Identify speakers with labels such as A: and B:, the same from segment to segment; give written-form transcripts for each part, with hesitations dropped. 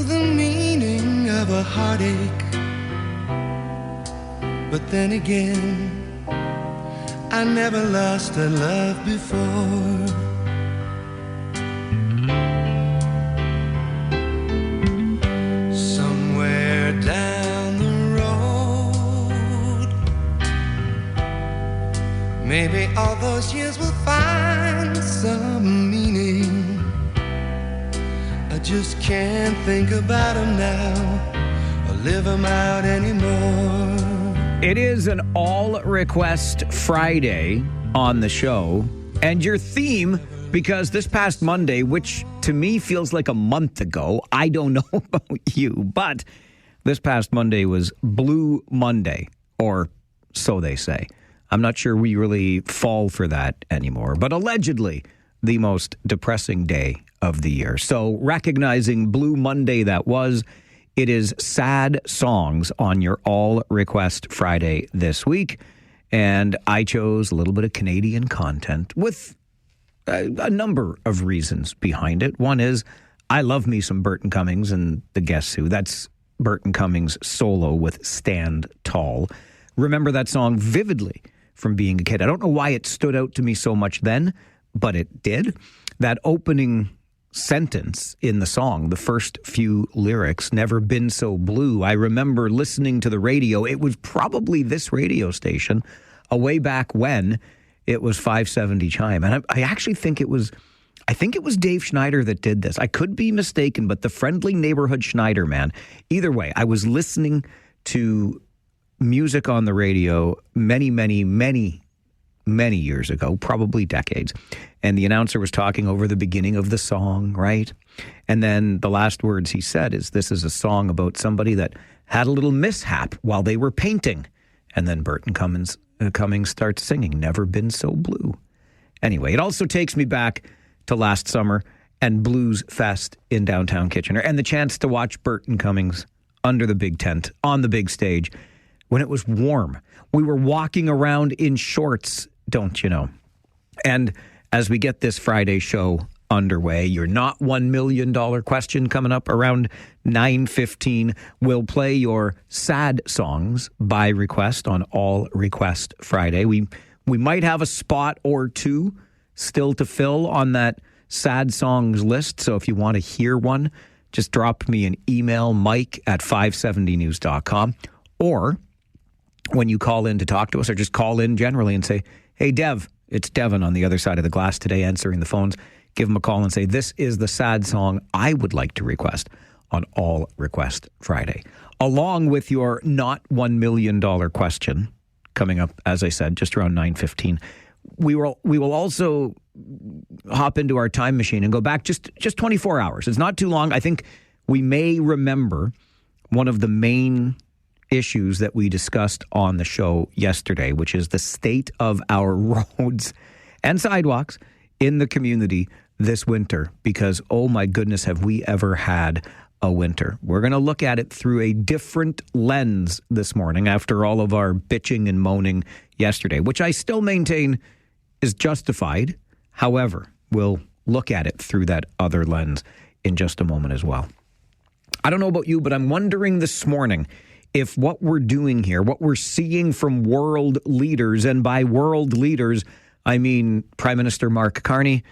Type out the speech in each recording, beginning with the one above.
A: the meaning of a heartache. But then again, I never lost a love before. Somewhere down the road, maybe all those years will find some meaning. I just can't think about them now or live them out anymore.
B: It is an all-request Friday on the show, and your theme, because this past Monday, which to me feels like a month ago, I don't know about you, but this past Monday was Blue Monday, or so they say. I'm not sure we really fall for that anymore, but allegedly the most depressing day of the year. So recognizing Blue Monday that was, it is sad songs on your all-request Friday this week, and I chose a little bit of Canadian content with a number of reasons behind it. One is I love me some Burton Cummings and the Guess Who. That's Burton Cummings' solo with Stand Tall. Remember that song vividly from being a kid. I don't know why it stood out to me so much then, but it did. That opening sentence in the song, the first few lyrics, never been so blue. I remember listening to the radio. It was probably this radio station, way back when it was 570 Chime. And I actually think it was Dave Schneider that did this. I could be mistaken, but the friendly neighborhood Schneider, man. Either way, I was listening to music on the radio many years ago, probably decades. And the announcer was talking over the beginning of the song, right? And then the last words he said is, this is a song about somebody that had a little mishap while they were painting. And then Burton Cummings starts singing, Never Been So Blue. Anyway, it also takes me back to last summer and Blues Fest in downtown Kitchener and the chance to watch Burton Cummings under the big tent on the big stage when it was warm. We were walking around in shorts, don't you know? And as we get this Friday show underway, your not $1 million question coming up around 9:15. We'll play your sad songs by request on All Request Friday. We might have a spot or two still to fill on that sad songs list. So if you want to hear one, just drop me an email, mike@570news.com. Or when you call in to talk to us, or just call in generally and say, hey, Dev, it's Devin on the other side of the glass today answering the phones. Give him a call and say, this is the sad song I would like to request on All Request Friday. Along with your not $1 million question coming up, as I said, just around 9:15. We will also hop into our time machine and go back just 24 hours. It's not too long. I think we may remember one of the main issues that we discussed on the show yesterday, which is the state of our roads and sidewalks in the community this winter, because, oh my goodness, have we ever had a winter. We're going to look at it through a different lens this morning after all of our bitching and moaning yesterday, which I still maintain is justified. However, we'll look at it through that other lens in just a moment as well. I don't know about you, but I'm wondering this morning if what we're doing here, what we're seeing from world leaders, and by world leaders, I mean Prime Minister Mark Carney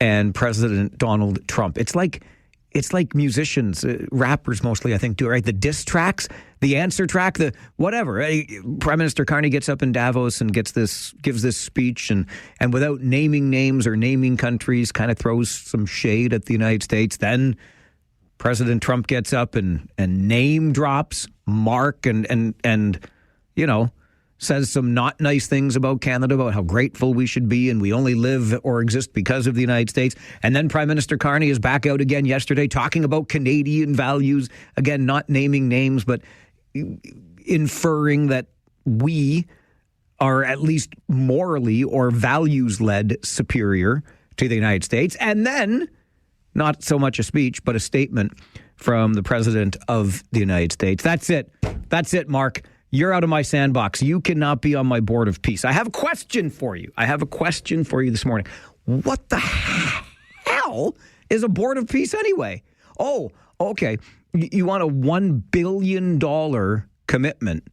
B: and President Donald Trump. It's like musicians, rappers mostly, I think, do it, right? The diss tracks, the answer track, the whatever. Prime Minister Carney gets up in Davos and gives this speech and without naming names or naming countries, kind of throws some shade at the United States. Then President Trump gets up and name drops Mark and you know, says some not nice things about Canada, about how grateful we should be and we only live or exist because of the United States. And then Prime Minister Carney is back out again yesterday talking about Canadian values, again, not naming names, but inferring that we are at least morally or values-led superior to the United States. And then, not so much a speech, but a statement from the President of the United States. That's it. That's it, Mark. You're out of my sandbox. You cannot be on my board of peace. I have a question for you. This morning. What the hell is a board of peace anyway? Oh, okay. You want a $1 billion commitment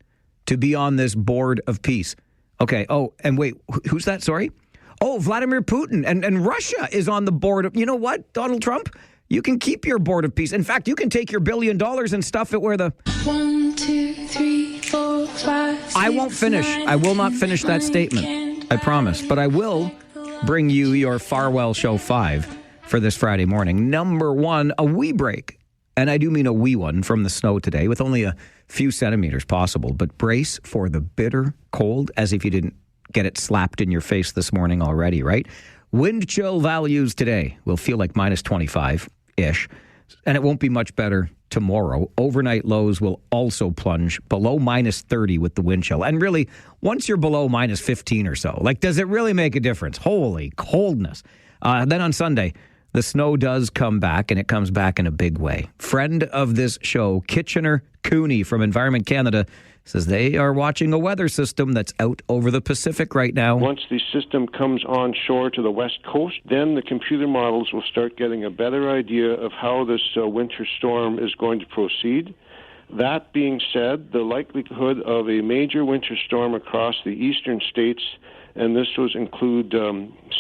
B: to be on this board of peace. Okay. Oh, and wait, who's that? Sorry. Oh, Vladimir Putin and Russia is on the board of, you know what, Donald Trump? You can keep your board of peace. In fact, you can take your $1 billion and stuff it where the...
A: 1, 2, 3, 4, 5, 6,
B: I won't finish.
A: 9,
B: I will not
A: 10,
B: finish that statement. I promise. But I will bring you your Farwell Show 5 for this Friday morning. Number 1, a wee break. And I do mean a wee one from the snow today with only a few centimeters possible. But brace for the bitter cold as if you didn't get it slapped in your face this morning already, right? Wind chill values today will feel like minus 25-ish. And it won't be much better tomorrow. Overnight lows will also plunge below minus 30 with the wind chill. And really, once you're below minus 15 or so, like, does it really make a difference? Holy coldness. Then on Sunday, the snow does come back, and it comes back in a big way. Friend of this show, Kitchener Cooney from Environment Canada, says they are watching a weather system that's out over the Pacific right now.
C: Once the system comes onshore to the west coast, then the computer models will start getting a better idea of how this winter storm is going to proceed. That being said, the likelihood of a major winter storm across the eastern states, and this would include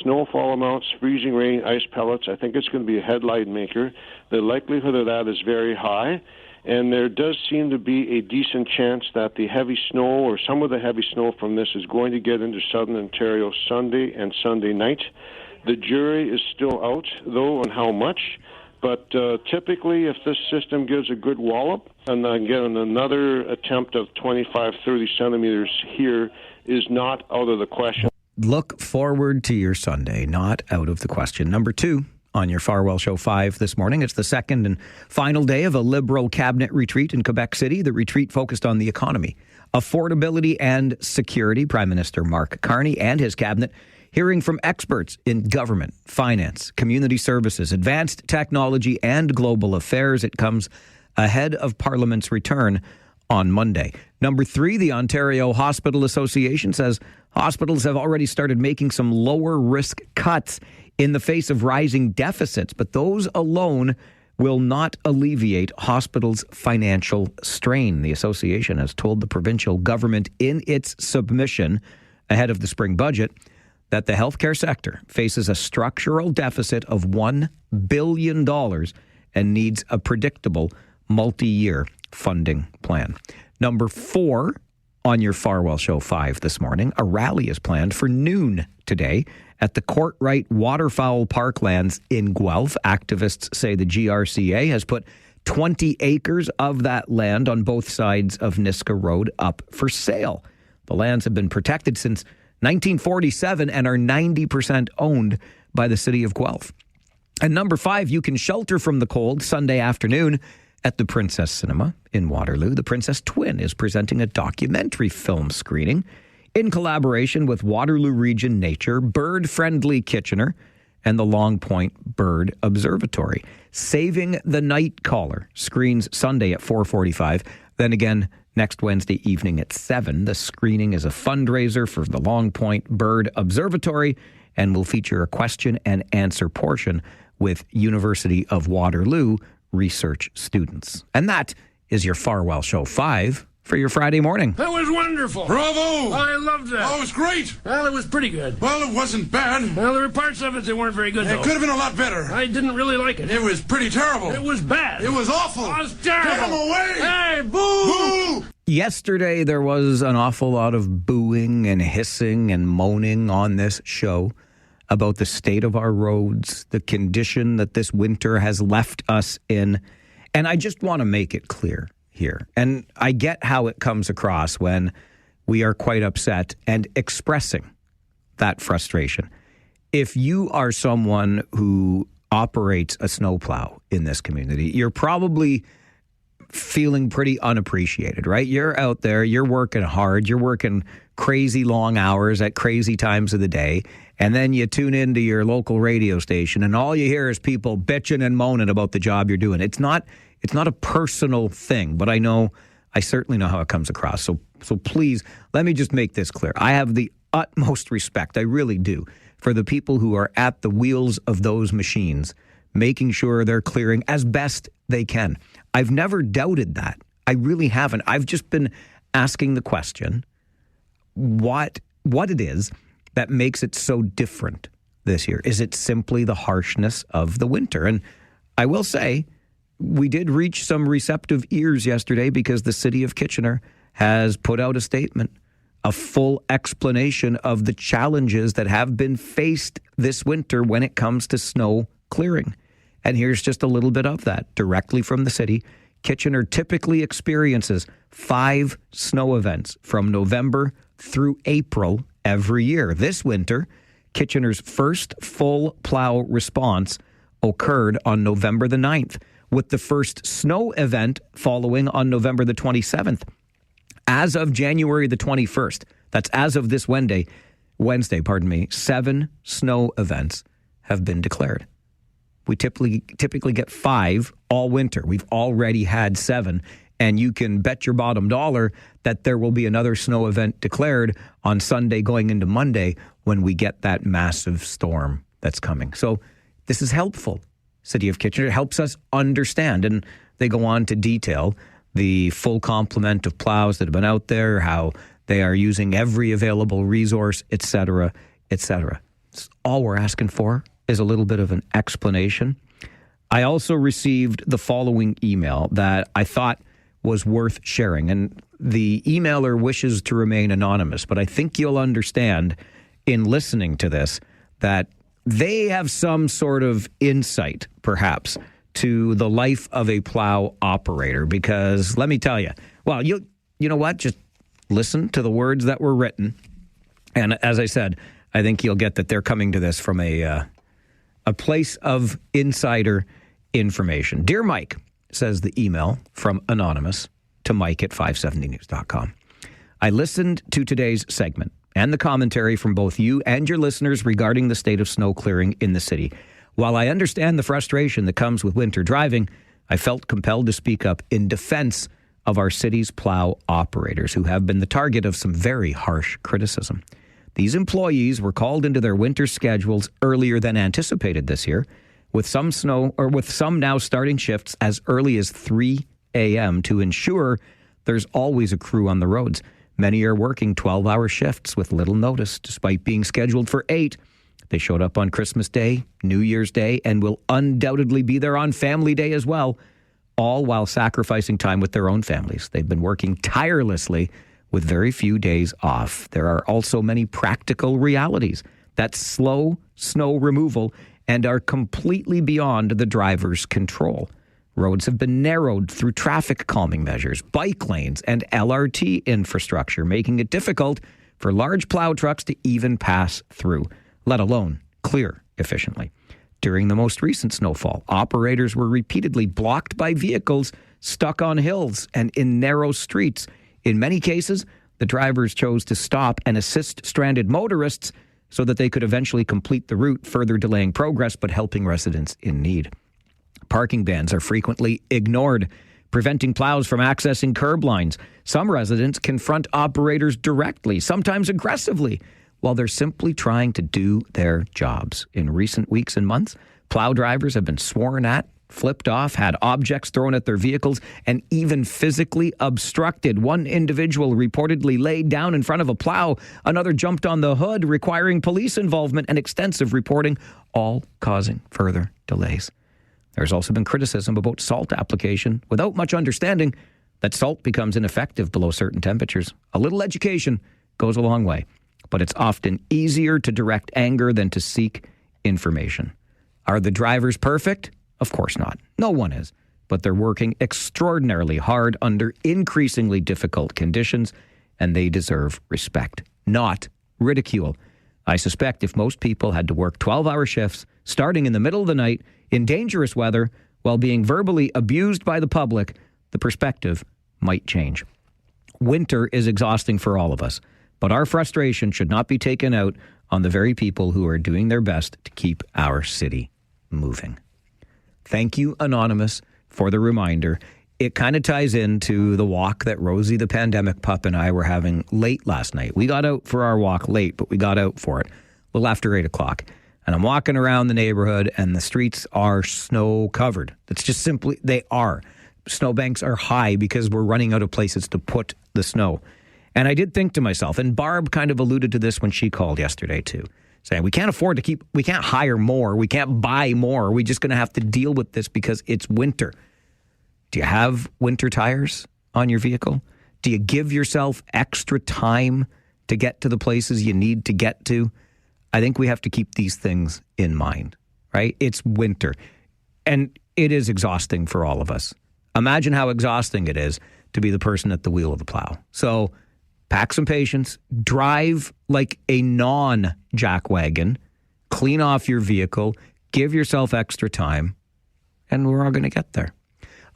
C: snowfall amounts, freezing rain, ice pellets, I think it's going to be a headline maker. The likelihood of that is very high. And there does seem to be a decent chance that the heavy snow or some of the heavy snow from this is going to get into southern Ontario Sunday and Sunday night. The jury is still out, though, on how much. But typically, if this system gives a good wallop, and again, another attempt of 25, 30 centimeters here is not out of the question.
B: Look forward to your Sunday, not out of the question. Number 2. On your Farwell Show 5 this morning. It's the second and final day of a Liberal cabinet retreat in Quebec City. The retreat focused on the economy, affordability, and security. Prime Minister Mark Carney and his cabinet hearing from experts in government, finance, community services, advanced technology, and global affairs. It comes ahead of Parliament's return on Monday. Number 3, the Ontario Hospital Association says hospitals have already started making some lower risk cuts in the face of rising deficits, but those alone will not alleviate hospitals' financial strain. The association has told the provincial government in its submission ahead of the spring budget that the healthcare sector faces a structural deficit of $1 billion and needs a predictable multi-year funding plan. Number 4 on your Farwell Show 5 this morning, a rally is planned for noon today at the Courtright Waterfowl Parklands in Guelph. Activists say the GRCA has put 20 acres of that land on both sides of Niska Road up for sale. The lands have been protected since 1947 and are 90% owned by the city of Guelph. And number 5, you can shelter from the cold Sunday afternoon at the Princess Cinema in Waterloo. The Princess Twin is presenting a documentary film screening in collaboration with Waterloo Region Nature, Bird Friendly Kitchener, and the Long Point Bird Observatory. Saving the Night Caller screens Sunday at 4:45. Then again, next Wednesday evening at 7. The screening is a fundraiser for the Long Point Bird Observatory and will feature a question and answer portion with University of Waterloo research students. And that is your Farwell Show 5 for your Friday morning.
D: That was wonderful.
E: Bravo!
D: I loved that.
E: Oh, it was great.
D: Well, it was pretty good.
E: Well, it wasn't bad.
D: Well, there were parts of it that weren't very good, though.
E: It could have been a lot better.
D: I didn't really like it.
E: It was pretty terrible.
D: It was bad.
E: It was awful.
D: It was terrible.
E: Get him away!
D: Hey, boo!
E: Boo!
B: Yesterday, there was an awful lot of booing and hissing and moaning on this show about the state of our roads, the condition that this winter has left us in. And I just want to make it clear here. And I get how it comes across when we are quite upset and expressing that frustration. If you are someone who operates a snowplow in this community, you're probably feeling pretty unappreciated, right? You're out there, you're working hard, you're working crazy long hours at crazy times of the day, and then you tune into your local radio station and all you hear is people bitching and moaning about the job you're doing. It's not a personal thing, but I certainly know how it comes across. So please, let me just make this clear. I have the utmost respect, I really do, for the people who are at the wheels of those machines making sure they're clearing as best they can. I've never doubted that. I really haven't. I've just been asking the question, what it is that makes it so different this year. Is it simply the harshness of the winter? And I will say, we did reach some receptive ears yesterday because the city of Kitchener has put out a statement, a full explanation of the challenges that have been faced this winter when it comes to snow clearing. And here's just a little bit of that directly from the city. Kitchener typically experiences 5 snow events from November through April every year. This winter, Kitchener's first full plow response occurred on November the 9th, with the first snow event following on November the 27th. As of January the 21st, that's as of this Wednesday, 7 snow events have been declared. We typically get 5 all winter. We've already had 7, and you can bet your bottom dollar that there will be another snow event declared on Sunday going into Monday when we get that massive storm that's coming. So this is helpful, City of Kitchener. It helps us understand, and they go on to detail the full complement of plows that have been out there, how they are using every available resource, et cetera, et cetera. All we're asking for is a little bit of an explanation. I also received the following email that I thought was worth sharing, and the emailer wishes to remain anonymous, but I think you'll understand in listening to this that they have some sort of insight, perhaps, to the life of a plow operator, because let me tell you, well, you know what? Just listen to the words that were written. And as I said, I think you'll get that they're coming to this from a place of insider information. Dear Mike, says the email from Anonymous to Mike at 570news.com. I listened to today's segment and the commentary from both you and your listeners regarding the state of snow clearing in the city. While I understand the frustration that comes with winter driving, I felt compelled to speak up in defense of our city's plow operators who have been the target of some very harsh criticism. These employees were called into their winter schedules earlier than anticipated this year, with some now starting shifts as early as 3 a.m. to ensure there's always a crew on the roads. Many are working 12-hour shifts with little notice, despite being scheduled for 8. They showed up on Christmas Day, New Year's Day, and will undoubtedly be there on Family Day as well, all while sacrificing time with their own families. They've been working tirelessly with very few days off. There are also many practical realities that slow snow removal and are completely beyond the driver's control. Roads have been narrowed through traffic calming measures, bike lanes, and LRT infrastructure, making it difficult for large plow trucks to even pass through, let alone clear efficiently. During the most recent snowfall, operators were repeatedly blocked by vehicles stuck on hills and in narrow streets. In many cases, the drivers chose to stop and assist stranded motorists so that they could eventually complete the route, further delaying progress but helping residents in need. Parking bans are frequently ignored, preventing plows from accessing curb lines. Some residents confront operators directly, sometimes aggressively, while they're simply trying to do their jobs. In recent weeks and months, plow drivers have been sworn at, flipped off, had objects thrown at their vehicles, and even physically obstructed. One individual reportedly laid down in front of a plow. Another jumped on the hood, requiring police involvement and extensive reporting, all causing further delays. There's also been criticism about salt application without much understanding that salt becomes ineffective below certain temperatures. A little education goes a long way, but it's often easier to direct anger than to seek information. Are the drivers perfect? Of course not. No one is. But they're working extraordinarily hard under increasingly difficult conditions, and they deserve respect, not ridicule. I suspect if most people had to work 12-hour shifts, starting in the middle of the night, in dangerous weather, while being verbally abused by the public, the perspective might change. Winter is exhausting for all of us, but our frustration should not be taken out on the very people who are doing their best to keep our city moving. Thank you, Anonymous, for the reminder. It kind of ties into the walk that Rosie, the pandemic pup, and I were having late last night. We got out for our walk late, but we got out for it a little after 8 o'clock. And I'm walking around the neighborhood, and the streets are snow covered. It's just simply, they are. Snowbanks are high because we're running out of places to put the snow. And I did think to myself, and Barb kind of alluded to this when she called yesterday too, saying we can't hire more, we can't buy more. We're just going to have to deal with this because it's winter. Do you have winter tires on your vehicle? Do you give yourself extra time to get to the places you need to get to? I think we have to keep these things in mind, right? It's winter, and it is exhausting for all of us. Imagine how exhausting it is to be the person at the wheel of the plow. So pack some patience, drive like a non-jack wagon, clean off your vehicle, give yourself extra time, and we're all going to get there.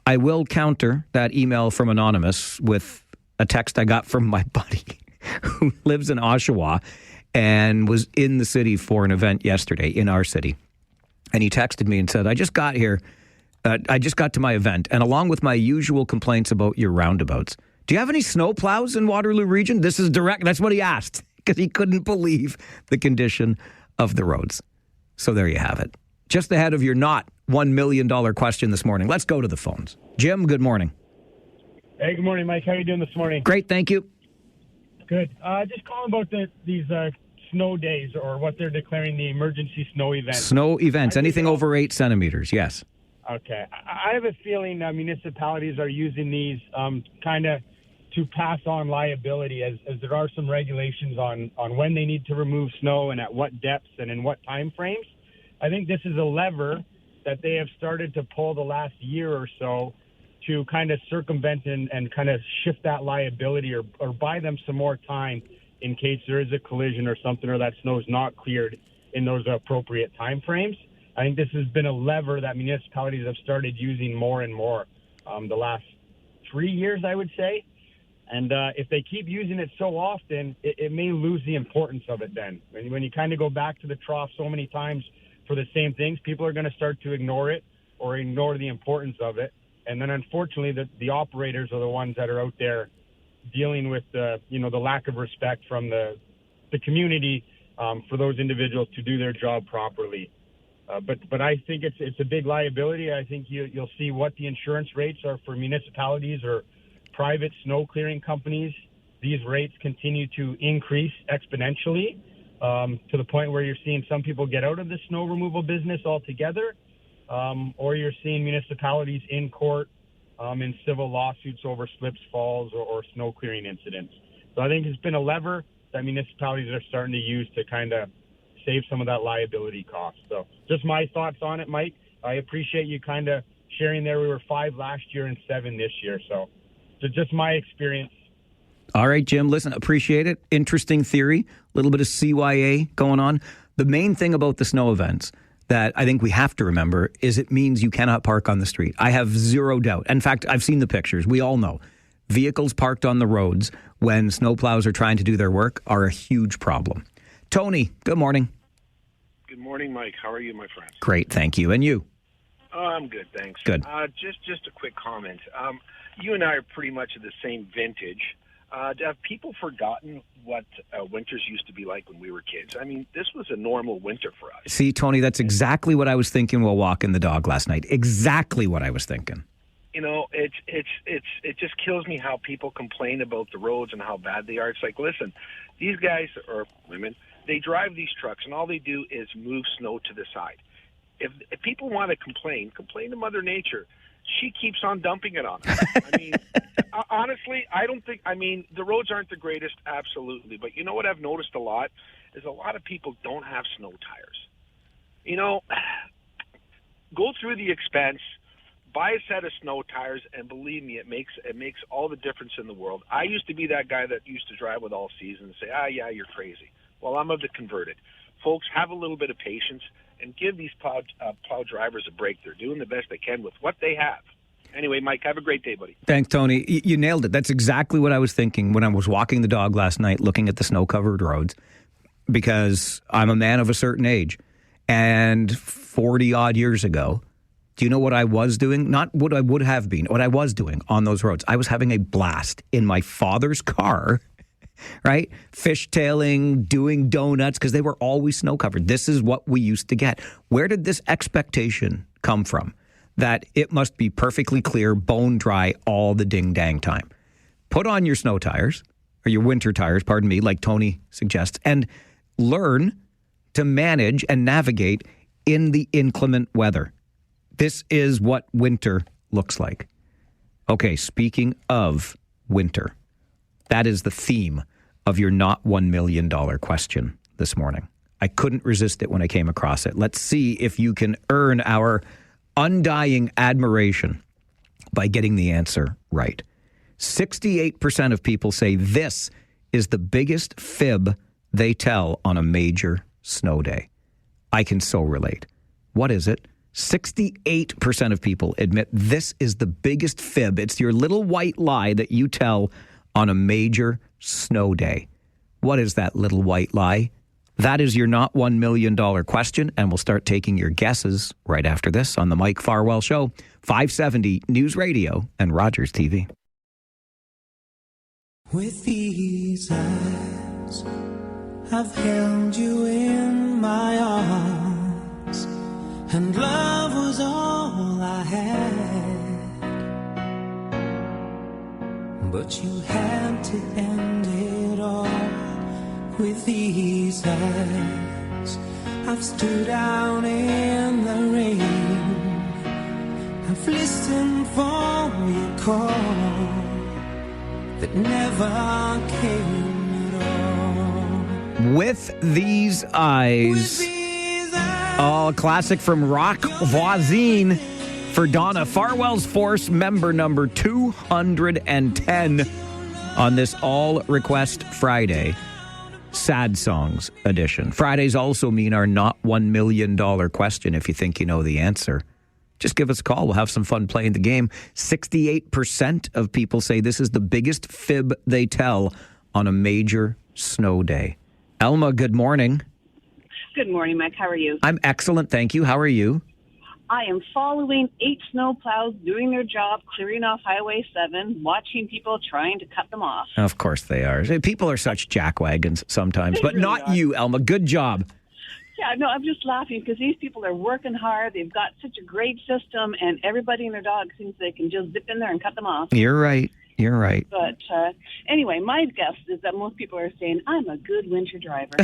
B: I will counter that email from Anonymous with a text I got from my buddy who lives in Oshawa and was in the city for an event yesterday in our city. And he texted me and said, I just got to my event, and along with my usual complaints about your roundabouts, do you have any snow plows in Waterloo region? This is direct. That's what he asked because he couldn't believe the condition of the roads. So there you have it. Just ahead of your not $1 million question this morning. Let's go to the phones. Jim, good morning.
F: Hey, good morning, Mike. How are you doing this morning?
B: Great, thank you.
F: Good. Just calling about these snow days, or what they're declaring the emergency snow events.
B: Snow events, anything over 8 centimeters, yes.
F: Okay. I have a feeling municipalities are using these kind of to pass on liability, as there are some regulations on when they need to remove snow and at what depths and in what time frames. I think this is a lever that they have started to pull the last year or so to kind of circumvent and kind of shift that liability or buy them some more time in case there is a collision or something, or that snow is not cleared in those appropriate time frames. I think this has been a lever that municipalities have started using more and more the last 3 years, I would say. And if they keep using it so often, it may lose the importance of it then. When you kind of go back to the trough so many times for the same things, people are going to start to ignore it or ignore the importance of it. And then, unfortunately, the operators are the ones that are out there dealing with the lack of respect from the community for those individuals to do their job properly. But I think it's a big liability. I think you'll see what the insurance rates are for municipalities or private snow clearing companies. These rates continue to increase exponentially to the point where you're seeing some people get out of the snow removal business altogether, or you're seeing municipalities in court in civil lawsuits over slips, falls, or snow clearing incidents. So I think it's been a lever that municipalities are starting to use to kind of save some of that liability cost. So just my thoughts on it, Mike. I appreciate you kind of sharing there. We were 5 last year and 7 this year. So just my experience.
B: All right, Jim, listen, appreciate it. Interesting theory, a little bit of CYA going on. The main thing about the snow events that I think we have to remember is it means you cannot park on the street. I have zero doubt. In fact, I've seen the pictures. We all know vehicles parked on the roads when snowplows are trying to do their work are a huge problem. Tony, good morning.
G: Good morning, Mike. How are you, my friend?
B: Great, thank you. And you?
G: Oh, I'm good, thanks.
B: Good.
G: Just a quick comment. You and I are pretty much of the same vintage. Have people forgotten what winters used to be like when we were kids? I mean, this was a normal winter for us.
B: See, Tony, that's exactly what I was thinking while walking the dog last night. Exactly what I was thinking.
G: You know, it just kills me how people complain about the roads and how bad they are. It's like, listen, these guys or women, they drive these trucks, and all they do is move snow to the side. If people want to complain to Mother Nature. She keeps on dumping it on us. I mean, honestly, the roads aren't the greatest, absolutely. But you know what I've noticed a lot is a lot of people don't have snow tires. You know, go through the expense, buy a set of snow tires, and believe me, it makes all the difference in the world. I used to be that guy that used to drive with all seasons and say, yeah, you're crazy. Well, I'm of the converted. Folks, have a little bit of patience and give these plow drivers a break. They're doing the best they can with what they have. Anyway, Mike, have a great day, buddy.
B: Thanks, Tony. You nailed it. That's exactly what I was thinking when I was walking the dog last night, looking at the snow-covered roads, because I'm a man of a certain age. And 40-odd years ago, do you know what I was doing? Not what I would have been, what I was doing on those roads. I was having a blast in my father's car right? Fishtailing, doing donuts, because they were always snow covered. This is what we used to get. Where did this expectation come from? That it must be perfectly clear, bone dry all the ding-dang time. Put on your snow tires, or your winter tires, pardon me, like Tony suggests, and learn to manage and navigate in the inclement weather. This is what winter looks like. Okay, speaking of winter, that is the theme of your not $1 million question this morning. I couldn't resist it when I came across it. Let's see if you can earn our undying admiration by getting the answer right. 68% of people say this is the biggest fib they tell on a major snow day. I can so relate. What is it? 68% of people admit this is the biggest fib. It's your little white lie that you tell on a major snow day. What is that little white lie? That is your not $1 million question, and we'll start taking your guesses right after this on the Mike Farwell Show, 570 News Radio and Rogers TV.
A: With these eyes, I've held you in my arms, and love was all I had. But you had to end it all. With these eyes, I've stood out in the rain. I've listened for your call that never came at all.
B: With these eyes. Oh, classic from Rock Voisine for Donna. Farwell's Force member number 210 on this All Request Friday. Sad Songs edition. Fridays also mean our not $1 million question. If you think you know the answer, just give us a call. We'll have some fun playing the game. 68% of people say this is the biggest fib they tell on a major snow day. Elma, good morning.
H: Good morning, Mike. How are you?
B: I'm excellent, thank you. How are you?
H: I am following 8 snowplows doing their job, clearing off Highway 7, watching people trying to cut them off.
B: Of course they are. People are such jackwagons sometimes, but
H: really
B: not
H: are.
B: you, Elma. Good job.
H: Yeah, no, I'm just laughing because these people are working hard. They've got such a great system, and everybody and their dog thinks they can just zip in there and cut them off.
B: You're right. You're right.
H: But anyway, my guess is that most people are saying, I'm a good winter driver.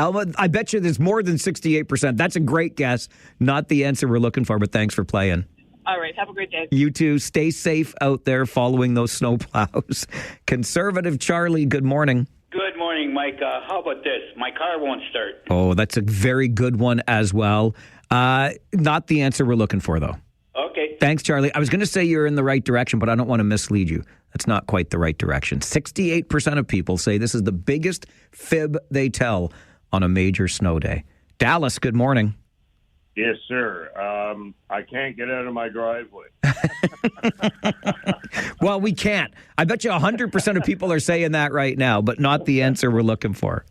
B: Alma, I bet you there's more than 68%. That's a great guess. Not the answer we're looking for, but thanks for playing.
H: All right. Have a great day.
B: You too. Stay safe out there following those snowplows. Conservative Charlie, good morning.
I: Good morning, Mike. How about this? My car won't start.
B: Oh, that's a very good one as well. Not the answer we're looking for, though.
I: Okay.
B: Thanks, Charlie. I was going to say you're in the right direction, but I don't want to mislead you. That's not quite the right direction. 68% of people say this is the biggest fib they tell on a major snow day. Dallas, good morning.
J: Yes, sir. I can't get out of my driveway.
B: Well, we can't. I bet you 100% of people are saying that right now, but not the answer we're looking for.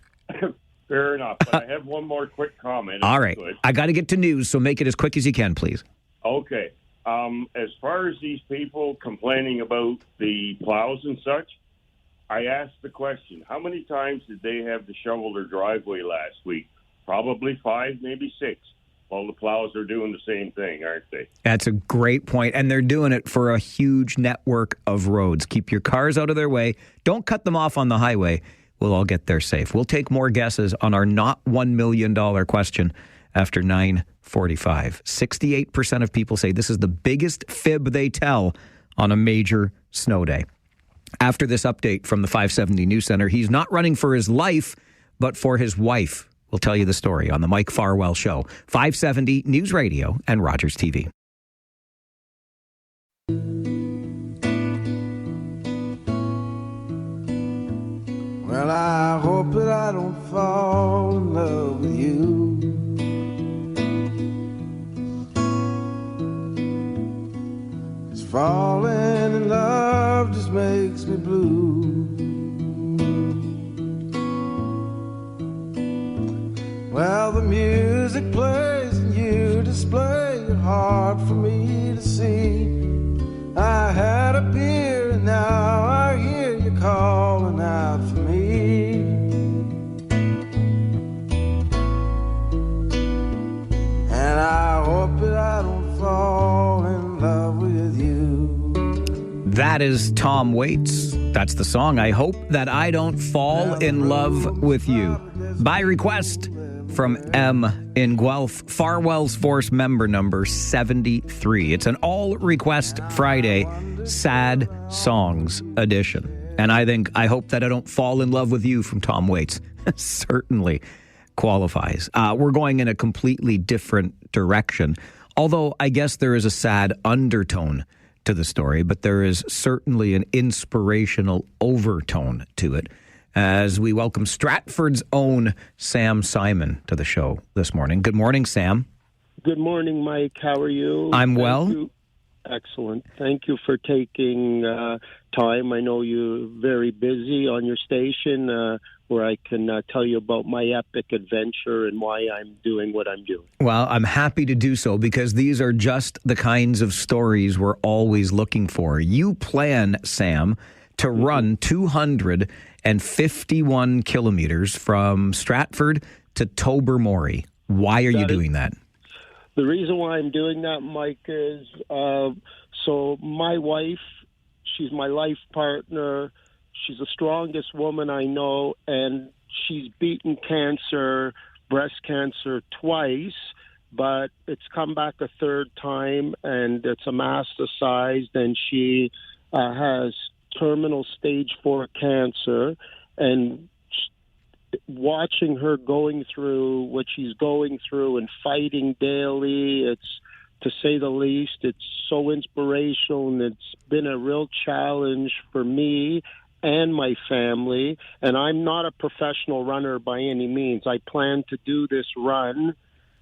J: Fair enough. But I have one more quick comment.
B: All right. I got to get to news, so make it as quick as you can, please.
J: Okay. As far as these people complaining about the plows and such, I asked the question, how many times did they have to shovel their driveway last week? Probably 5, maybe 6. Well, the plows are doing the same thing, aren't they?
B: That's a great point, and they're doing it for a huge network of roads. Keep your cars out of their way. Don't cut them off on the highway. We'll all get there safe. We'll take more guesses on our not $1 million question after 9:45. 68% of people say this is the biggest fib they tell on a major snow day. After this update from the 570 News Center, he's not running for his life, but for his wife. We'll tell you the story on the Mike Farwell Show, 570 News Radio and Rogers TV.
A: Well, I hope that I don't fall in love with you. 'Cause falling in love just makes me blue. Well, the music plays and you display it hard for me to see. I had a beer and now I hear you call with you.
B: That is Tom Waits. That's the song, I Hope That I Don't Fall in Love with You. By request from M in Guelph, Farwell's Force member number 73. It's an all-request Friday sad songs edition. And I think I Hope That I Don't Fall in Love with You from Tom Waits certainly qualifies. We're going in a completely different direction, although I guess there is a sad undertone to the story, but there is certainly an inspirational overtone to it as we welcome Stratford's own Sam Simon to the show this morning. Good morning, Sam.
K: Good morning, Mike. How are you?
B: I'm well.
K: Excellent. Thank you for taking time. I know you're very busy on your station where I can tell you about my epic adventure and why I'm doing what I'm doing.
B: Well, I'm happy to do so because these are just the kinds of stories we're always looking for. You plan, Sam, to run 251 kilometers from Stratford to Tobermory. Why are you doing that?
K: The reason why I'm doing that, Mike, is so my wife, she's my life partner. She's the strongest woman I know, and she's beaten cancer, breast cancer, twice, but it's come back a third time, and it's a metastasized, and she has terminal stage 4 cancer, and watching her going through what she's going through and fighting daily, it's, to say the least, it's so inspirational, and it's been a real challenge for me and my family. And I'm not a professional runner by any means. I plan to do this run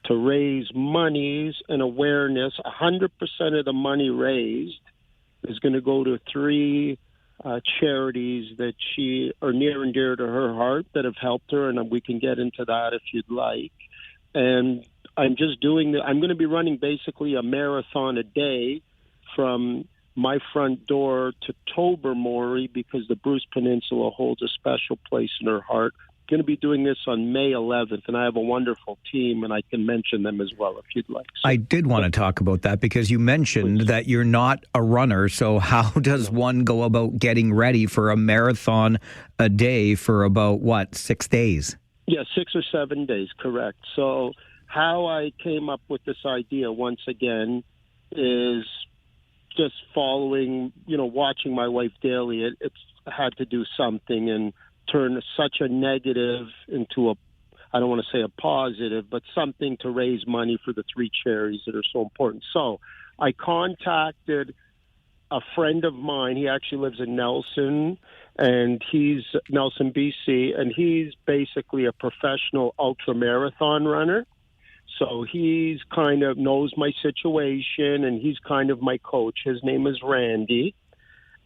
K: to raise monies and awareness. 100% of the money raised is going to go to 3 charities that she are near and dear to her heart that have helped her, and we can get into that if you'd like. And I'm just doing I'm going to be running basically a marathon a day from my front door to Tobermory because the Bruce Peninsula holds a special place in her heart. Going to be doing this on May 11th, and I have a wonderful team, and I can mention them as well if you'd like. So,
B: I did want to talk about that because you mentioned that you're not a runner, so how does one go about getting ready for a marathon a day for about, 6 days?
K: Yeah, 6 or 7 days, correct. So how I came up with this idea, once again, is just following, watching my wife daily. It's had to do something and turn such a negative into I don't want to say a positive, but something to raise money for the 3 charities that are so important. So I contacted a friend of mine. He actually lives in Nelson, and he's Nelson, BC, and he's basically a professional ultramarathon runner. So he's kind of knows my situation, and he's kind of my coach. His name is Randy.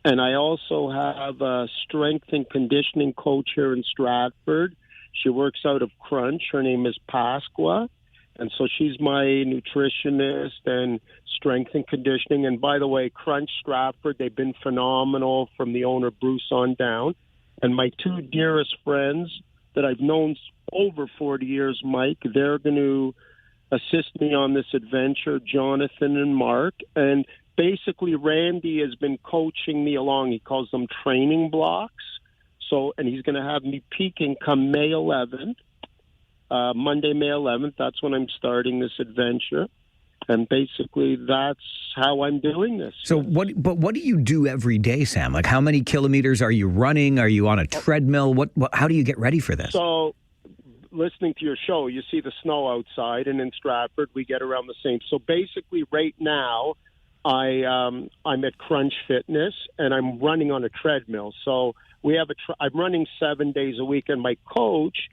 K: And I also have a strength and conditioning coach here in Stratford. She works out of Crunch. Her name is Pasqua. And so she's my nutritionist and strength and conditioning. And by the way, Crunch Stratford, they've been phenomenal from the owner, Bruce, on down. And my 2 dearest friends that I've known over 40 years, Mike, they're going to assist me on this adventure, Jonathan and Mark. And basically, Randy has been coaching me along. He calls them training blocks. So, and he's going to have me peaking come May 11th, Monday, May 11th. That's when I'm starting this adventure. And basically, that's how I'm doing this.
B: So, what do you do every day, Sam? Like, how many kilometers are you running? Are you on a treadmill? How do you get ready for this?
K: So, listening to your show, you see the snow outside, and in Stratford, we get around the same. So, basically, right now, I'm at Crunch Fitness, and I'm running on a treadmill. So we have I'm running 7 days a week, and my coach,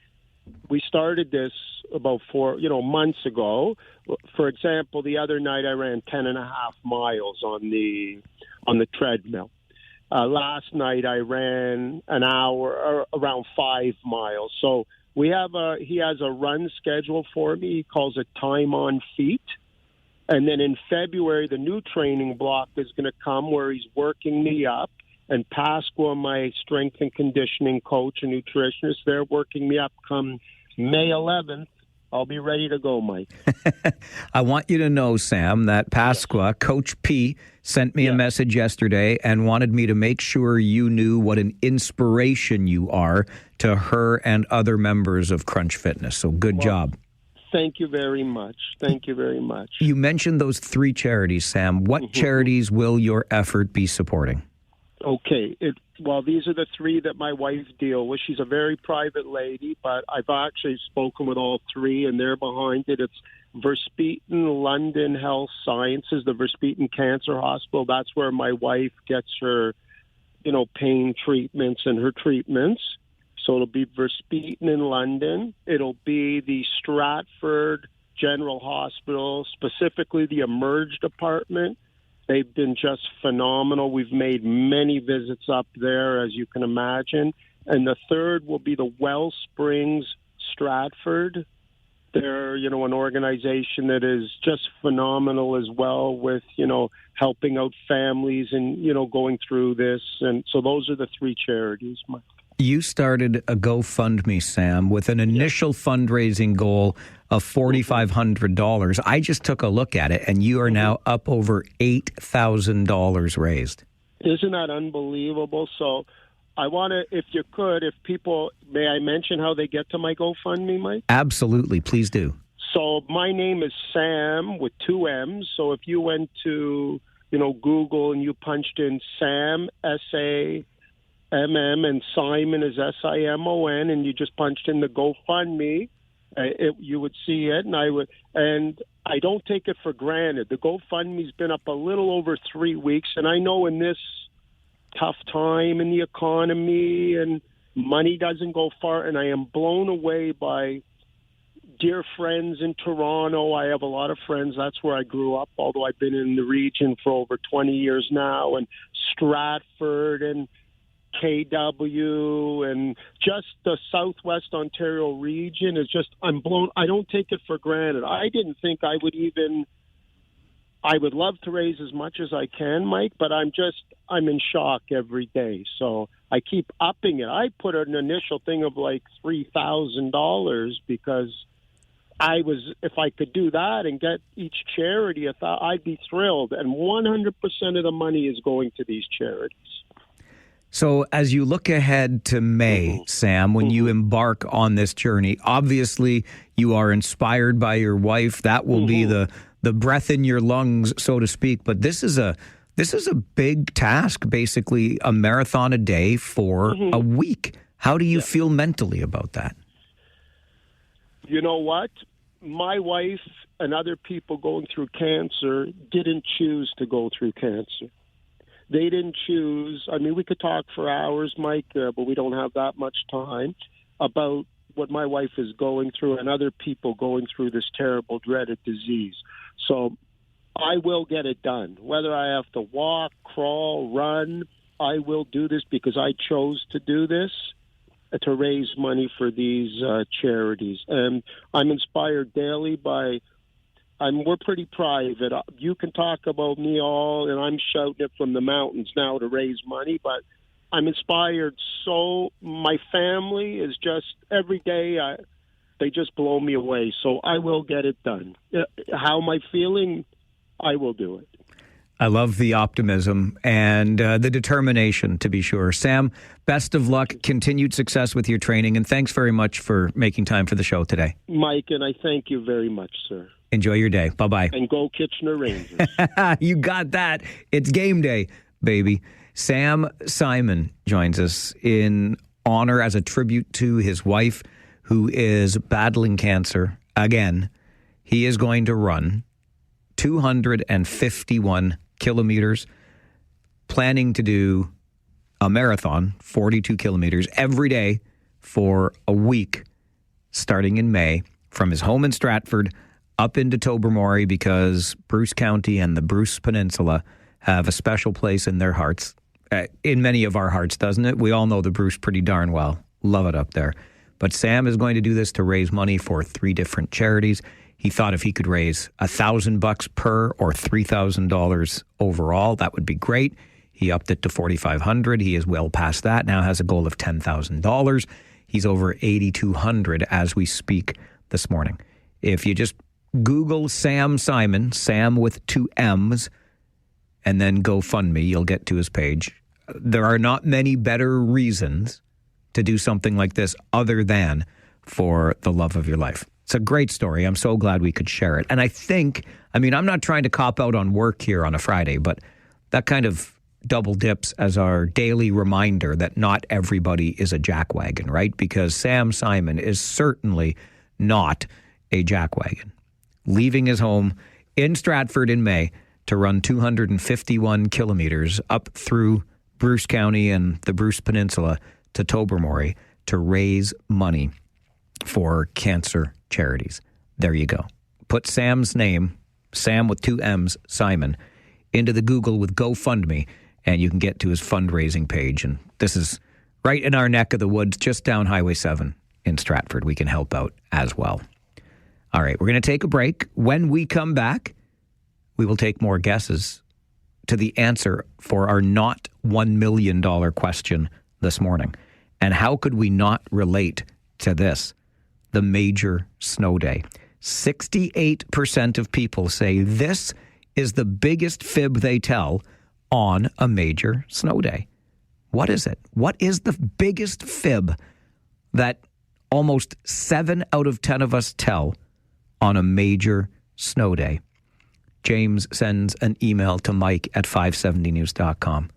K: we started this about 4 months ago. For example, the other night I ran 10.5 miles on the treadmill. Last night I ran an hour, around 5 miles. So he has a run schedule for me. He calls it Time on Feet. And then in February, the new training block is going to come where he's working me up. And Pasqua, my strength and conditioning coach and nutritionist, they're working me up come May 11th I'll be ready to go, Mike.
B: I want you to know, Sam, that Pasqua, Coach P, sent me a message yesterday and wanted me to make sure you knew what an inspiration you are to her and other members of Crunch Fitness. So good job.
K: Thank you very much. Thank you very much.
B: You mentioned those 3 charities, Sam. What charities will your effort be supporting?
K: Okay. Well, these are the 3 that my wife deals with. She's a very private lady, but I've actually spoken with all 3, and they're behind it. It's Verspeten London Health Sciences, the Verspeten Cancer Hospital. That's where my wife gets her, pain treatments and her treatments. So it'll be Verspeten in London. It'll be the Stratford General Hospital, specifically the Emerge Department. They've been just phenomenal. We've made many visits up there, as you can imagine. And the third will be the Wellsprings Stratford. They're, an organization that is just phenomenal as well with, helping out families and, going through this. And so those are the 3 charities, Mike.
B: You started a GoFundMe, Sam, with an initial fundraising goal of $4,500. I just took a look at it, and you are now up over $8,000 raised.
K: Isn't that unbelievable? So I want to, if you could, may I mention how they get to my GoFundMe, Mike?
B: Absolutely. Please do.
K: So my name is Sam with 2 M's. So if you went to, Google and you punched in Sam, S-A, MM, and Simon is SIMON, and you just punched in the GoFundMe, you would see it, and I don't take it for granted. The GoFundMe's been up a little over 3 weeks, and I know in this tough time in the economy and money doesn't go far, and I am blown away by dear friends in Toronto. I have a lot of friends. That's where I grew up, although I've been in the region for over 20 years now, and Stratford and KW and just the Southwest Ontario region is just, I'm blown. I don't take it for granted. I didn't think I would love to raise as much as I can, Mike, but I'm in shock every day. So I keep upping it. I put an initial thing of like $3,000 because if I could do that and get each charity, I'd be thrilled. And 100% of the money is going to these charities.
B: So as you look ahead to May, Sam, when you embark on this journey, obviously you are inspired by your wife. That will be the breath in your lungs, so to speak. But this is a big task, basically a marathon a day for a week. How do you feel mentally about that?
K: You know what? My wife and other people going through cancer didn't choose to go through cancer. They didn't choose. I mean, we could talk for hours, Mike, but we don't have that much time about what my wife is going through and other people going through this terrible, dreaded disease. So I will get it done. Whether I have to walk, crawl, run, I will do this because I chose to do this to raise money for these charities. And I'm inspired daily by... we're pretty private. You can talk about me all, and I'm shouting it from the mountains now to raise money, but I'm inspired. So my family is just, every day, they just blow me away. So I will get it done. How am I feeling? I will do it.
B: I love the optimism and the determination, to be sure. Sam, best of luck, continued success with your training, and thanks very much for making time for the show today.
K: Mike, and I thank you very much, sir.
B: Enjoy your day. Bye-bye.
K: And go Kitchener Rangers.
B: You got that. It's game day, baby. Sam Simon joins us in honor as a tribute to his wife, who is battling cancer again. He is going to run 251 kilometers, planning to do a marathon, 42 kilometers, every day for a week, starting in May, from his home in Stratford up into Tobermory, because Bruce County and the Bruce Peninsula have a special place in their hearts. In many of our hearts, doesn't it? We all know the Bruce pretty darn well. Love it up there. But Sam is going to do this to raise money for 3 different charities. He thought if he could raise $1,000 per or $3,000 overall, that would be great. He upped it to $4,500. He is well past that. Now has a goal of $10,000. He's over $8,200 as we speak this morning. If you just Google Sam Simon, Sam with 2 M's, and then GoFundMe, you'll get to his page. There are not many better reasons to do something like this other than for the love of your life. It's a great story. I'm so glad we could share it. And I think, I'm not trying to cop out on work here on a Friday, but that kind of double dips as our daily reminder that not everybody is a jackwagon, right? Because Sam Simon is certainly not a jackwagon. Leaving his home in Stratford in May to run 251 kilometers up through Bruce County and the Bruce Peninsula to Tobermory to raise money for cancer charities. There you go. Put Sam's name, Sam with 2 M's, Simon, into the Google with GoFundMe, and you can get to his fundraising page. And this is right in our neck of the woods, just down Highway 7 in Stratford. We can help out as well. All right, we're going to take a break. When we come back, we will take more guesses to the answer for our not $1 million question this morning. And how could we not relate to this? The major snow day. 68% of people say this is the biggest fib they tell on a major snow day. What is it? What is the biggest fib that almost 7 out of 10 of us tell on a major snow day? James sends an email to Mike at 570news.com.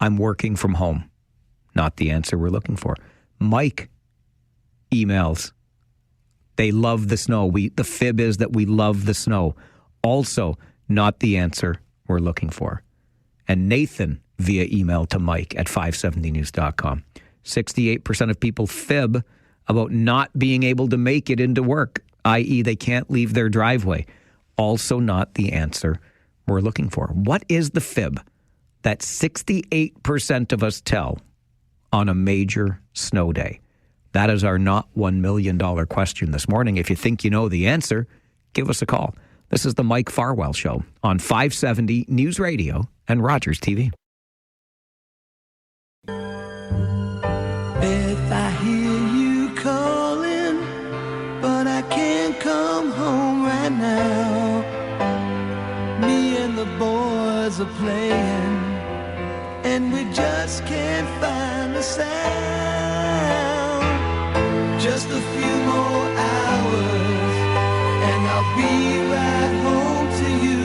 B: I'm working from home. Not the answer we're looking for. Mike emails. They love the snow. The fib is that we love the snow. Also, not the answer we're looking for. And Nathan via email to Mike at 570news.com. 68% of people fib about not being able to make it into work, i.e. they can't leave their driveway. Also not the answer we're looking for. What is the fib that 68% of us tell on a major snow day? That is our not $1 million question this morning. If you think you know the answer, give us a call. This is the Mike Farwell Show on 570 News Radio and Rogers TV.
A: Beth, I hear you calling, but I can't come home right now. Me and the boys are playing, and we just can't find the sound. Just a few more hours, and I'll be right home to you.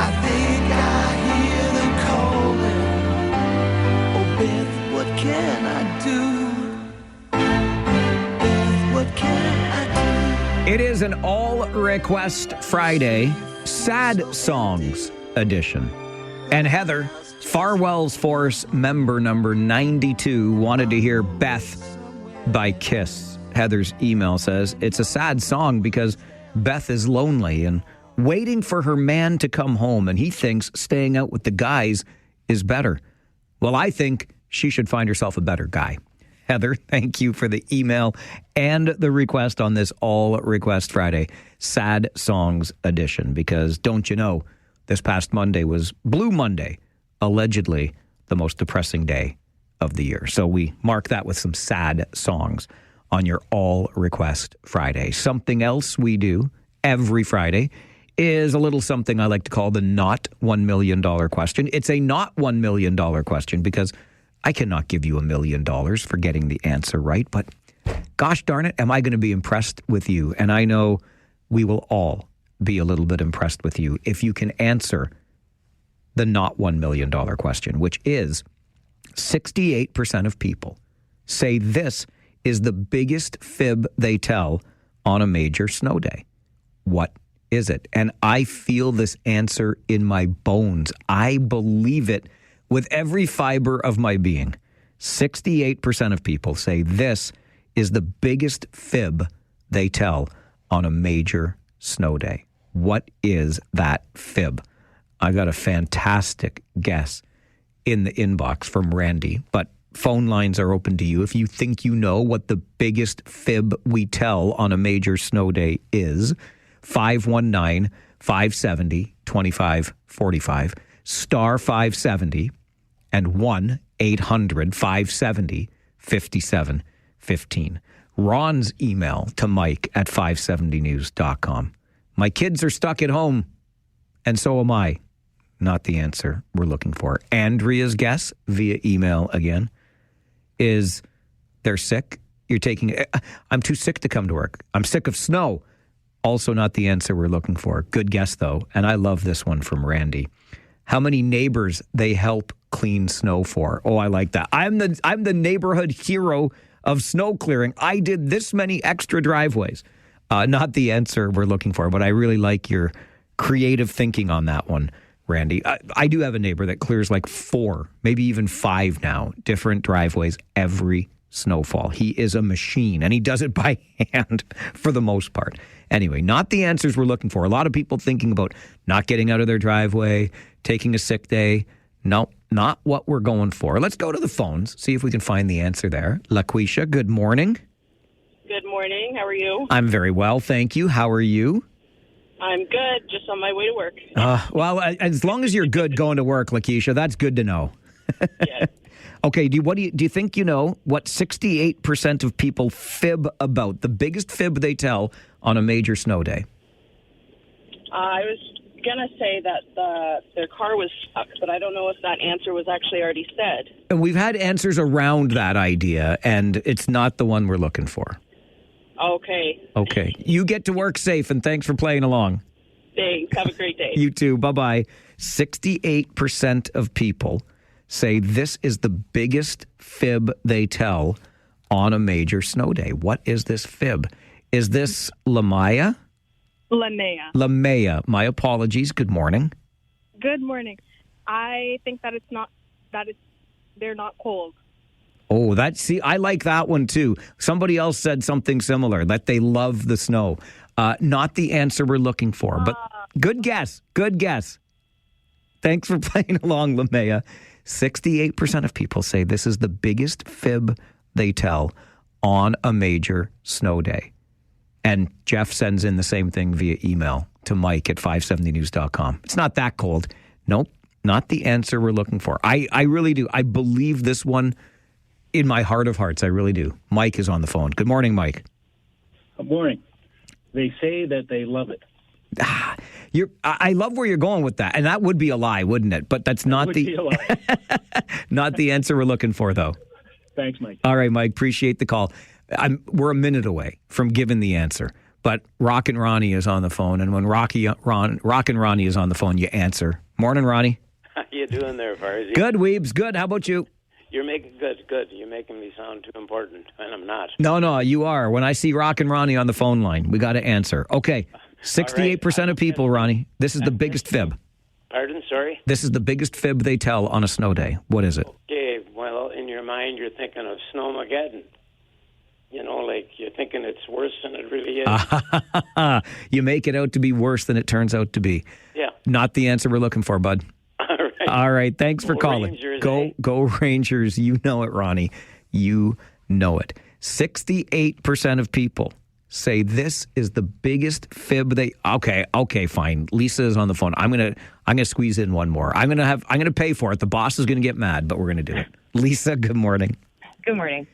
A: I think I hear them calling. Oh, Beth, what can I do? Beth, what can I do?
B: It is an all-request Friday, Sad Songs edition. And Heather, Farwell's Force member number 92, wanted to hear Beth by Kiss. Heather's email says, it's a sad song because Beth is lonely and waiting for her man to come home, and he thinks staying out with the guys is better. Well, I think she should find herself a better guy. Heather, thank you for the email and the request on this All Request Friday, Sad Songs edition, because don't you know, this past Monday was Blue Monday, allegedly the most depressing day of the year. So we mark that with some sad songs on your All Request Friday. Something else we do every Friday is a little something I like to call the not $1 million question. It's a not $1 million question because I cannot give you $1 million for getting the answer right, but gosh darn it, am I going to be impressed with you? And I know we will all be a little bit impressed with you if you can answer the not $1 million question, which is 68% of people say this is the biggest fib they tell on a major snow day. What is it? And I feel this answer in my bones. I believe it with every fiber of my being. 68% of people say this is the biggest fib they tell on a major snow day. What is that fib? I got a fantastic guess in the inbox from Randy, but phone lines are open to you. If you think you know what the biggest fib we tell on a major snow day is, 519-570-2545, star 570, and 1-800-570-5715. Ron's email to Mike at 570news.com. My kids are stuck at home, and so am I. Not the answer we're looking for. Andrea's guess via email again is they're sick. I'm too sick to come to work. I'm sick of snow. Also not the answer we're looking for. Good guess, though. And I love this one from Randy. How many neighbors they help clean snow for? Oh, I like that. I'm the neighborhood hero of snow clearing. I did this many extra driveways. Not the answer we're looking for, but I really like your creative thinking on that one, Randy. I do have a neighbor that clears like 4, maybe even 5 now, different driveways every snowfall. He is a machine, and he does it by hand for the most part. Anyway, not the answers we're looking for. A lot of people thinking about not getting out of their driveway, taking a sick day. No, not what we're going for. Let's go to the phones, see if we can find the answer there. LaQuisha, good morning.
L: Good morning. How are you?
B: I'm very well, thank you. How are you?
L: I'm good. Just on my way to work.
B: Well, as long as you're good going to work, LaQuisha, that's good to know.
L: Yes.
B: Okay, do you think you know what 68% of people fib about? The biggest fib they tell on a major snow day?
L: I was going to say that their car was stuck, but I don't know if that answer was actually already said.
B: And we've had answers around that idea, and it's not the one we're looking for.
L: Okay.
B: Okay. You get to work safe, and thanks for playing along.
L: Thanks. Have a great day.
B: You too. Bye-bye. 68% of people say this is the biggest fib they tell on a major snow day. What is this fib? Is this Lamaya?
M: Linnea.
B: My apologies. Good morning.
M: Good morning. I think that they're not cold.
B: Oh, I like that one too. Somebody else said something similar, that they love the snow. Not the answer we're looking for, but good guess. Good guess. Thanks for playing along, Lamaya. 68% of people say this is the biggest fib they tell on a major snow day. And Jeff sends in the same thing via email to Mike at 570news.com. It's not that cold. Nope, not the answer we're looking for. I really do. I believe this one in my heart of hearts. I really do. Mike is on the phone. Good morning, Mike.
N: Good morning. They say that they love it.
B: I love where you're going with that, and that would be a lie, wouldn't it? But that's not not the answer we're looking for, though.
N: Thanks, Mike.
B: All right, Mike. Appreciate the call. We're a minute away from giving the answer, but Rock and Ronnie is on the phone, and when Rock and Ronnie is on the phone, you answer. Morning, Ronnie.
O: How you doing there, Farzy?
B: Good, Weebs. Good. How about you?
O: You're making good. You're making me sound too important, and I'm not.
B: No, you are. When I see Rock and Ronnie on the phone line, we got to answer. Okay. 68% of people, Ronnie, this is the biggest fib.
O: Pardon? Sorry?
B: This is the biggest fib they tell on a snow day. What is it?
O: Okay, well, in your mind, you're thinking of Snowmageddon. You know, like you're thinking it's worse than it really is.
B: You make it out to be worse than it turns out to be.
O: Yeah.
B: Not the answer we're looking for, bud. All right. Thanks for calling.
O: Rangers,
B: Go Rangers. You know it, Ronnie. You know it. 68% of people say this is the biggest fib they. Okay, fine. Lisa is on the phone. I'm gonna squeeze in one more. I'm gonna pay for it. The boss is gonna get mad, but we're gonna do it. Lisa, good morning.
P: Good morning.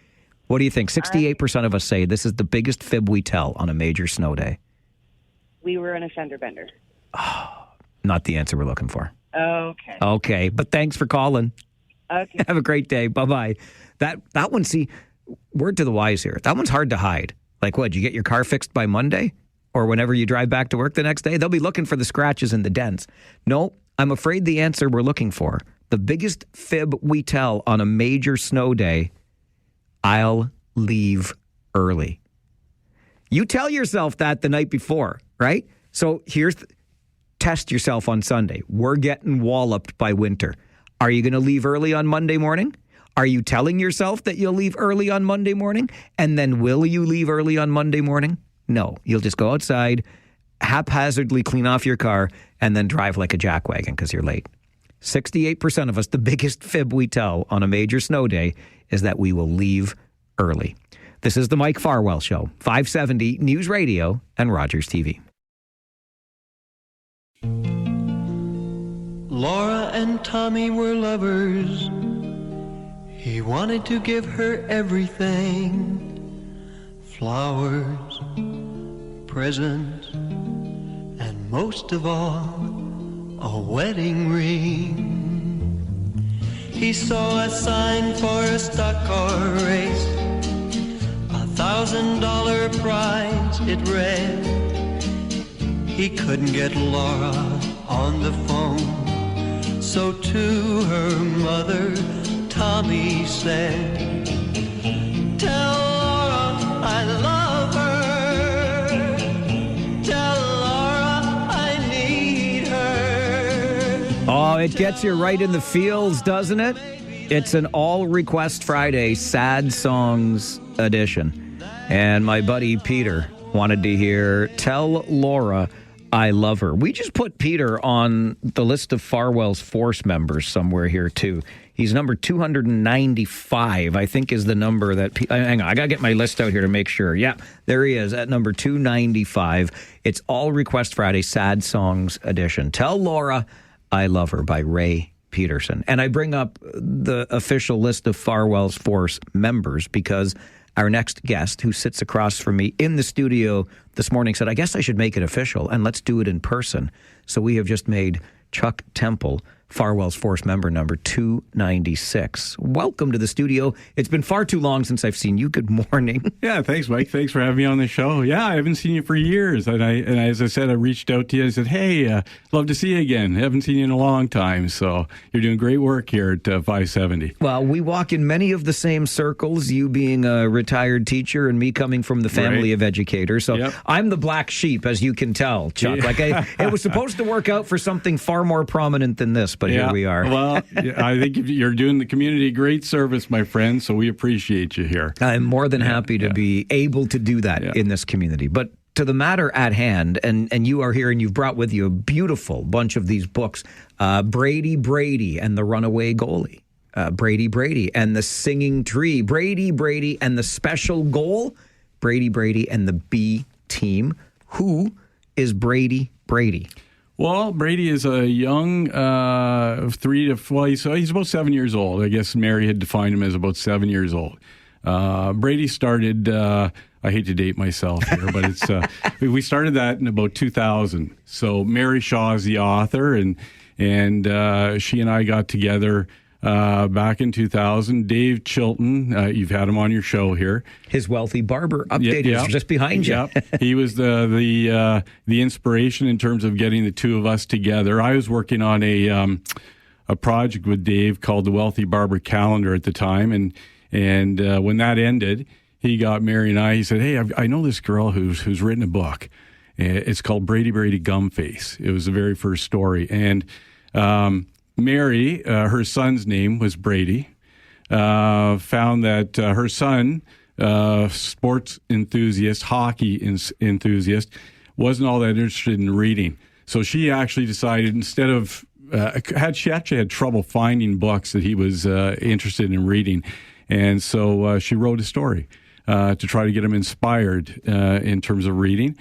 B: What do you think? 68% of us say this is the biggest fib we tell on a major snow day.
P: We were in a fender bender.
B: Oh, not the answer we're looking for.
P: Okay.
B: Okay, but thanks for calling.
P: Okay.
B: Have a great day. Bye-bye. That one, see, word to the wise here. That one's hard to hide. Like what, you get your car fixed by Monday? Or whenever you drive back to work the next day? They'll be looking for the scratches and the dents. No, I'm afraid the answer we're looking for, the biggest fib we tell on a major snow day, I'll leave early. You tell yourself that the night before, right? So test yourself on Sunday. We're getting walloped by winter. Are you going to leave early on Monday morning? Are you telling yourself that you'll leave early on Monday morning? And then will you leave early on Monday morning? No. You'll just go outside, haphazardly clean off your car, and then drive like a jackwagon because you're late. 68% of us, the biggest fib we tell on a major snow day is that we will leave early. This is the Mike Farwell Show, 570 News Radio and Rogers TV.
A: Laura and Tommy were lovers. He wanted to give her everything. flowers, presents, and most of all, a wedding ring. He saw a sign for a stock car race, $1,000 prize it read. He couldn't get Laura on the phone, so to her mother, Tommy said, "Tell Laura I love her. Tell Laura I need her."
B: Oh, it gets you right in the feels, doesn't it? It's an All Request Friday Sad Songs edition. And my buddy Peter wanted to hear Tell Laura I Love Her. We just put Peter on the list of Farwell's Force members somewhere here, too. He's number 295, I think, is the number that... hang on, I got to get my list out here to make sure. Yeah, there he is at number 295. It's All Request Friday Sad Songs edition. Tell Laura I Love Her by Ray Peterson. And I bring up the official list of Farwell's Force members because our next guest, who sits across from me in the studio this morning, said, I guess I should make it official, and let's do it in person. So we have just made Chuck Temple Farwell's Force member number 296. Welcome to the studio. It's been far too long since I've seen you. Good morning.
Q: Yeah, thanks, Mike. Thanks for having me on the show. Yeah, I haven't seen you for years. And as I said, I reached out to you. I said, hey, love to see you again. Haven't seen you in a long time. So you're doing great work here at 570.
B: Well, we walk in many of the same circles, you being a retired teacher and me coming from the family of educators. So I'm the black sheep, as you can tell, Chuck.
Q: Yeah.
B: It was supposed to work out for something far more prominent than this, but here we are.
Q: Well, I think you're doing the community a great service, my friend, so we appreciate you here.
B: I'm more than happy to be able to do that in this community. But to the matter at hand, and you are here and you've brought with you a beautiful bunch of these books, Brady Brady and the Runaway Goalie, Brady Brady and the Singing Tree, Brady Brady and the Special Goal, Brady Brady and the B Team. Who is Brady Brady?
Q: Well, Brady is a young he's about 7 years old. I guess Mary had defined him as about 7 years old. Brady started, I hate to date myself here, but it's we started that in about 2000. So Mary Shaw is the author, and she and I got together back in 2000. Dave Chilton, you've had him on your show here.
B: His Wealthy Barber update is just behind you.
Q: He was the inspiration in terms of getting the two of us together. I was working on a project with Dave called the Wealthy Barber Calendar at the time, and when that ended, he got Mary and I. He said, "Hey, I know this girl who's written a book. It's called Brady Brady Gumface." It was the very first story, and Mary, her son's name was Brady, found that her son, sports enthusiast, hockey enthusiast, wasn't all that interested in reading. So she actually decided, instead of, she actually had trouble finding books that he was interested in reading. And so she wrote a story to try to get him inspired in terms of reading,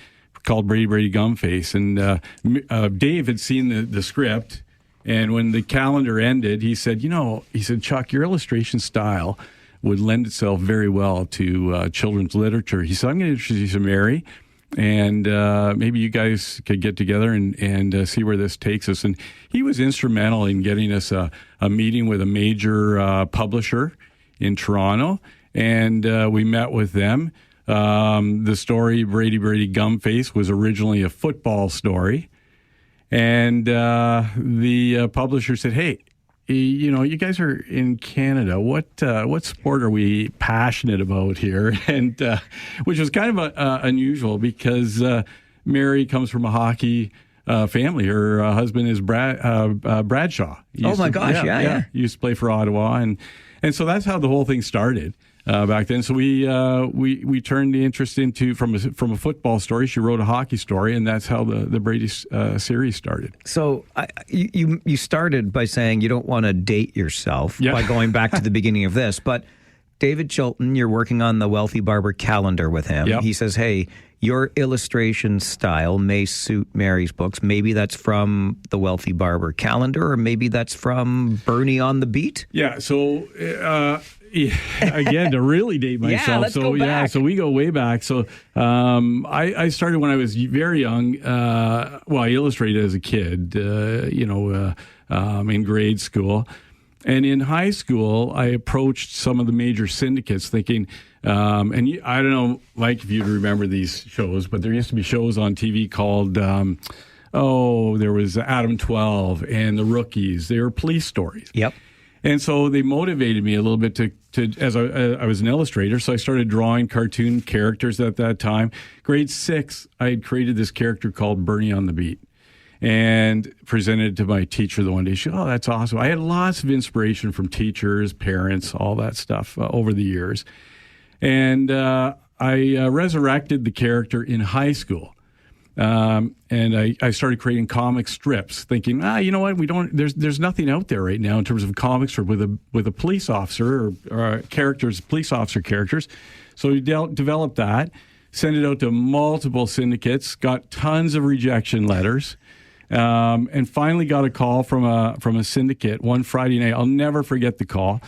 Q: called Brady Brady Gumface. And Dave had seen the script. And when the calendar ended, he said, Chuck, your illustration style would lend itself very well to children's literature. He said, I'm going to introduce you to Mary, and maybe you guys could get together and see where this takes us. And he was instrumental in getting us a meeting with a major publisher in Toronto, and we met with them. The story, Brady Brady Gumface, was originally a football story. And the publisher said, "Hey, you guys are in Canada. What sport are we passionate about here?" And which was kind of unusual because Mary comes from a hockey family. Her husband is Bradshaw.
B: Oh my gosh! Yeah.
Q: He used to play for Ottawa, and so that's how the whole thing started. Back then, so we turned the interest into from a football story. She wrote a hockey story, and that's how the Brady series started.
B: So you started by saying you don't want to date yourself by going back to the beginning of this, but David Chilton, you're working on the Wealthy Barber calendar with him.
Q: Yep.
B: He says, hey, your illustration style may suit Mary's books. Maybe that's from the Wealthy Barber calendar, or maybe that's from Bernie on the Beat.
Q: Yeah, so again, to really date myself.
B: let's go back.
Q: So we go way back. So I started when I was very young. I illustrated as a kid, in grade school. And in high school, I approached some of the major syndicates thinking, I don't know, Mike, if you remember these shows, but there used to be shows on TV called, there was Adam 12 and The Rookies. They were police stories.
B: Yep.
Q: And so they motivated me a little bit to as I was an illustrator, so I started drawing cartoon characters at that time. Grade 6, I had created this character called Bernie on the Beat and presented it to my teacher the one day. She said, oh, that's awesome. I had lots of inspiration from teachers, parents, all that stuff over the years. And I resurrected the character in high school. And I started creating comic strips, thinking, you know what? There's nothing out there right now in terms of a comic strip with a police officer or characters, police officer characters. So we developed that, sent it out to multiple syndicates, got tons of rejection letters, and finally got a call from a syndicate one Friday night. I'll never forget the call.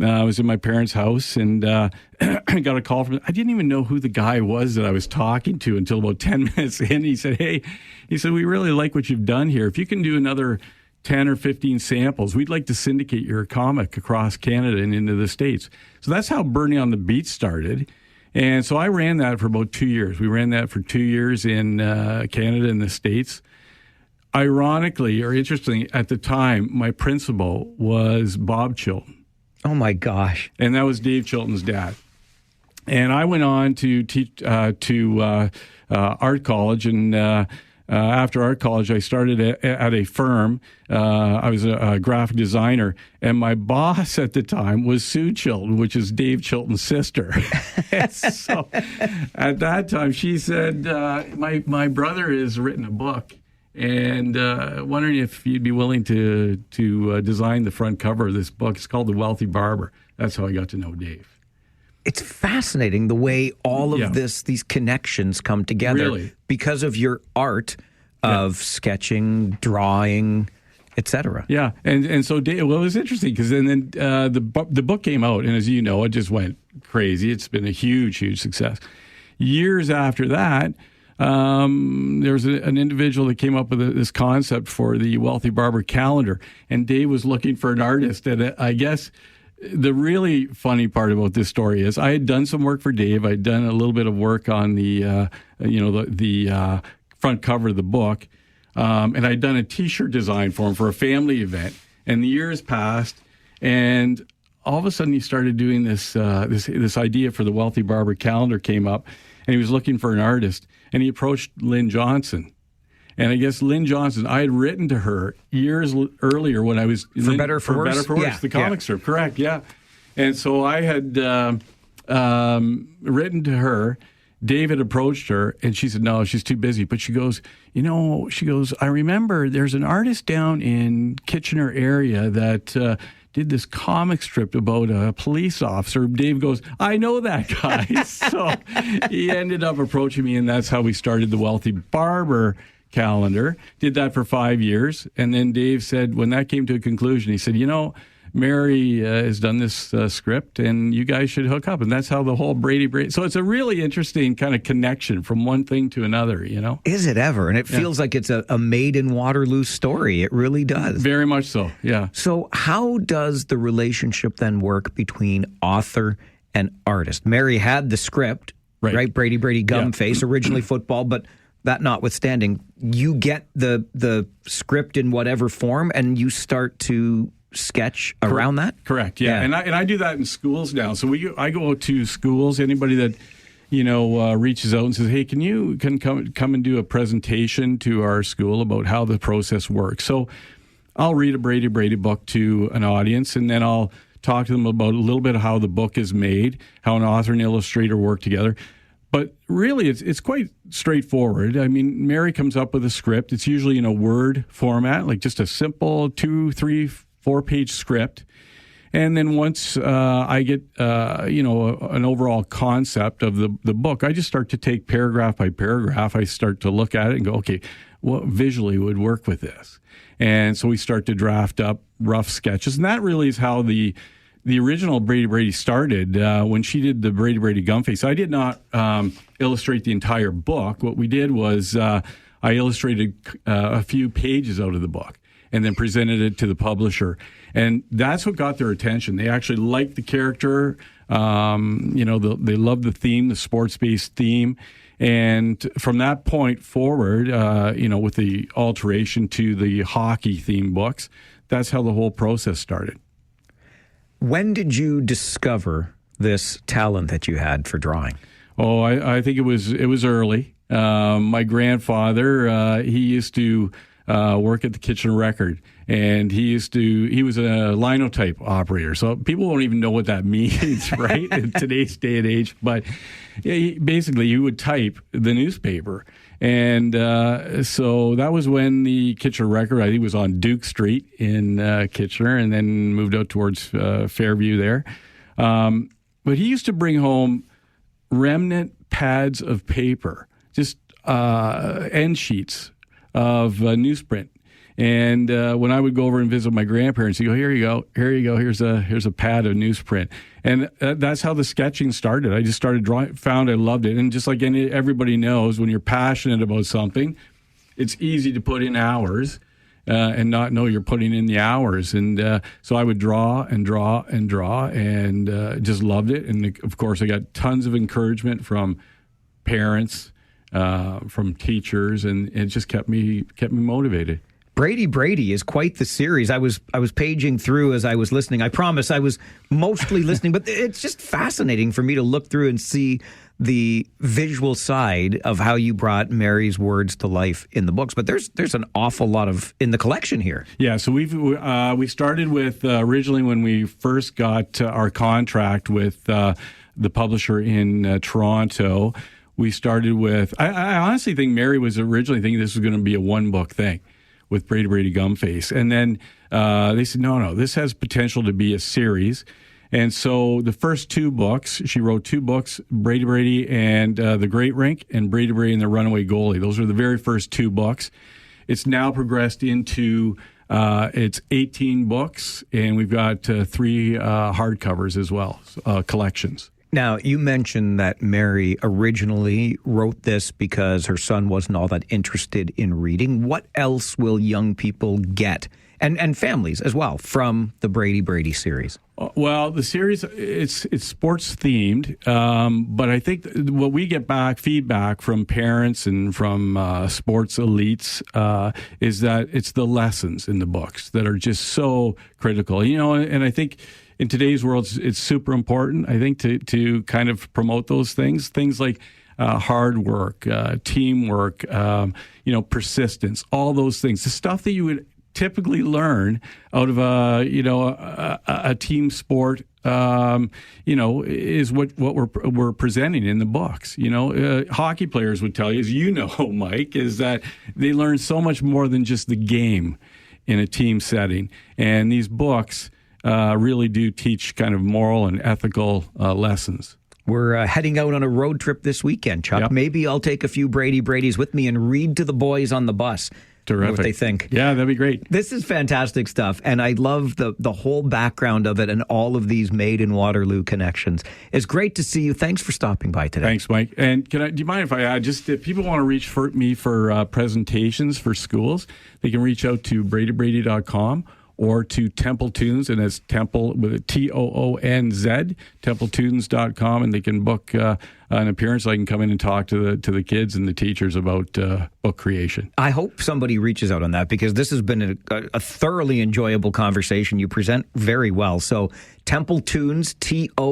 Q: I was in my parents' house and got a call from. I didn't even know who the guy was that I was talking to until about 10 minutes in. He said, we really like what you've done here. If you can do another 10 or 15 samples, we'd like to syndicate your comic across Canada and into the States. So that's how Bernie on the Beat started. And so I ran that for about 2 years. We ran that for 2 years in Canada and the States. Ironically, or interestingly, at the time, my principal was Bob Chilton.
B: Oh, my gosh.
Q: And that was Dave Chilton's dad. And I went on to teach art college. And after art college, I started at a firm. I was a graphic designer. And my boss at the time was Sue Chilton, which is Dave Chilton's sister. So at that time, she said, my brother has written a book. And wondering if you'd be willing to design the front cover of this book. It's called The Wealthy Barber. That's how I got to know Dave.
B: It's fascinating the way all of these connections come together because of your art of sketching, drawing, etc.
Q: Yeah, and so Dave, well, it was interesting because then the book came out, and as you know, it just went crazy. It's been a huge success. Years after that, there was an individual that came up with this concept for the Wealthy Barber calendar, and Dave was looking for an artist. And I guess the really funny part about this story is I had done some work for Dave. I'd done a little bit of work on the front cover of the book, and I'd done a T-shirt design for him for a family event. And the years passed, and all of a sudden he started doing this idea for the Wealthy Barber calendar came up, and he was looking for an artist. And he approached Lynn Johnson. And I guess Lynn Johnson, I had written to her years earlier when I was...
B: For Better for Worse?
Q: Better for Worse, the comic strip, correct, yeah. And so I had written to her. David approached her, and she said, no, she's too busy. But she goes, I remember there's an artist down in Kitchener area that... did this comic strip about a police officer. Dave goes, I know that guy. So he ended up approaching me, and that's how we started the Wealthy Barber calendar. Did that for 5 years. And then Dave said, when that came to a conclusion, he said, Mary has done this script, and you guys should hook up. And that's how the whole Brady Brady. So it's a really interesting kind of connection from one thing to another,
B: Is it ever? And it feels like it's a made in Waterloo story. It really does.
Q: Very much so, yeah.
B: So how does the relationship then work between author and artist? Mary had the script, right? Brady Brady Gumface, originally football, but that notwithstanding, you get the script in whatever form, and you start to sketch around that?
Q: Correct. Yeah. And I do that in schools now. So I go out to schools. Anybody that reaches out and says, "Hey, can you come and do a presentation to our school about how the process works?" So I'll read a Brady Brady book to an audience, and then I'll talk to them about a little bit of how the book is made, how an author and illustrator work together. But really, it's quite straightforward. I mean, Mary comes up with a script. It's usually in a Word format, like just a simple 2, 3, 4-page script. And then once I get, an overall concept of the book, I just start to take paragraph by paragraph. I start to look at it and go, okay, what visually would work with this? And so we start to draft up rough sketches. And that really is how the original Brady Brady started. When she did the Brady Brady Gumface, I did not illustrate the entire book. What we did was I illustrated a few pages out of the book and then presented it to the publisher. And that's what got their attention. They actually liked the character. They loved the theme, the sports-based theme. And from that point forward, with the alteration to the hockey-themed books, that's how the whole process started.
B: When did you discover this talent that you had for drawing?
Q: Oh, I think it was early. My grandfather, he used to work at the Kitchen Record, and he was a linotype operator. So people won't even know what that means, right, in today's day and age. But basically, he would type the newspaper. And so that was when the Kitchener Record, I think, was on Duke Street in Kitchener, and then moved out towards Fairview there. But he used to bring home remnant pads of paper, just end sheets of newsprint. And when I would go over and visit my grandparents, he'd go, here you go, here's a pad of newsprint. And that's how the sketching started. I just started drawing, found I loved it. And just like everybody knows, when you're passionate about something, it's easy to put in hours and not know you're putting in the hours. And so I would draw and draw and draw, and just loved it. And of course, I got tons of encouragement from parents, from teachers, and it just kept me motivated.
B: Brady Brady is quite the series. I was paging through as I was listening. I promise I was mostly listening, but it's just fascinating for me to look through and see the visual side of how you brought Mary's words to life in the books. But there's an awful lot in the collection here.
Q: Yeah, so we started with originally when we first got our contract with the publisher in Toronto. We started with, I honestly think Mary was originally thinking this was going to be a one-book thing with Brady Brady Gumface. And then they said, no, this has potential to be a series. And so the first two books, she wrote two books, Brady Brady and The Great Rink, and Brady Brady and the Runaway Goalie. Those are the very first two books. It's now progressed into it's 18 books, and we've got 3 hardcovers as well, collections.
B: Now, you mentioned that Mary originally wrote this because her son wasn't all that interested in reading. What else will young people get, and families as well, from the Brady Brady series?
Q: Well, the series, it's sports themed, but I think what we get feedback from parents and from sports elites is that it's the lessons in the books that are just so critical. And I think in today's world, it's super important, I think, to kind of promote those things like hard work, teamwork, persistence, all those things, the stuff that you would typically learn out of a team sport, is what we're presenting in the books. Hockey players would tell you, as Mike, is that they learn so much more than just the game in a team setting. And these books really do teach kind of moral and ethical lessons.
B: We're heading out on a road trip this weekend, Chuck. Yep. Maybe I'll take a few Brady Bradys with me and read to the boys on the bus.
Q: Terrific.
B: What they think.
Q: Yeah, that'd be great.
B: This is fantastic stuff, and I love the whole background of it and all of these Made in Waterloo connections. It's great to see you. Thanks for stopping by today.
Q: Thanks, Mike. And do you mind if I add, just if people want to reach me for presentations for schools, they can reach out to bradybrady.com or to Temple Tunes, and it's Temple with a TOONZ, TempleTunes.com, and they can book an appearance. I can come in and talk to the kids and the teachers about book creation. I hope somebody reaches out on that, because this has been a thoroughly enjoyable conversation. You present very well. So Temple Tunes, TOONZ.com.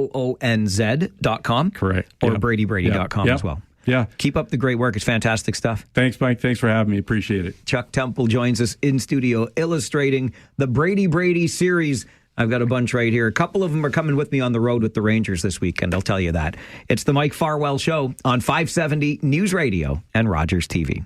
Q: Correct. Or bradybrady.com as well. Yeah. Keep up the great work. It's fantastic stuff. Thanks, Mike. Thanks for having me. Appreciate it. Chuck Temple joins us in studio illustrating the Brady Brady series. I've got a bunch right here. A couple of them are coming with me on the road with the Rangers this weekend. I'll tell you that. It's the Mike Farwell Show on 570 News Radio and Rogers TV.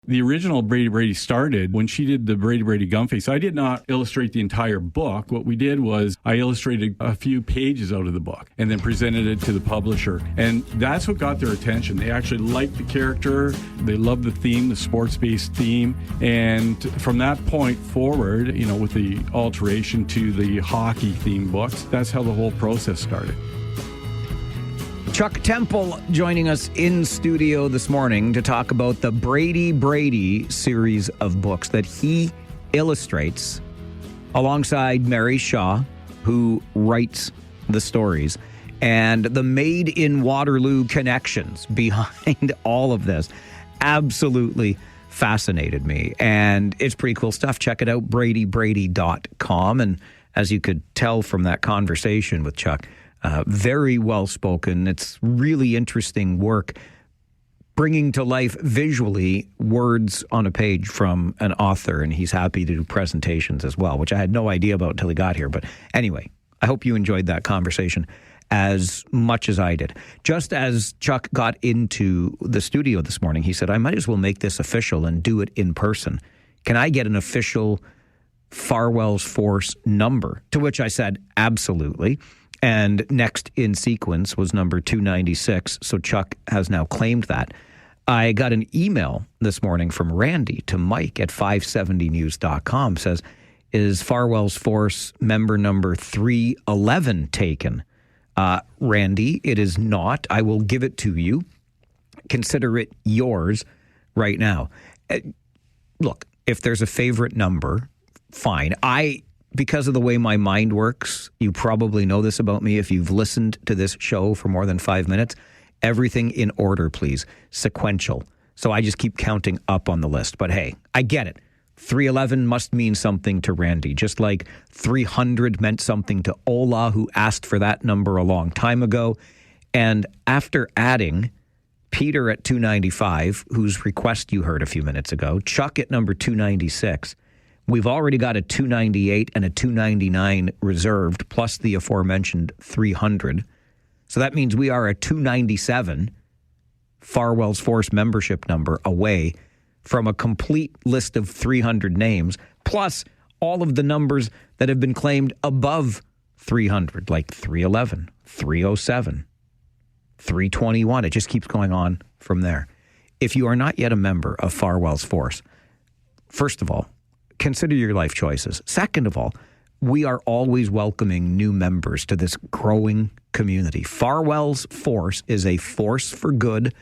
Q: The original Brady Brady started when she did the Brady Brady gum face. I did not illustrate the entire book. What we did was I illustrated a few pages out of the book and then presented it to the publisher. And that's what got their attention. They actually liked the character. They loved the theme, the sports-based theme. And from that point forward, you know, with the alteration to the hockey-themed books, that's how the whole process started.
B: Chuck Temple joining us in studio this morning to talk about the Brady Brady series of books that he illustrates alongside Mary Shaw, who writes the stories, and the Made in Waterloo connections behind all of this absolutely fascinated me. And it's pretty cool stuff. Check it out, bradybrady.com. And as you could tell from that conversation with Chuck, very well spoken. It's really interesting work, bringing to life visually words on a page from an author, and he's happy to do presentations as well, which I had no idea about until he got here. But anyway, I hope you enjoyed that conversation as much as I did. Just as Chuck got into the studio this morning, he said, I might as well make this official and do it in person. Can I get an official Farwell's Force number? To which I said, absolutely. And next in sequence was number 296. So Chuck has now claimed that. I got an email this morning from Randy to Mike at 570news.com. Says, is Farwell's Force member number 311 taken? Randy, it is not. I will give it to you. Consider it yours right now. Look, if there's a favorite number, fine. Because of the way my mind works, you probably know this about me if you've listened to this show for more than 5 minutes. Everything in order, please. Sequential. So I just keep counting up on the list. But hey, I get it. 311 must mean something to Randy, just like 300 meant something to Ola, who asked for that number a long time ago. And after adding Peter at 295, whose request you heard a few minutes ago, Chuck at number 296, we've already got a 298 and a 299 reserved, plus the aforementioned 300. So that means we are a 297 Farwell's Force membership number away from a complete list of 300 names, plus all of the numbers that have been claimed above 300, like 311, 307, 321. It just keeps going on from there. If you are not yet a member of Farwell's Force, first of all, consider your life choices. Second of all, we are always welcoming new members to this growing community. Farwell's Force is a force for good,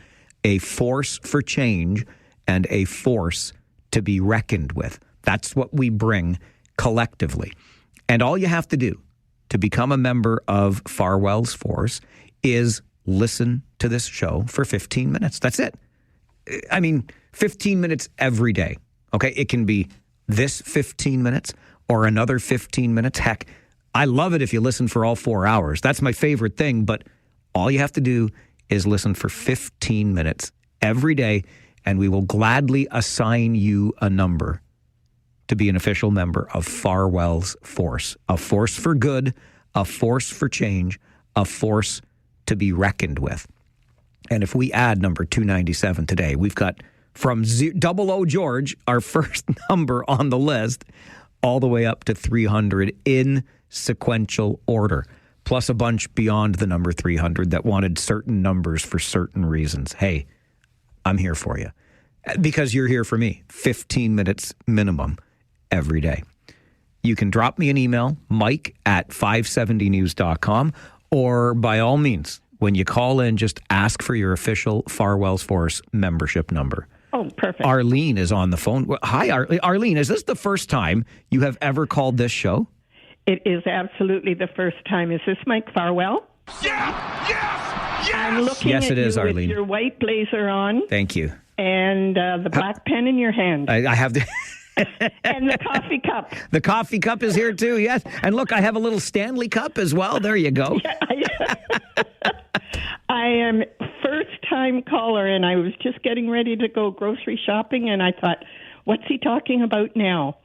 B: a force for change, and a force to be reckoned with. That's what we bring collectively. And all you have to do to become a member of Farwell's Force is listen to this show for 15 minutes. That's it. I mean, 15 minutes every day. Okay, it can be this 15 minutes or another 15 minutes. Heck, I love it if you listen for all 4 hours. That's my favorite thing, but all you have to do is listen for 15 minutes every day, and we will gladly assign you a number to be an official member of Farwell's Force. A force for good, a force for change, a force to be reckoned with. And if we add number 297 today, we've got from 00 George, our first number on the list, all the way up to 300 in sequential order, plus a bunch beyond the number 300 that wanted certain numbers for certain reasons. Hey, I'm here for you because you're here for me. 15 minutes minimum every day. You can drop me an email, Mike at 570news.com, or by all means, when you call in, just ask for your official Farwell's Force membership number.
R: Oh, perfect.
B: Arlene is on the phone. Hi, Arlene. Is this the first time you have ever called this show?
R: It is absolutely the first time. Is this Mike Farwell?
E: Yes!
R: I'm looking
B: Yes,
R: at
B: it is,
R: you
B: Arlene.
R: with your white blazer on
B: Thank you.
R: and the black pen in your hand.
B: I have to...
R: And the coffee cup.
B: The coffee cup is here too, yes. And look, I have a little Stanley cup as well. There you go.
R: I am first-time caller, and I was just getting ready to go grocery shopping, and I thought, what's he talking about now?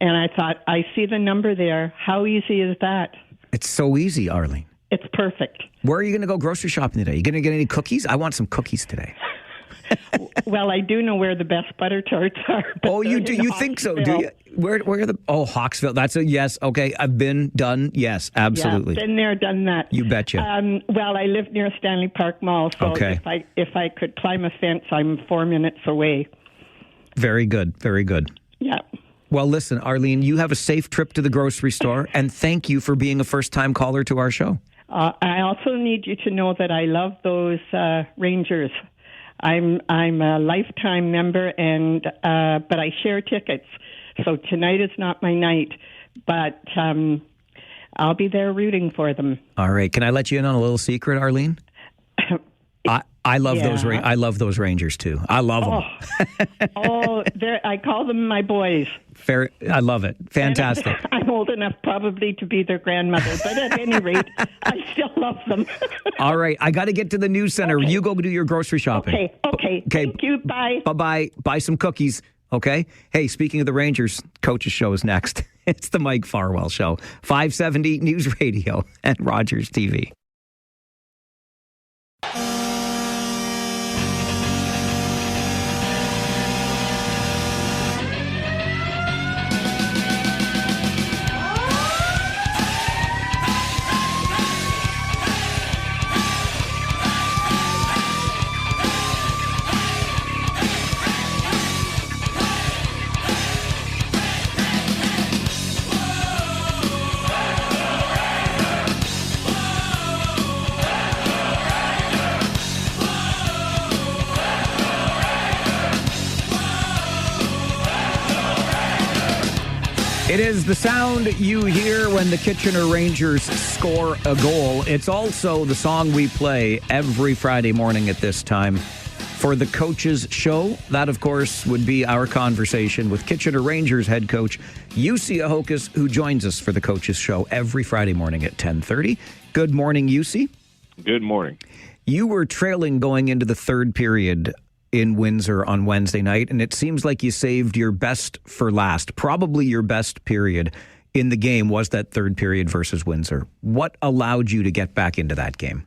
R: And I thought, I see the number there. How easy is that?
B: It's so easy, Arlene.
R: It's perfect.
B: Where are you going to go grocery shopping today? You going to get any cookies? I want some cookies today.
R: Well, I do know where the best butter tarts are.
B: Oh, you do? You think so? Do you? Where are the? Oh, Hawksville. That's a yes. Okay, I've been, done. Yes, absolutely.
R: Yeah, been there, done that.
B: You betcha.
R: Well, I live near Stanley Park Mall, so
B: Okay.
R: if I could climb a fence, I'm 4 minutes away.
B: Very good. Very good.
R: Yeah.
B: Well, listen, Arlene, you have a safe trip to the grocery store, and thank you for being a first-time caller to our show.
R: I also need you to know that I love those Rangers. I'm a lifetime member, and but I share tickets. So tonight is not my night, but I'll be there rooting for them.
B: All right. Can I let you in on a little secret, Arlene? I love those. I love those Rangers too. I love them.
R: I call them my boys.
B: Fair. I love it. Fantastic.
R: I'm old enough probably to be their grandmother, but at any rate, I still love them.
B: All right. I got to get to the news center. Okay. You go do your grocery shopping.
R: Okay. Thank you. Bye.
B: Bye-bye. Buy some cookies. Okay. Hey, speaking of the Rangers, Coach's Show is next. It's the Mike Farwell Show. 570 News Radio and Rogers TV. It is the sound you hear when the Kitchener Rangers score a goal. It's also the song we play every Friday morning at this time for the Coach's Show. That, of course, would be our conversation with Kitchener Rangers head coach Jussi Ahokas, who joins us for the Coach's Show every Friday morning at 10:30. Good morning, Jussi.
S: Good morning.
B: You were trailing going into the third period in Windsor on Wednesday night, and it seems like you saved your best for last. Probably your best period in the game was that third period versus Windsor. What allowed you to get back into that game?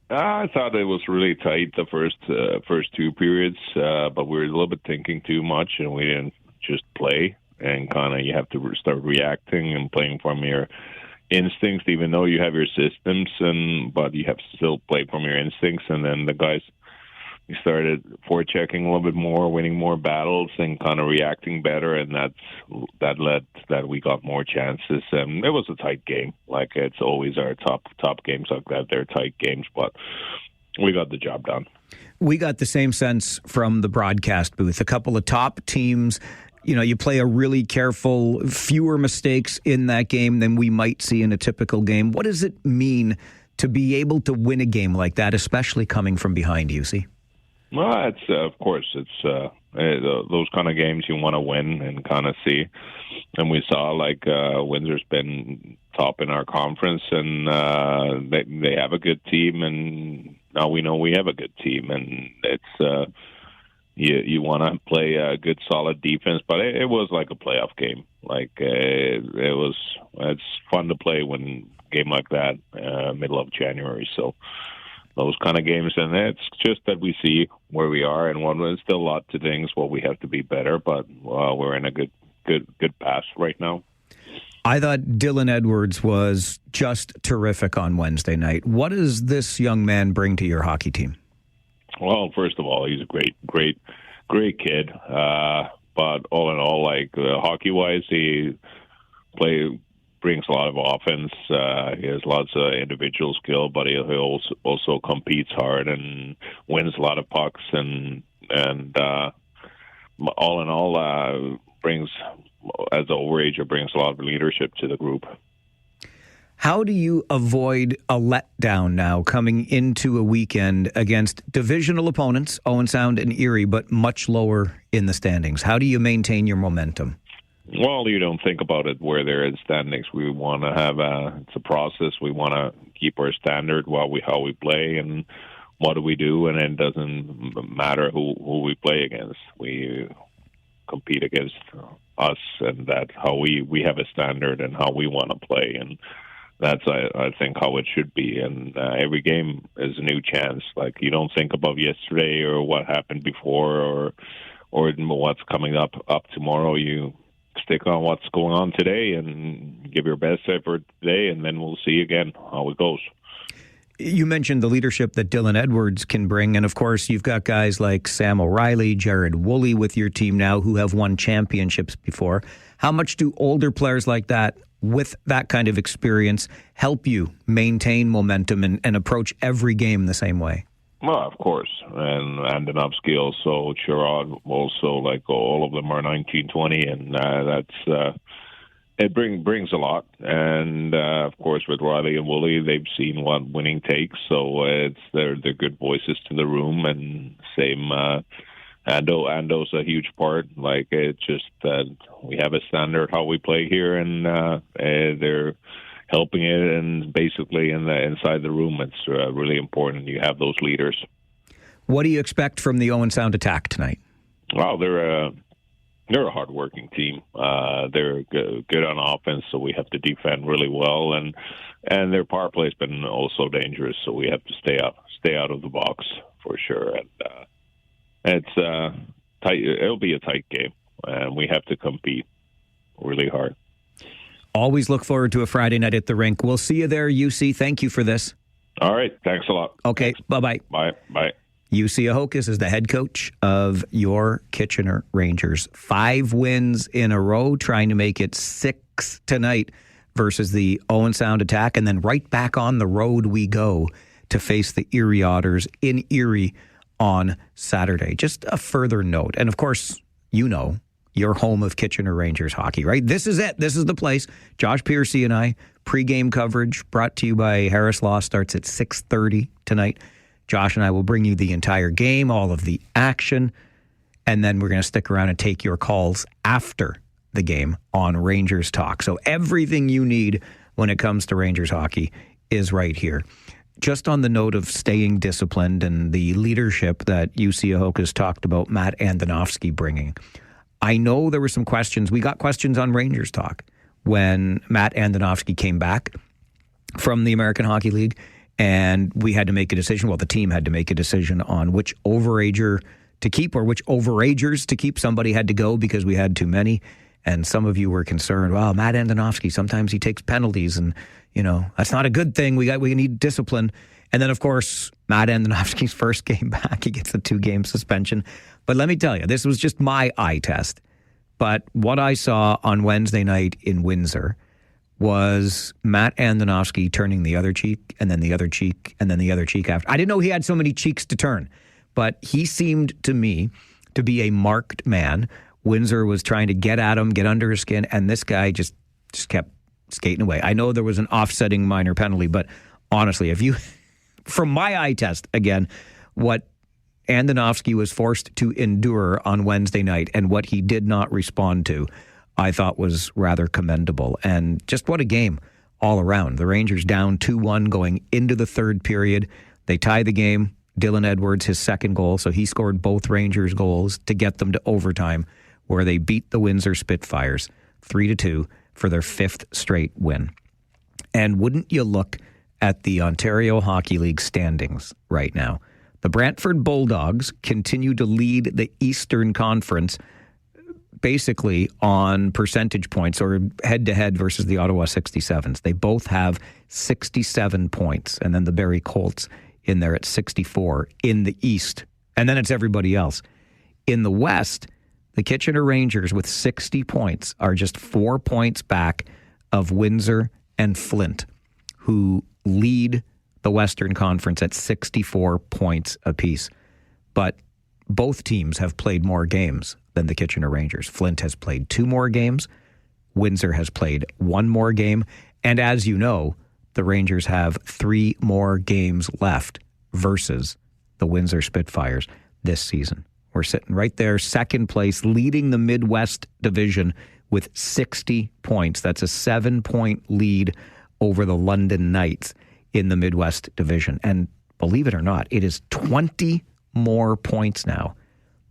S: I thought it was really tight the first two periods, but we were a little bit thinking too much, and we didn't just play. And kind of you have to start reacting and playing from your instincts, even though you have your systems, but you have to still play from your instincts. And then the guys, we started forechecking a little bit more, winning more battles, and kind of reacting better, and that led that we got more chances. And it was a tight game, like it's always our top games like that. They're tight games, but we got the job done.
B: We got the same sense from the broadcast booth. A couple of top teams. You know, you play a really careful, fewer mistakes in that game than we might see in a typical game. What does it mean to be able to win a game like that, especially coming from behind, Jussi?
S: Well, it's of course it's those kind of games you want to win and kind of see. And we saw like Windsor's been top in our conference, and they have a good team, and now we know we have a good team, and it's you want to play a good solid defense, but it was like a playoff game. Like it's fun to play when game like that middle of January. So. Those kind of games, and it's just that we see where we are, and there's still a lot to things what we have to be better, but we're in a good path right now.
B: I thought Dylan Edwards was just terrific on Wednesday night. What does this young man bring to your hockey team?
S: Well, first of all, he's a great kid, but all in all, like hockey-wise, he brings a lot of offense. He has lots of individual skill, but he also competes hard and wins a lot of pucks. And all in all, brings, as an overager, brings a lot of leadership to the group.
B: How do you avoid a letdown now coming into a weekend against divisional opponents, Owen Sound and Erie, but much lower in the standings? How do you maintain your momentum?
S: Well, you don't think about it where they're in standings. We want to have it's a process. We want to keep our standard how we play and what do we do, and it doesn't matter who we play against. We compete against us, and that how we have a standard and how we want to play, and that's I think how it should be. And every game is a new chance. Like, you don't think about yesterday or what happened before or what's coming up tomorrow. You stick on what's going on today and give your best effort today, and then we'll see again how it goes.
B: You mentioned the leadership that Dylan Edwards can bring, and of course you've got guys like Sam O'Reilly, Jared Woolley with your team now who have won championships before. How much do older players like that with that kind of experience help you maintain momentum and approach every game the same way?
S: Well, of course, and Andonovsky also, Sherrod also, like all of them are 19, 20, and that's it brings a lot. And of course, with Riley and Woolley, they've seen what winning takes, so they're good voices to the room. And same, Ando's a huge part. Like, it's just that we have a standard how we play here, and they're helping it, and basically inside the room, it's really important you have those leaders.
B: What do you expect from the Owen Sound attack tonight?
S: Well, they're a hard-working team. They're good on offense, so we have to defend really well, and their power play has been also dangerous, so we have to stay out of the box for sure. And it's tight. It'll be a tight game, and we have to compete really hard.
B: Always look forward to a Friday night at the rink. We'll see you there, UC. Thank you for this.
S: All right. Thanks a lot.
B: Okay.
S: Thanks.
B: Bye-bye.
S: Bye.
B: UC Ahokas is the head coach of your Kitchener Rangers. 5 wins in a row, trying to make it 6 tonight versus the Owen Sound attack. And then right back on the road we go to face the Erie Otters in Erie on Saturday. Just a further note. And of course, you know, your home of Kitchener Rangers hockey, right? This is it. This is the place. Josh Piercy and I, pregame coverage brought to you by Harris Law, starts at 6:30 tonight. Josh and I will bring you the entire game, all of the action, and then we're going to stick around and take your calls after the game on Rangers Talk. So everything you need when it comes to Rangers hockey is right here. Just on the note of staying disciplined and the leadership that UC Ahokas talked about Matt Andonovsky bringing, I know there were some questions. We got questions on Rangers Talk when Matt Andonovsky came back from the American Hockey League, and we had to make a decision. Well, the team had to make a decision on which overager to keep or which overagers to keep. Somebody had to go because we had too many, and some of you were concerned, well, Matt Andonovsky, sometimes he takes penalties, and, you know, that's not a good thing. We need discipline. And then, of course, Matt Andonovsky's first game back, he gets a 2-game suspension. But let me tell you, this was just my eye test. But what I saw on Wednesday night in Windsor was Matt Andonovsky turning the other cheek, and then the other cheek, and then the other cheek after. I didn't know he had so many cheeks to turn, but he seemed to me to be a marked man. Windsor was trying to get at him, get under his skin, and this guy just kept skating away. I know there was an offsetting minor penalty, but honestly, if you, from my eye test, again, what Andonovsky was forced to endure on Wednesday night and what he did not respond to, I thought was rather commendable. And just what a game all around. The Rangers down 2-1 going into the third period. They tie the game. Dylan Edwards, his second goal. So he scored both Rangers goals to get them to overtime, where they beat the Windsor Spitfires 3-2 for their 5th straight win. And wouldn't you look at the Ontario Hockey League standings right now? The Brantford Bulldogs continue to lead the Eastern Conference basically on percentage points or head-to-head versus the Ottawa 67s. They both have 67 points, and then the Barrie Colts in there at 64 in the East. And then it's everybody else. In the West, the Kitchener Rangers with 60 points are just 4 points back of Windsor and Flint, who lead the Western Conference at 64 points apiece. But both teams have played more games than the Kitchener Rangers. Flint has played 2 more games. Windsor has played 1 more game. And as you know, the Rangers have 3 more games left versus the Windsor Spitfires this season. We're sitting right there, second place, leading the Midwest Division with 60 points. That's a 7-point lead over the London Knights in the Midwest Division. And believe it or not, it is 20 more points now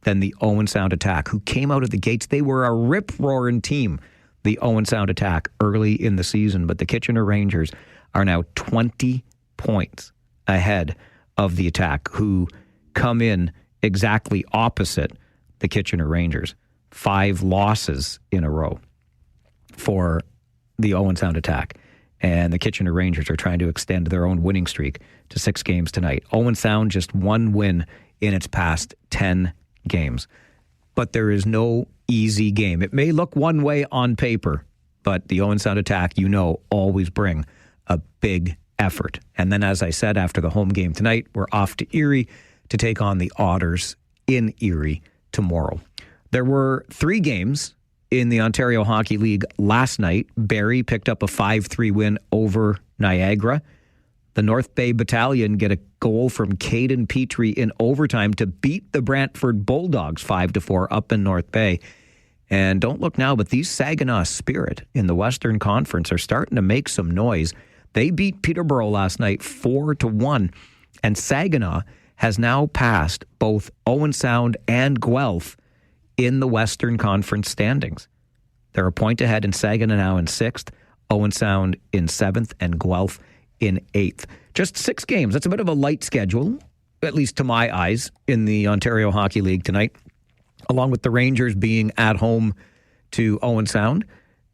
B: than the Owen Sound Attack, who came out of the gates. They were a rip-roaring team, the Owen Sound Attack, early in the season. But the Kitchener Rangers are now 20 points ahead of the Attack, who come in exactly opposite the Kitchener Rangers. 5 losses in a row for the Owen Sound Attack. And the Kitchener Rangers are trying to extend their own winning streak to 6 games tonight. Owen Sound just 1 win in its past 10 games. But there is no easy game. It may look one way on paper, but the Owen Sound Attack, always bring a big effort. And then, as I said, after the home game tonight, we're off to Erie to take on the Otters in Erie tomorrow. There were 3 games in the Ontario Hockey League last night. Barrie picked up a 5-3 win over Niagara. The North Bay Battalion get a goal from Caden Petrie in overtime to beat the Brantford Bulldogs 5-4 up in North Bay. And don't look now, but these Saginaw Spirit in the Western Conference are starting to make some noise. They beat Peterborough last night 4-1, and Saginaw has now passed both Owen Sound and Guelph in the Western Conference standings. They're a point ahead, in Saginaw now in 6th, Owen Sound in 7th, and Guelph in 8th. Just 6 games. That's a bit of a light schedule, at least to my eyes, in the Ontario Hockey League tonight, along with the Rangers being at home to Owen Sound.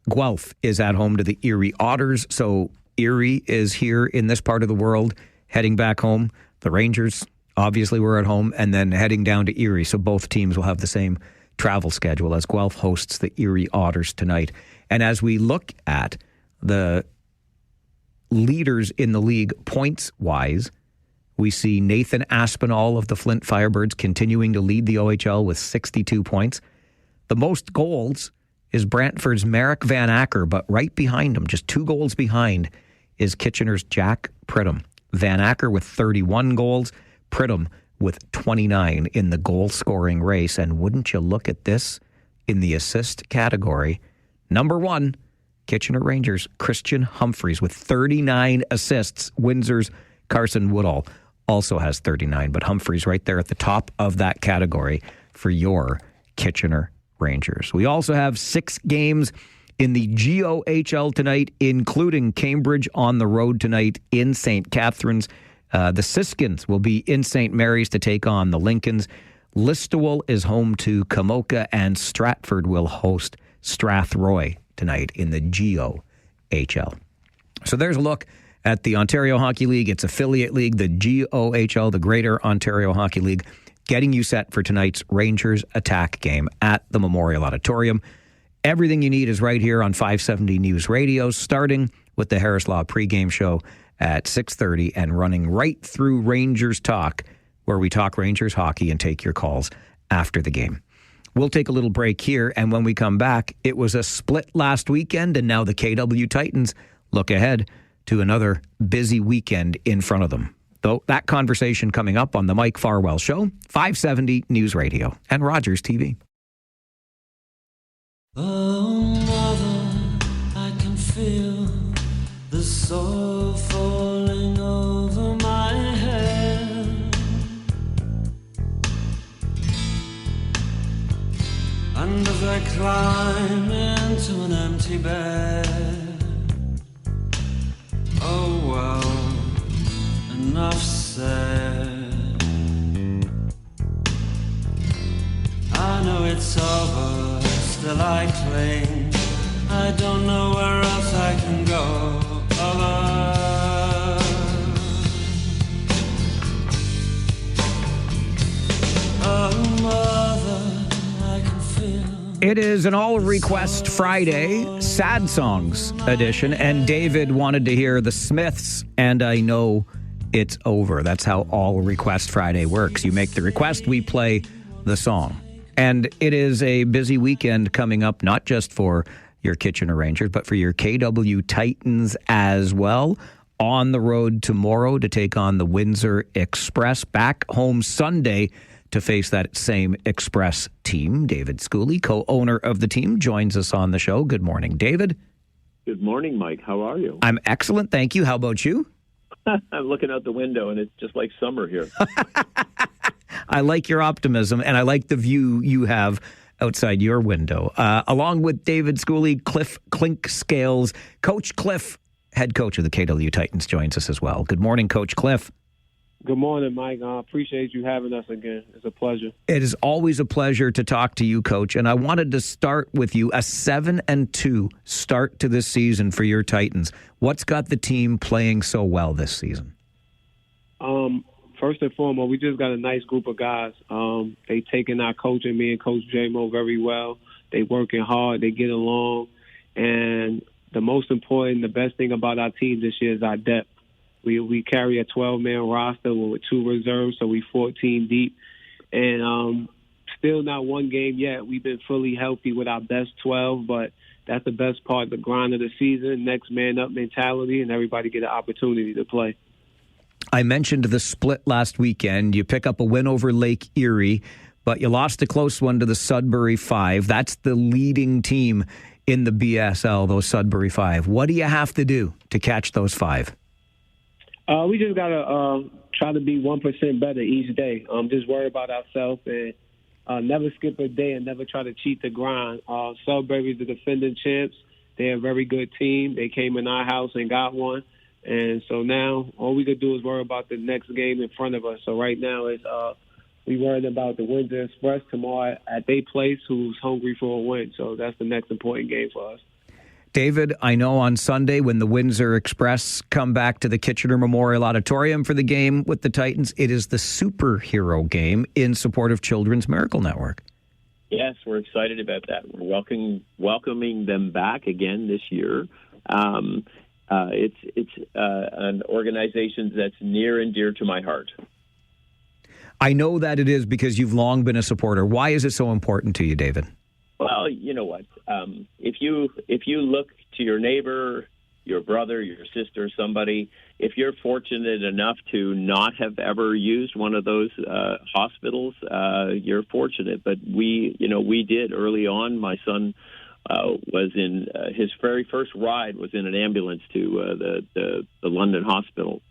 B: Guelph is at home to the Erie Otters, so Erie is here in this part of the world, heading back home. The Rangers obviously were at home, and then heading down to Erie, so both teams will have the same travel schedule as Guelph hosts the Erie Otters tonight. And as we look at the leaders in the league points-wise, we see Nathan Aspinall of the Flint Firebirds continuing to lead the OHL with 62 points. The most goals is Brantford's Merrick Van Acker, but right behind him, just 2 goals behind, is Kitchener's Jack Pridham. Van Acker with 31 goals, Pridham with 29 in the goal-scoring race. And wouldn't you look at this in the assist category? Number 1, Kitchener Rangers, Christian Humphreys with 39 assists. Windsor's Carson Woodall also has 39, but Humphreys right there at the top of that category for your Kitchener Rangers. We also have 6 games in the GOHL tonight, including Cambridge on the road tonight in St. Catharines. The Siskins will be in St. Mary's to take on the Lincolns. Listowel is home to Kamoka, and Stratford will host Strathroy tonight in the GOHL. So there's a look at the Ontario Hockey League, its affiliate league, the GOHL, the Greater Ontario Hockey League, getting you set for tonight's Rangers Attack game at the Memorial Auditorium. Everything you need is right here on 570 News Radio, starting with the Harris Law pregame show at 6:30 and running right through Rangers Talk, where we talk Rangers hockey and take your calls after the game. We'll take a little break here, and when we come back, it was a split last weekend, and now the KW Titans look ahead to another busy weekend in front of them. Though that conversation coming up on the Mike Farwell Show, 570 News Radio and Rogers TV.
A: Oh, mother, I can feel the soul falling over my head, and as I climb into an empty bed, oh well, enough said. I know it's over, still I cling. I don't know where else I can go. Oh, mother, I can feel.
B: It is an All Request Friday, Sad Songs edition, and David wanted to hear the Smiths, and I know it's over. That's how All Request Friday works. You make the request, we play the song. And it is a busy weekend coming up, not just for your Kitchener Rangers, but for your KW Titans as well. On the road tomorrow to take on the Windsor Express. Back home Sunday to face that same Express team. David Schooley, co-owner of the team, joins us on the show. Good morning, David.
T: Good morning, Mike. How are you?
B: I'm excellent, thank you. How about you?
T: I'm looking out the window, and it's just like summer here.
B: I like your optimism, and I like the view you have outside your window. Along with David Schooley, Cliff Clinkscales. Coach Cliff, head coach of the KW Titans, joins us as well. Good morning, Coach Cliff.
U: Good morning, Mike. I appreciate you having us again. It's a pleasure.
B: It is always a pleasure to talk to you, Coach. And I wanted to start with you. A 7-2 start to this season for your Titans. What's got the team playing so well this season?
U: First and foremost, we just got a nice group of guys. They taking our coaching, me and Coach J-Mo, very well. They working hard. They get along. And the most important, the best thing about our team this year is our depth. We carry a 12-man roster with 2 reserves, so we 14 deep. And still not one game yet. We've been fully healthy with our best 12, but that's the best part, the grind of the season, next man up mentality, and everybody get an opportunity to play.
B: I mentioned the split last weekend. You pick up a win over Lake Erie, but you lost a close one to the Sudbury Five. That's the leading team in the BSL, those Sudbury Five. What do you have to do to catch those 5?
U: We just got to try to be 1% better each day. Just worry about ourselves and never skip a day and never try to cheat the grind. Sudbury's the defending champs. They're a very good team. They came in our house and got one. And so now all we could do is worry about the next game in front of us. So right now it's we worried about the Windsor Express tomorrow at their place, who's hungry for a win. So that's the next important game for us.
B: David, I know on Sunday when the Windsor Express come back to the Kitchener Memorial Auditorium for the game with the Titans, it is the superhero game in support of Children's Miracle Network.
T: Yes, we're excited about that. We're welcoming them back again this year. It's an organization that's near and dear to my heart.
B: I know that it is because you've long been a supporter. Why is it so important to you, David?
T: Well, you know what? If you look to your neighbor, your brother, your sister, somebody, if you're fortunate enough to not have ever used one of those hospitals, you're fortunate. But we did early on. My son was in his very first ride was in an ambulance to the London hospital.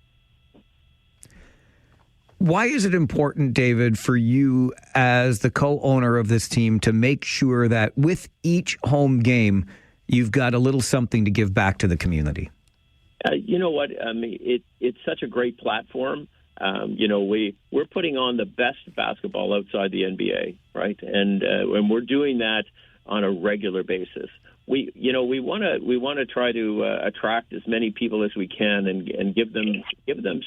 B: Why is it important, David, for you as the co-owner of this team to make sure that with each home game, you've got a little something to give back to the community?
T: You know what? It's such a great platform. We're putting on the best basketball outside the NBA, right? And we're doing that on a regular basis. We want to try to attract as many people as we can and give them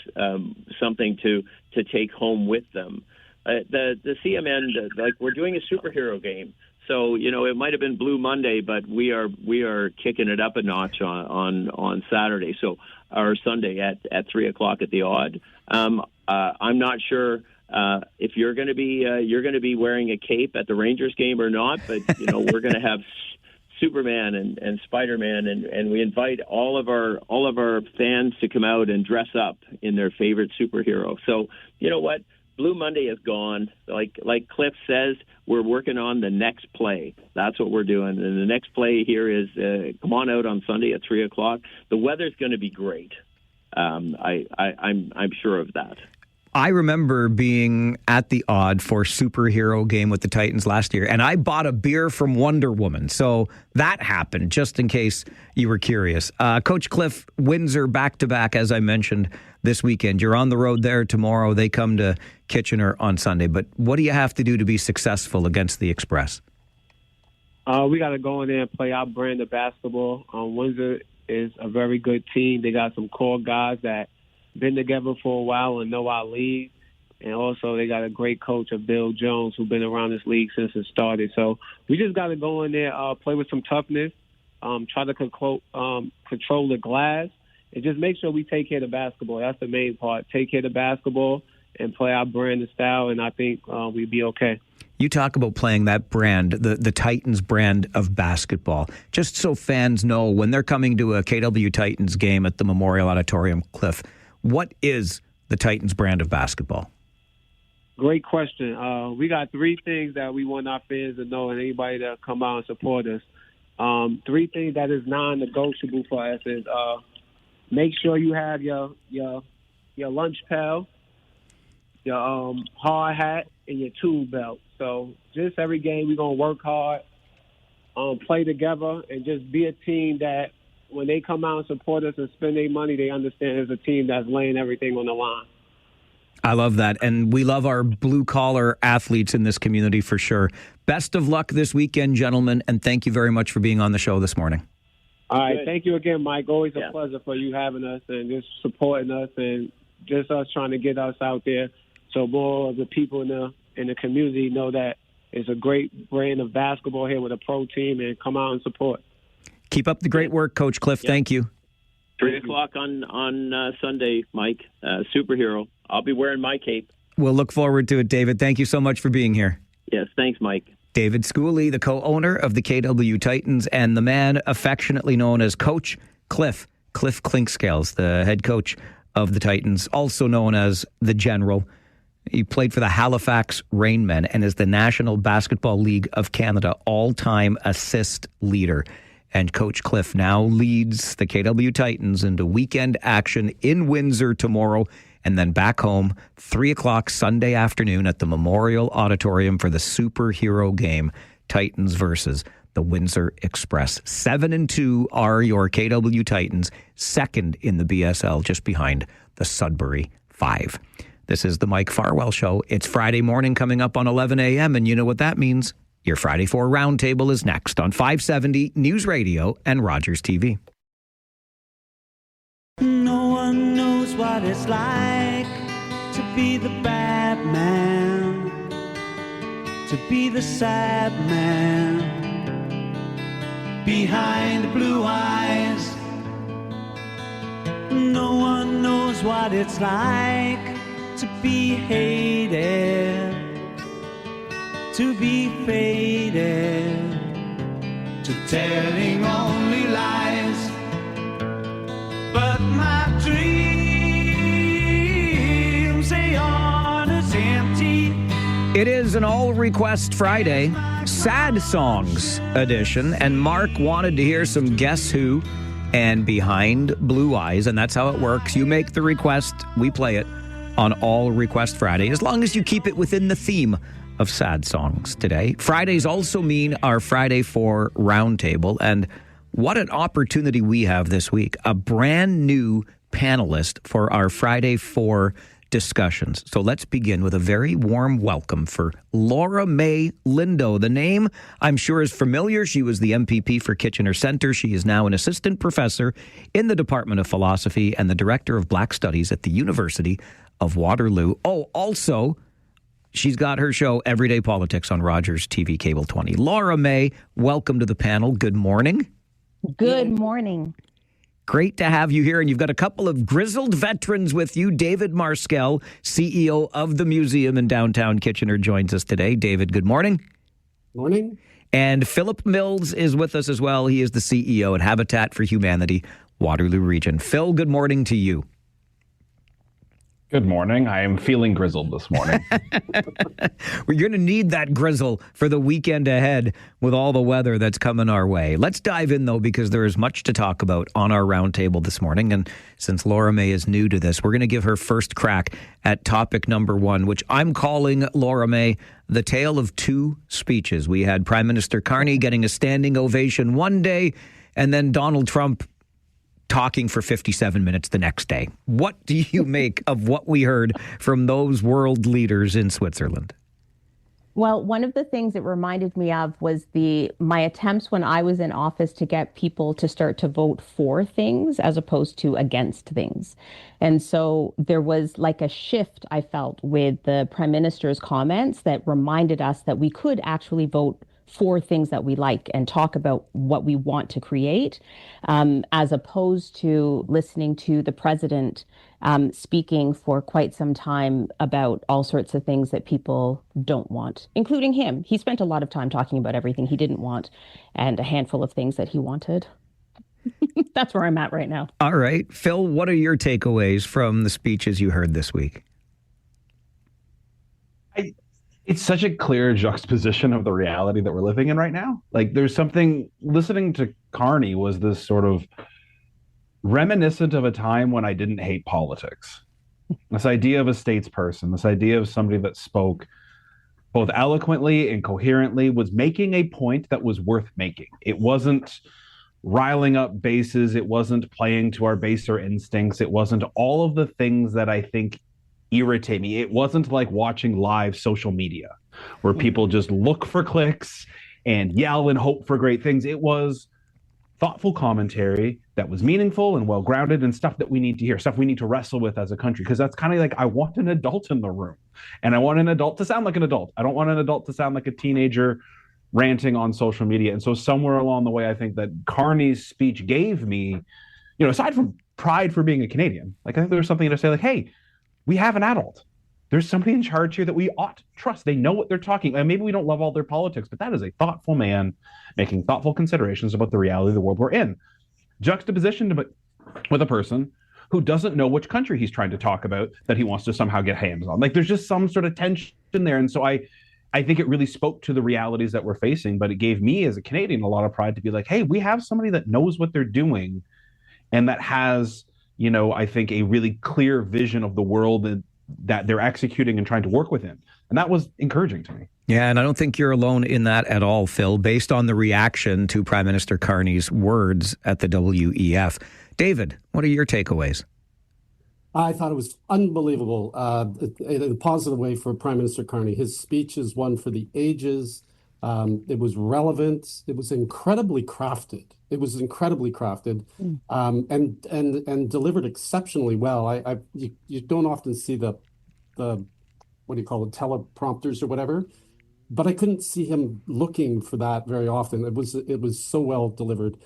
T: something to take home with them. The CMN, we're doing a superhero game, so it might have been Blue Monday, but we are kicking it up a notch on Saturday, or Sunday at 3:00 at the Odd. I'm not sure if you're going to be wearing a cape at the Rangers game or not, but we're going to have Superman and Spider-Man, and we invite all of our fans to come out and dress up in their favorite superhero. So you know what? Blue Monday is gone. Like Cliff says, we're working on the next play. That's what we're doing. And the next play here is come on out on Sunday at 3:00. The weather's going to be great. I'm sure of that.
B: I remember being at the Odd for superhero game with the Titans last year, and I bought a beer from Wonder Woman. So that happened, just in case you were curious. Coach Cliff, Windsor back-to-back, as I mentioned, this weekend. You're on the road there tomorrow. They come to Kitchener on Sunday. But what do you have to do to be successful against the Express?
U: We got to go in there and play our brand of basketball. Windsor is a very good team. They got some core guys that been together for a while and know our league. And also they got a great coach of Bill Jones who's been around this league since it started. So we just got to go in there, play with some toughness, try to control the glass, and just make sure we take care of the basketball. That's the main part. Take care of the basketball and play our brand and style, and I think we'd be okay.
B: You talk about playing that brand, the Titans brand of basketball. Just so fans know, when they're coming to a KW Titans game at the Memorial Auditorium, Cliff, what is the Titans brand of basketball?
U: Great question. We got 3 things that we want our fans to know and anybody that come out and support us. 3 things that is non-negotiable for us is make sure you have your lunch pail, your hard hat, and your tool belt. So just every game we're going to work hard, play together, and just be a team that when they come out and support us and spend their money, they understand it's a team that's laying everything on the line.
B: I love that. And we love our blue-collar athletes in this community for sure. Best of luck this weekend, gentlemen, and thank you very much for being on the show this morning.
U: All right. Thank you again, Mike. Always a pleasure for you having us and just supporting us and just us trying to get us out there so more of the people in the community know that it's a great brand of basketball here with a pro team and come out and support.
B: Keep up the great work, Coach Cliff. Thank you.
T: 3 o'clock on Sunday, Mike. Superhero. I'll be wearing my cape.
B: We'll look forward to it, David. Thank you so much for being here.
T: Yes, thanks, Mike.
B: David Schooley, the co-owner of the KW Titans, and the man affectionately known as Coach Cliff Clinkscales, the head coach of the Titans, also known as the General. He played for the Halifax Rainmen and is the National Basketball League of Canada all-time assist leader. And Coach Cliff now leads the KW Titans into weekend action in Windsor tomorrow and then back home 3 o'clock Sunday afternoon at the Memorial Auditorium for the superhero game, Titans versus the Windsor Express. 7-2 are your KW Titans, second in the BSL, just behind the Sudbury 5. This is the Mike Farwell Show. It's Friday morning coming up on 11 a.m., and you know what that means. Your Friday 4 Roundtable is next on 570 News Radio and Rogers TV.
A: No one knows what it's like to be the bad man, to be the sad man behind the blue eyes. No one knows what it's like to be hated, to be faded, to telling only lies. But my dreams, they aren't as empty.
B: It is an All Request Friday, Sad Songs edition, and Mark wanted to hear some Guess Who and Behind Blue Eyes, and that's how it works. You make the request, we play it on All Request Friday, as long as you keep it within the theme of sad songs today. Fridays also mean our Friday 4 Roundtable, and what an opportunity we have this week. A brand new panelist for our Friday 4 discussions. So let's begin with a very warm welcome for Laura May Lindo. The name, I'm sure, is familiar. She was the MPP for Kitchener Centre. She is now an assistant professor in the Department of Philosophy and the director of Black Studies at the University of Waterloo. Oh, also, she's got her show Everyday Politics on Rogers TV Cable 20. Laura May, welcome to the panel. Good morning.
C: Good morning.
B: Great to have you here. And you've got a couple of grizzled veterans with you. David Marskell, CEO of the museum in downtown Kitchener, joins us today. David, good morning.
V: Morning.
B: And Philip Mills is with us as well. He is the CEO at Habitat for Humanity, Waterloo Region. Phil, good morning to you.
V: Good morning. I am feeling grizzled this morning.
B: We're going to need that grizzle for the weekend ahead with all the weather that's coming our way. Let's dive in, though, because there is much to talk about on our roundtable this morning. And since Laura May is new to this, we're going to give her first crack at topic number 1, which I'm calling, Laura May, the tale of two speeches. We had Prime Minister Carney getting a standing ovation one day, and then Donald Trump talking for 57 minutes the next day. What do you make of what we heard from those world leaders in Switzerland?
C: Well, one of the things it reminded me of was my attempts when I was in office to get people to start to vote for things as opposed to against things. And so there was like a shift, I felt, with the Prime Minister's comments that reminded us that we could actually vote for things that we like and talk about what we want to create, as opposed to listening to the president speaking for quite some time about all sorts of things that people don't want, including him. He spent a lot of time talking about everything he didn't want and a handful of things that he wanted. That's where I'm at right now.
B: All right. Phil, what are your takeaways from the speeches you heard this week?
V: It's such a clear juxtaposition of the reality that we're living in right now. Like, there's something, listening to Carney was this sort of reminiscent of a time when I didn't hate politics. This idea of a statesperson, this idea of somebody that spoke both eloquently and coherently, was making a point that was worth making. It wasn't riling up bases. It wasn't playing to our baser instincts. It wasn't all of the things that I think irritate me. It wasn't like watching live social media where people just look for clicks and yell and hope for great things. It was thoughtful commentary that was meaningful and well-grounded and stuff that we need to hear, stuff we need to wrestle with as a country. Because that's kind of like, I want an adult in the room, and I want an adult to sound like an adult. I don't want an adult to sound like a teenager ranting on social media. And so somewhere along the way, I think that Carney's speech gave me, aside from pride for being a Canadian, like I think there's something to say like, hey, we have an adult. There's somebody in charge here that we ought to trust. They know what they're talking. And maybe we don't love all their politics, but that is a thoughtful man making thoughtful considerations about the reality of the world we're in. Juxtaposition with a person who doesn't know which country he's trying to talk about that he wants to somehow get hands on. Like there's just some sort of tension there. And so I think it really spoke to the realities that we're facing, but it gave me as a Canadian a lot of pride to be like, hey, we have somebody that knows what they're doing and that has, I think a really clear vision of the world that they're executing and trying to work within. And that was encouraging to me.
B: Yeah, and I don't think you're alone in that at all, Phil, based on the reaction to Prime Minister Carney's words at the WEF. David, what are your takeaways?
D: I thought it was unbelievable in a positive way for Prime Minister Carney. His speech is one for the ages. It was relevant. It was incredibly crafted. And delivered exceptionally well. You don't often see the what do you call it, teleprompters or whatever, but I couldn't see him looking for that very often. It was so well delivered,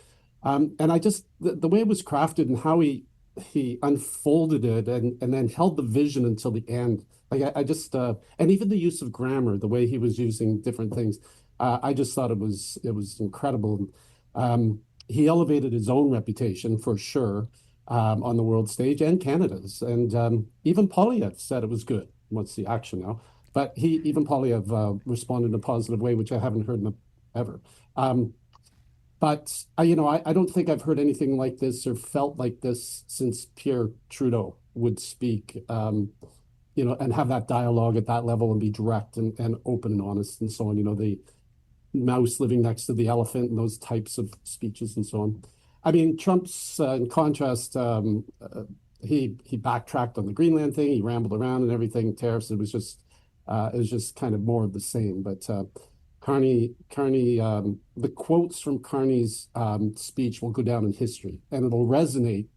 D: and I just the way it was crafted and how he unfolded it and then held the vision until the end. Like I just and even the use of grammar, the way he was using different things, I just thought it was incredible. He elevated his own reputation for sure on the world stage and Canada's, and even Polyev said it was good. What's the action now? But even Polyev responded in a positive way, which I haven't heard ever. But I don't think I've heard anything like this or felt like this since Pierre Trudeau would speak, and have that dialogue at that level and be direct and open and honest and so on. The mouse living next to the elephant and those types of speeches and so on. I mean, Trump's, in contrast, he backtracked on the Greenland thing. He rambled around and everything, tariffs. It was just kind of more of the same. But Carney, the quotes from Carney's speech will go down in history, and it'll resonate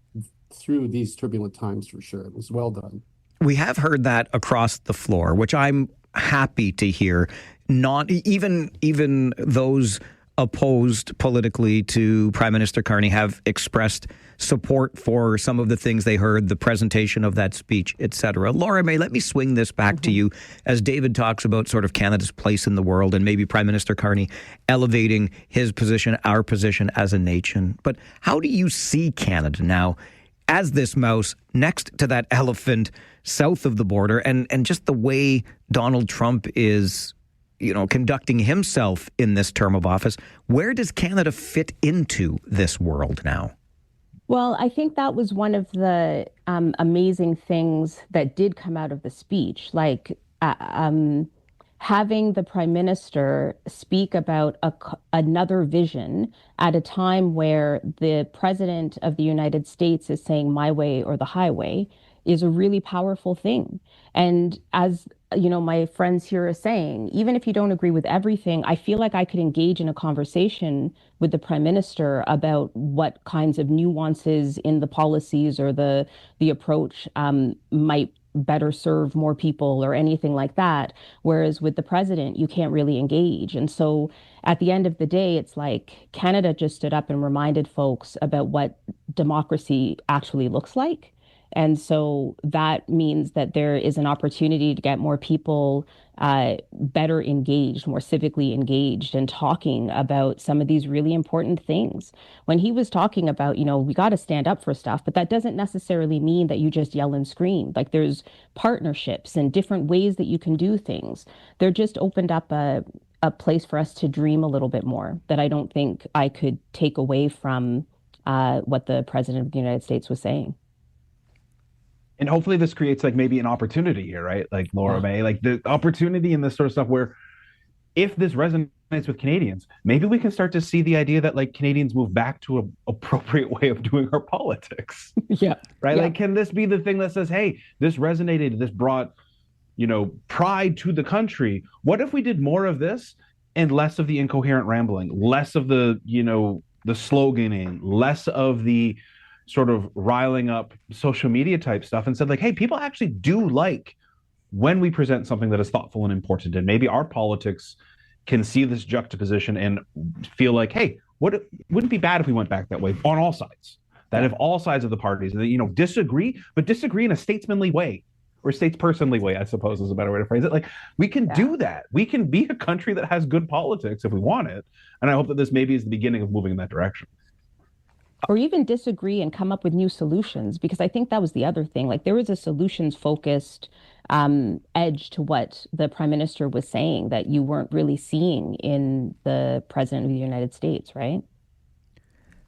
D: through these turbulent times for sure. It was well done.
B: We have heard that across the floor, which I'm happy to hear. Not even those opposed politically to Prime Minister Carney have expressed support for some of the things they heard, the presentation of that speech, etc. Laura May, let me swing this back to you as David talks about sort of Canada's place in the world and maybe Prime Minister Carney elevating his position, our position as a nation. But how do you see Canada now as this mouse next to that elephant south of the border, and just the way Donald Trump is conducting himself in this term of office? Where does Canada fit into this world now?
C: Well, I think that was one of the amazing things that did come out of the speech, like having the Prime Minister speak about another vision at a time where the President of the United States is saying my way or the highway is a really powerful thing. And as my friends here are saying, even if you don't agree with everything, I feel like I could engage in a conversation with the Prime Minister about what kinds of nuances in the policies or the approach might better serve more people or anything like that. Whereas with the president, you can't really engage. And so at the end of the day, it's like Canada just stood up and reminded folks about what democracy actually looks like. And so that means that there is an opportunity to get more people better engaged, more civically engaged, and talking about some of these really important things. When he was talking about, we got to stand up for stuff, but that doesn't necessarily mean that you just yell and scream. Like there's partnerships and different ways that you can do things. They're just opened up a place for us to dream a little bit more that I don't think I could take away from what the President of the United States was saying.
V: And hopefully this creates like maybe an opportunity here, right? Like Laura May, like the opportunity in this sort of stuff where if this resonates with Canadians, maybe we can start to see the idea that like Canadians move back to an appropriate way of doing our politics.
C: Yeah.
V: Right?
C: Yeah.
V: Like, can this be the thing that says, hey, this resonated, this brought, pride to the country? What if we did more of this and less of the incoherent rambling, less of the, the sloganing, less of the sort of riling up social media type stuff, and said like, hey, people actually do like when we present something that is thoughtful and important, and maybe our politics can see this juxtaposition and feel like, hey, wouldn't be bad if we went back that way on all sides. That if all sides of the parties, disagree, but disagree in a statesmanly way, or statespersonly way, I suppose is a better way to phrase it. Like, we can do that. We can be a country that has good politics if we want it. And I hope that this maybe is the beginning of moving in that direction.
C: Or even disagree and come up with new solutions, because I think that was the other thing. Like, there was a solutions focused edge to what the prime minister was saying that you weren't really seeing in the president of the United States, right?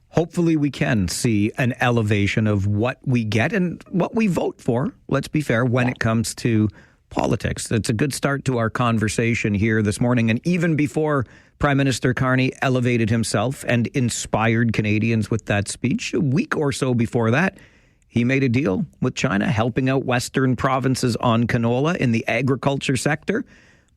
B: Hopefully we can see an elevation of what we get and what we vote for, let's be fair, when it comes to politics. It's a good start to our conversation here this morning. And even before Prime Minister Carney elevated himself and inspired Canadians with that speech, a week or so before that, he made a deal with China, helping out Western provinces on canola in the agriculture sector.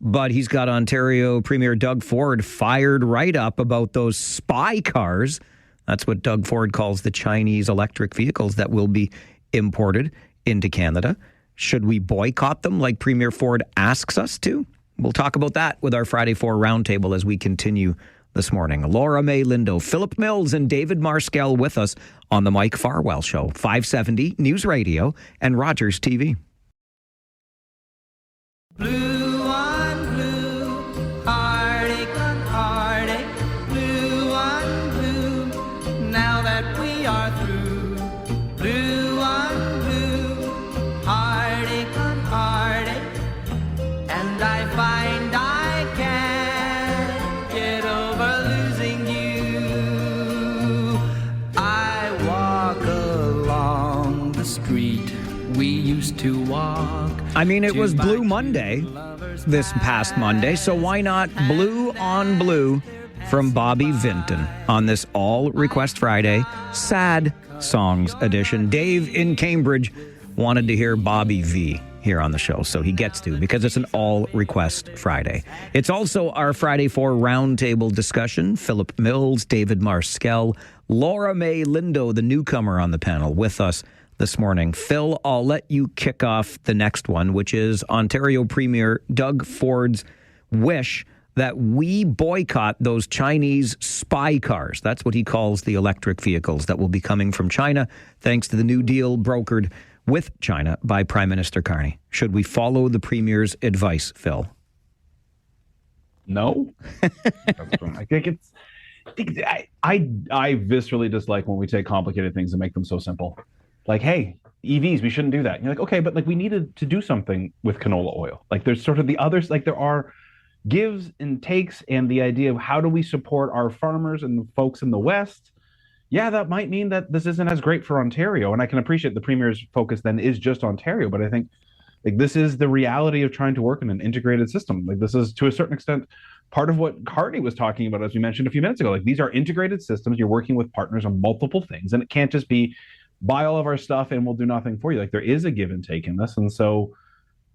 B: But he's got Ontario Premier Doug Ford fired right up about those spy cars. That's what Doug Ford calls the Chinese electric vehicles that will be imported into Canada. Should we boycott them like Premier Ford asks us to? We'll talk about that with our Friday 4 roundtable as we continue this morning. Laura May Lindo, Philip Mills, and David Marskell with us on the Mike Farwell Show, 570 News Radio and Rogers TV.
A: Blue on blue, heartache on heartache, blue on blue, now that we are through. Blue on blue, heartache on heartache, and I find I can't get over losing you. I walk along the street we used to walk.
B: I mean, it was Blue Monday this past Monday, so why not Blue on Blue from Bobby Vinton on this All Request Friday Sad Songs edition. Dave in Cambridge wanted to hear Bobby V here on the show, so he gets to, because it's an All Request Friday. It's also our Friday 4 roundtable discussion. Philip Mills, David Marskell, Laura May Lindo, the newcomer on the panel with us this morning. Phil, I'll let you kick off the next one, which is Ontario Premier Doug Ford's wish that we boycott those Chinese spy cars. That's what he calls the electric vehicles that will be coming from China, thanks to the new deal brokered with China by Prime Minister Carney. Should we follow the Premier's advice, Phil?
V: No. I think it's... I viscerally dislike when we take complicated things and make them so simple. Like, hey, EVs, we shouldn't do that. And you're like, okay, but like we needed to do something with canola oil. Like there's sort of the others, like there are gives and takes, and the idea of how do we support our farmers and the folks in the West. Yeah, that might mean that this isn't as great for Ontario. And I can appreciate the Premier's focus then is just Ontario. But I think like this is the reality of trying to work in an integrated system. Like this is to a certain extent part of what Carney was talking about, as we mentioned a few minutes ago. Like these are integrated systems. You're working with partners on multiple things, and it can't just be buy all of our stuff and we'll do nothing for you. Like there is a give and take in this. And so,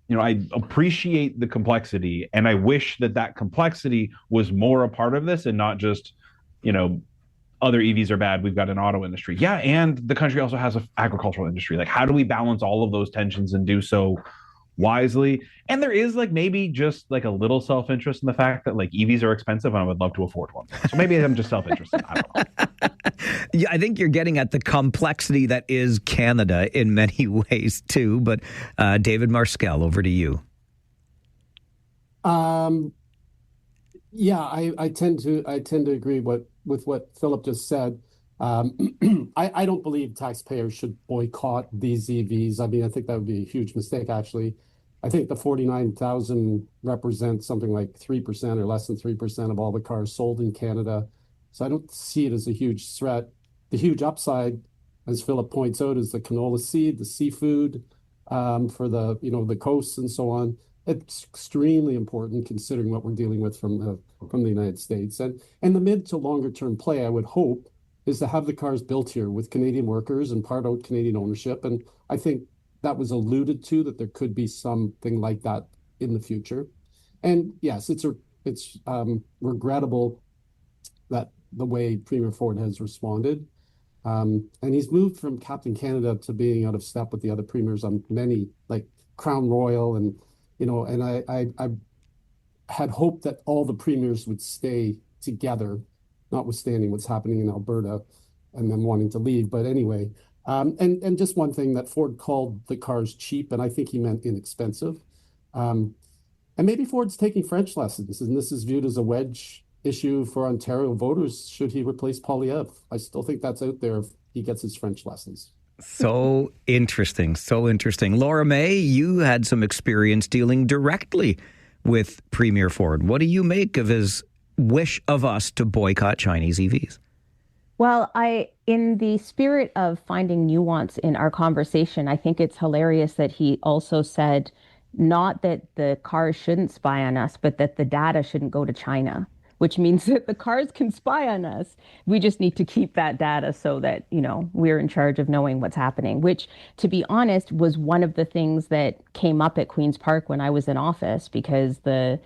V: I appreciate the complexity, and I wish that complexity was more a part of this and not just, other EVs are bad. We've got an auto industry. Yeah. And the country also has an agricultural industry. Like, how do we balance all of those tensions and do so wisely? And there is like maybe just like a little self-interest in the fact that like EVs are expensive and I would love to afford one. So maybe I'm just self-interested. I don't know.
B: Yeah, I think you're getting at the complexity that is Canada in many ways too. But David Marskell, over to you.
D: Yeah, I tend to agree with what Philip just said. I don't believe taxpayers should boycott these EVs. I mean, I think that would be a huge mistake, actually. I think the 49,000 represents something like 3% or less than 3% of all the cars sold in Canada. So I don't see it as a huge threat. The huge upside, as Philip points out, is the canola seed, the seafood for the the coasts and so on. it's extremely important considering what we're dealing with from the United States. And the mid to longer term play, I would hope, is to have the cars built here with Canadian workers and part out Canadian ownership. And I think that was alluded to, that there could be something like that in the future. And yes, it's regrettable that the way Premier Ford has responded. And he's moved from Captain Canada to being out of step with the other premiers on many, like Crown Royal, and and I had hoped that all the premiers would stay together, notwithstanding what's happening in Alberta and them wanting to leave. But anyway, and just one thing, that Ford called the cars cheap, and I think he meant inexpensive. And maybe Ford's taking French lessons, and this is viewed as a wedge issue for Ontario voters should he replace Polyev. I still think that's out there if he gets his French lessons.
B: So interesting. So interesting. Laura May, you had some experience dealing directly with Premier Ford. What do you make of his wish of us to boycott Chinese EVs?
C: Well, in the spirit of finding nuance in our conversation, I think it's hilarious that he also said not that the cars shouldn't spy on us, but that the data shouldn't go to China, which means that the cars can spy on us. We just need to keep that data so that, we're in charge of knowing what's happening, which, to be honest, was one of the things that came up at Queen's Park when I was in office, because the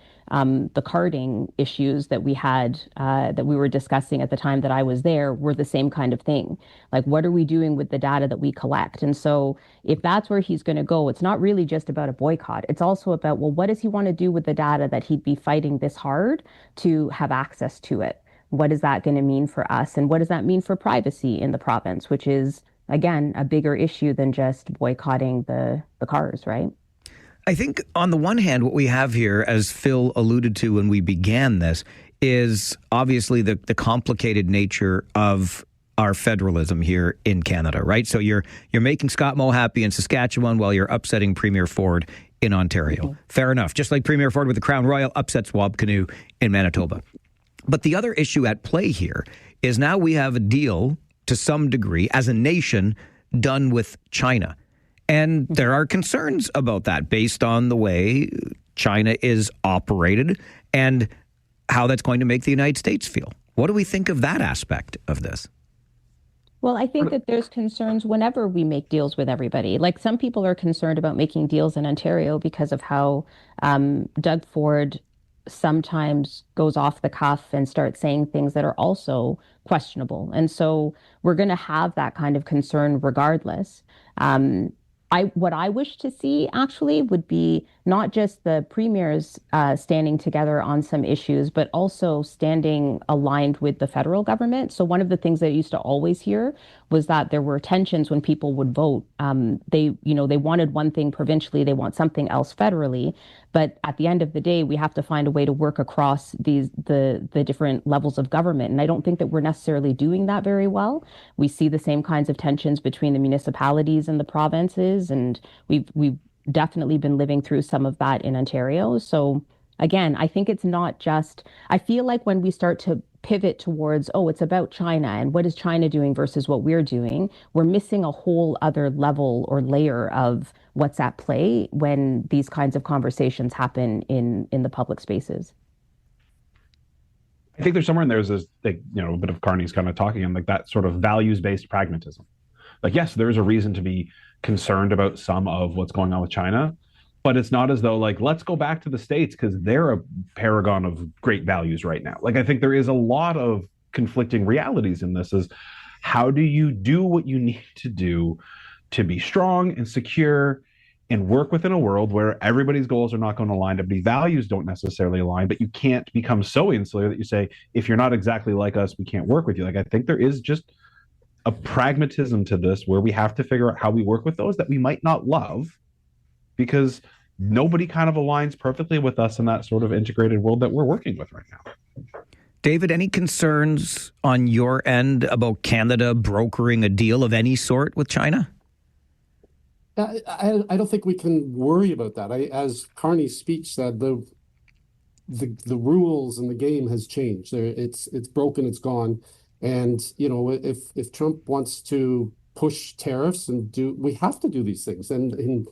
C: carding issues that we had, that we were discussing at the time that I was there, were the same kind of thing. Like, what are we doing with the data that we collect? And so if that's where he's going to go, it's not really just about a boycott. It's also about, well, what does he want to do with the data that he'd be fighting this hard to have access to it? What is that going to mean for us? And what does that mean for privacy in the province, which is, again, a bigger issue than just boycotting the cars, right?
B: I think on the one hand, what we have here, as Phil alluded to when we began this, is obviously the complicated nature of our federalism here in Canada, right? So you're making Scott Moe happy in Saskatchewan while you're upsetting Premier Ford in Ontario. Mm-hmm. Fair enough. Just like Premier Ford with the Crown Royal upsets Wab Canoe in Manitoba. But the other issue at play here is now we have a deal to some degree as a nation done with China. And there are concerns about that based on the way China is operated and how that's going to make the United States feel. What do we think of that aspect of this?
C: Well, I think that there's concerns whenever we make deals with everybody. Like, some people are concerned about making deals in Ontario because of how Doug Ford sometimes goes off the cuff and starts saying things that are also questionable. And so we're going to have that kind of concern regardless. What I wish to see actually would be not just the premiers standing together on some issues, but also standing aligned with the federal government. So one of the things that I used to always hear was that there were tensions when people would vote. They wanted one thing provincially, they want something else federally. But at the end of the day, we have to find a way to work across the different levels of government. And I don't think that we're necessarily doing that very well. We see the same kinds of tensions between the municipalities and the provinces, and we've definitely been living through some of that in Ontario. So again, I think it's not just, I feel like when we start to pivot towards, oh, it's about China and what is China doing versus what we're doing, we're missing a whole other level or layer of what's at play when these kinds of conversations happen in the public spaces.
V: I think there's somewhere in there is this, like, a bit of Carney's kind of talking, and like that sort of values-based pragmatism. Like, yes, there's a reason to be concerned about some of what's going on with China, but it's not as though, like, let's go back to the States because they're a paragon of great values right now. Like, I think there is a lot of conflicting realities in this. Is how do you do what you need to do to be strong and secure and work within a world where everybody's goals are not going to align, everybody's values don't necessarily align, but you can't become so insular that you say, if you're not exactly like us, we can't work with you. Like, I think there is just a pragmatism to this where we have to figure out how we work with those that we might not love, because nobody kind of aligns perfectly with us in that sort of integrated world that we're working with right now.
B: David, any concerns on your end about Canada brokering a deal of any sort with China?
D: I don't think we can worry about that. As Carney's speech said, the rules and the game has changed. It's broken. It's gone. And if Trump wants to push tariffs we have to do these things. And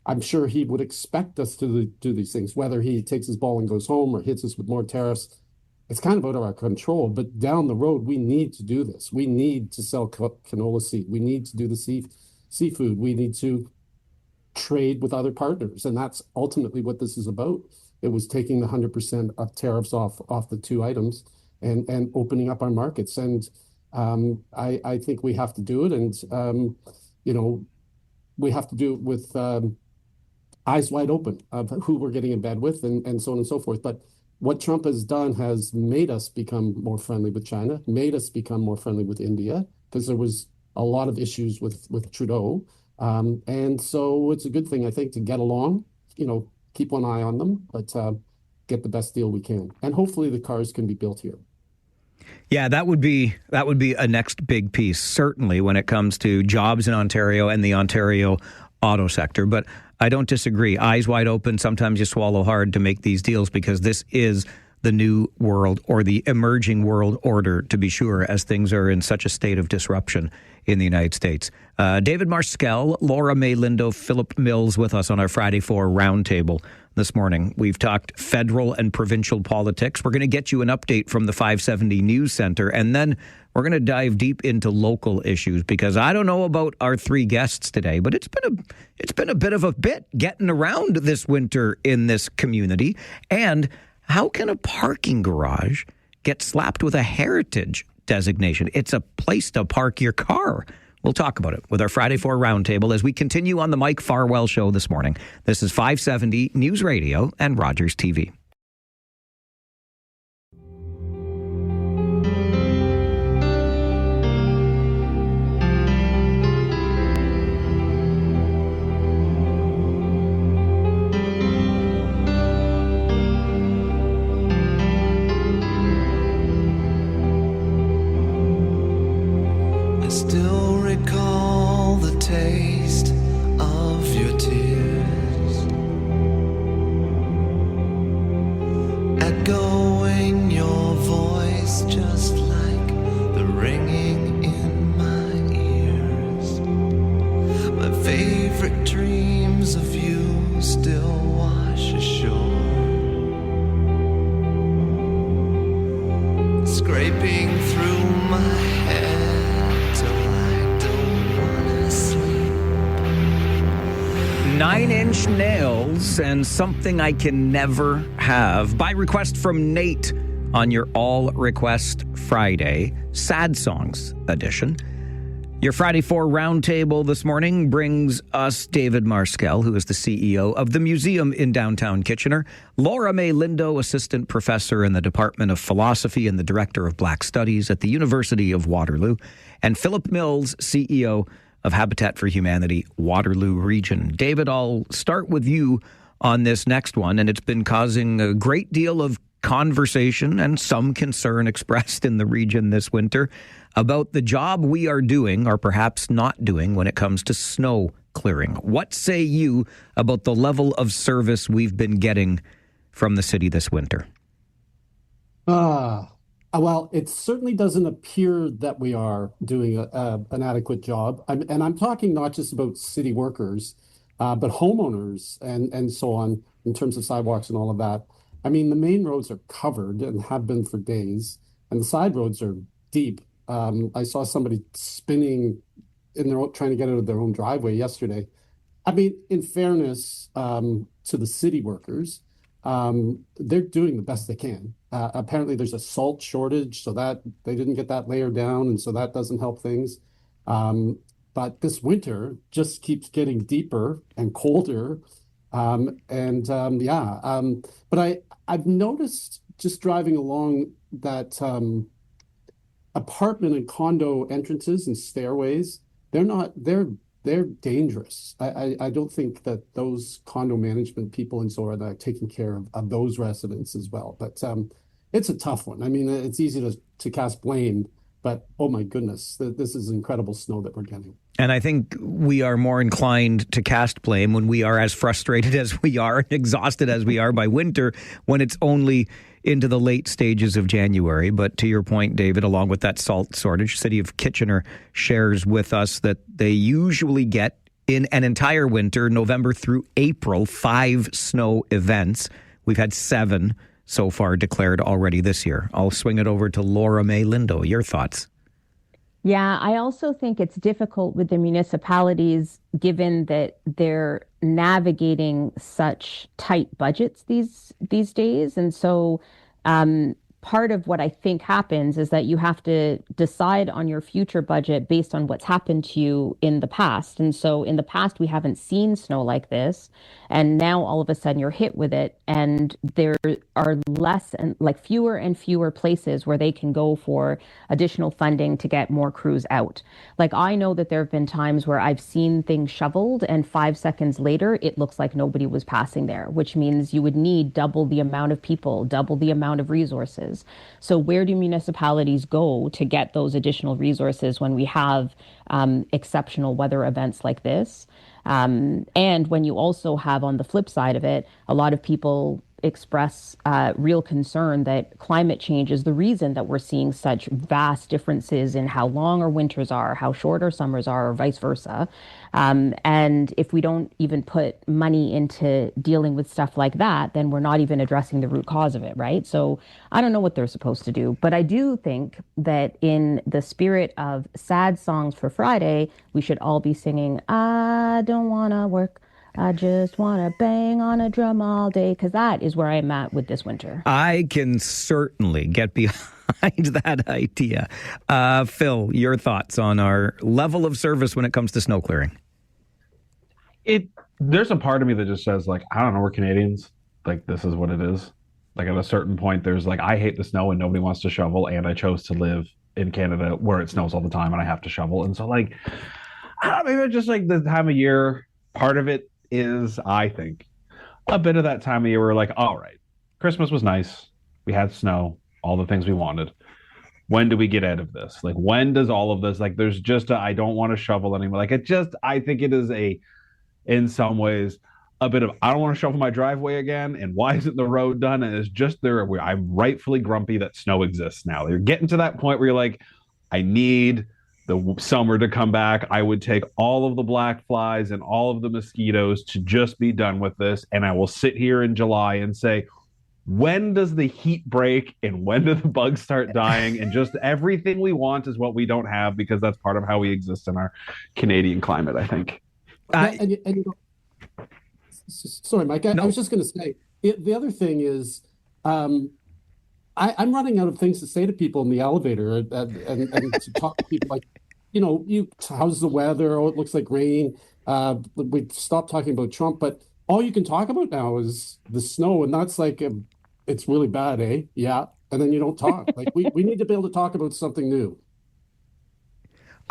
D: I'm sure he would expect us to do these things, whether he takes his ball and goes home or hits us with more tariffs. It's kind of out of our control, but down the road, we need to do this. We need to sell canola seed. We need to do the seafood. We need to trade with other partners. And that's ultimately what this is about. It was taking the 100% of tariffs off the two items and opening up our markets. And I think we have to do it. And, we have to do it with eyes wide open of who we're getting in bed with and so on and so forth. But what Trump has done has made us become more friendly with China, made us become more friendly with India, because there was a lot of issues with Trudeau. And so it's a good thing, I think, to get along, keep one eye on them, but get the best deal we can. And hopefully the cars can be built here.
B: Yeah, that would be a next big piece, certainly, when it comes to jobs in Ontario and the Ontario auto sector. But I don't disagree. Eyes wide open. Sometimes you swallow hard to make these deals because this is the new world or the emerging world order, to be sure, as things are in such a state of disruption in the United States. David Marskell, Laura May Lindo, Philip Mills with us on our Friday 4 roundtable this morning. We've talked federal and provincial politics. We're going to get you an update from the 570 News Center, and then we're going to dive deep into local issues, because I don't know about our three guests today, but it's been a bit of a bit getting around this winter in this community. And how can a parking garage get slapped with a heritage designation? It's a place to park your car. We'll talk about it with our Friday 4 roundtable as we continue on the Mike Farwell Show this morning. This is 570 News Radio and Rogers TV.
A: Still recall the taste of your tears, echoing your voice just like the ringing in my ears. My favorite dreams of you still wash ashore, scraping through my head.
B: Nine Inch Nails and Something I Can Never Have, by request from Nate on your All Request Friday, Sad Songs edition. Your Friday 4 roundtable this morning brings us David Marskell, who is the CEO of the Museum in downtown Kitchener, Laura May Lindo, assistant professor in the Department of Philosophy and the director of Black Studies at the University of Waterloo, and Philip Mills, CEO of Habitat for Humanity, Waterloo Region. David, I'll start with you on this next one, and it's been causing a great deal of conversation and some concern expressed in the region this winter about the job we are doing, or perhaps not doing, when it comes to snow clearing. What say you about the level of service we've been getting from the city this winter?
D: Well, it certainly doesn't appear that we are doing an adequate job. I'm talking not just about city workers, but homeowners and so on, in terms of sidewalks and all of that. I mean, the main roads are covered and have been for days, and the side roads are deep. I saw somebody spinning trying to get out of their own driveway yesterday. I mean, in fairness to the city workers, they're doing the best they can. Apparently there's a salt shortage, so that they didn't get that layer down, and so that doesn't help things. But this winter just keeps getting deeper and colder. But I've noticed just driving along that apartment and condo entrances and stairways, they're dangerous. I don't think that those condo management people and so on are taking care of those residents as well. But it's a tough one. I mean, it's easy to cast blame, but oh my goodness, this is incredible snow that we're getting.
B: And I think we are more inclined to cast blame when we are as frustrated as we are and exhausted as we are by winter, when it's only into the late stages of January. But to your point, David, along with that salt shortage, City of Kitchener shares with us that they usually get in an entire winter, November through April, 5 snow events. We've had 7 so far declared already this year. I'll swing it over to Laura May Lindo. Your thoughts?
C: Yeah, I also think it's difficult with the municipalities given that they're navigating such tight budgets these days. And so part of what I think happens is that you have to decide on your future budget based on what's happened to you in the past. And so in the past, we haven't seen snow like this. And now all of a sudden you're hit with it. And there are less and like fewer and fewer places where they can go for additional funding to get more crews out. Like I know that there have been times where I've seen things shoveled and 5 seconds later, it looks like nobody was passing there, which means you would need double the amount of people, double the amount of resources. So where do municipalities go to get those additional resources when we have exceptional weather events like this? And when you also have on the flip side of it, a lot of people express real concern that climate change is the reason that we're seeing such vast differences in how long our winters are, how short our summers are, or vice versa. And if we don't even put money into dealing with stuff like that, then we're not even addressing the root cause of it, right? So I don't know what they're supposed to do, but I do think that in the spirit of sad songs for Friday, we should all be singing, I don't want to work. I just want to bang on a drum all day, because that is where I'm at with this winter.
B: I can certainly get behind that idea. Phil, your thoughts on our level of service when it comes to snow clearing?
V: There's a part of me that just says, like, I don't know, we're Canadians. Like, this is what it is. Like, at a certain point, there's like, I hate the snow and nobody wants to shovel, and I chose to live in Canada where it snows all the time and I have to shovel. And so, like, I don't know, maybe it's just like the time of year. Part of it is, I think, a bit of that time of year where we're like, all right, Christmas was nice. We had snow, all the things we wanted. When do we get out of this? Like, when does all of this, like, there's just I don't want to shovel anymore. Like, I think it is in some ways, a bit of, I don't want to shovel my driveway again. And why isn't the road done? And it's just I'm rightfully grumpy that snow exists now. You're getting to that point where you're like, I need the summer to come back. I would take all of the black flies and all of the mosquitoes to just be done with this. And I will sit here in July and say, when does the heat break and when do the bugs start dying? And just everything we want is what we don't have, because that's part of how we exist in our Canadian climate, I think.
D: Sorry, Mike, I was just going to say, the other thing is, I'm running out of things to say to people in the elevator and to talk to people like, how's the weather? Oh, it looks like rain. We stopped talking about Trump, but all you can talk about now is the snow. And that's like, it's really bad, eh? Yeah. And then you don't talk. Like we need to be able to talk about something new.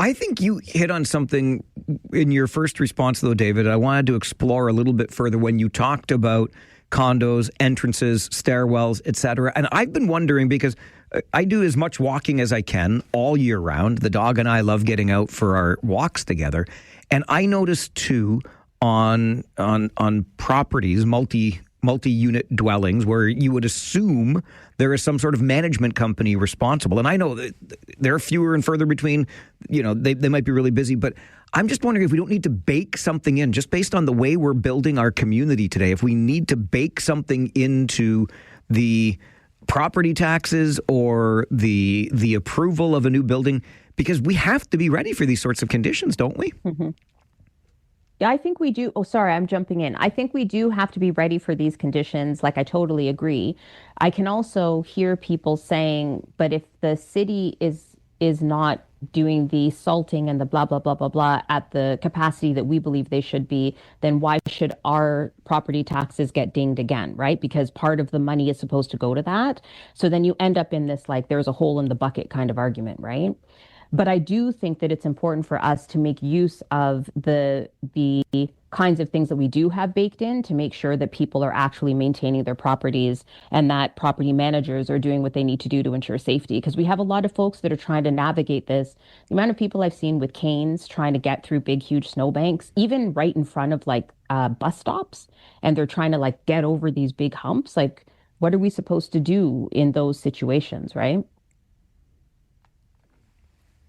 B: I think you hit on something in your first response, though, David. I wanted to explore a little bit further when you talked about condos, entrances, stairwells, etc. And I've been wondering, because I do as much walking as I can all year round. The dog and I love getting out for our walks together. And I noticed too on properties, multi-unit dwellings, where you would assume there is some sort of management company responsible. And I know that there are fewer and further between, they might be really busy, but I'm just wondering if we don't need to bake something in, just based on the way we're building our community today, if we need to bake something into the property taxes or the approval of a new building, because we have to be ready for these sorts of conditions, don't we?
C: Mm-hmm. Yeah, I think we do. Oh, sorry, I'm jumping in. I think we do have to be ready for these conditions. Like, I totally agree. I can also hear people saying, but if the city is not doing the salting and the blah, blah, blah, blah, blah at the capacity that we believe they should be, then why should our property taxes get dinged again, right? Because part of the money is supposed to go to that. So then you end up in this, like, there's a hole in the bucket kind of argument, right? But I do think that it's important for us to make use of the kinds of things that we do have baked in to make sure that people are actually maintaining their properties and that property managers are doing what they need to do to ensure safety. Because we have a lot of folks that are trying to navigate this. The amount of people I've seen with canes trying to get through big, huge snowbanks, even right in front of like bus stops, and they're trying to like get over these big humps. Like, what are we supposed to do in those situations, right?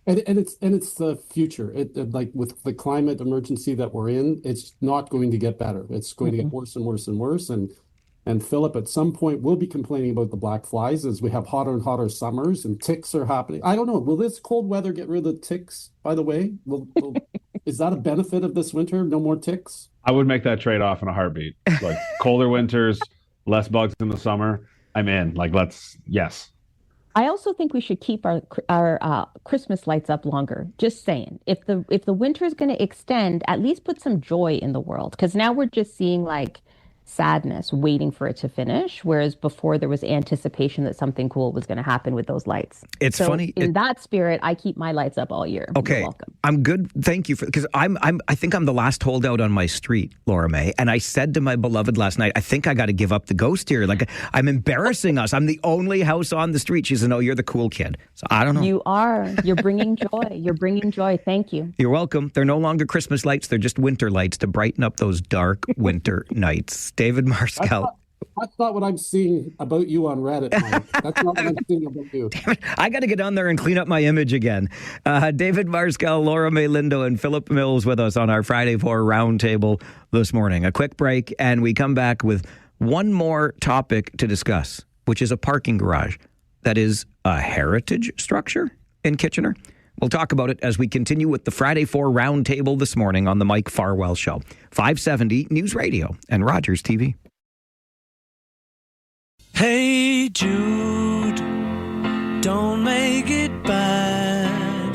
D: And it's the future. Like with the climate emergency that we're in, it's not going to get better. It's going to get worse and worse and worse. And Philip, at some point, will be complaining about the black flies as we have hotter and hotter summers and ticks are happening. I don't know. Will this cold weather get rid of ticks? By the way, is that a benefit of this winter? No more ticks.
V: I would make that trade off in a heartbeat. Like colder winters, less bugs in the summer. I'm in. Yes.
C: I also think we should keep our Christmas lights up longer. Just saying, if the winter is going to extend, at least put some joy in the world. Because now we're just seeing like sadness, waiting for it to finish. Whereas before there was anticipation that something cool was going to happen with those lights.
B: It's funny.
C: In that spirit, I keep my lights up all year.
B: Okay,
C: You're welcome.
B: I'm good. Thank you because I think I'm the last holdout on my street, Laura May. And I said to my beloved last night, I think I got to give up the ghost here. Like I'm embarrassing us. I'm the only house on the street. She said, "No, you're the cool kid." So I don't know.
C: You are. You're bringing joy. You're bringing joy. Thank you.
B: You're welcome. They're no longer Christmas lights. They're just winter lights to brighten up those dark winter nights. David Marscall.
D: That's not what I'm seeing about you on Reddit, Mike. That's not what I'm seeing about you.
B: Damn it. I got to get on there and clean up my image again. David Marscall, Laura May Lindo, and Philip Mills with us on our Friday 4 roundtable this morning. A quick break, and we come back with one more topic to discuss, which is a parking garage that is a heritage structure in Kitchener. We'll talk about it as we continue with the Friday 4 roundtable this morning on the Mike Farwell Show. 570 News Radio and Rogers TV.
A: Hey Jude, don't make it bad.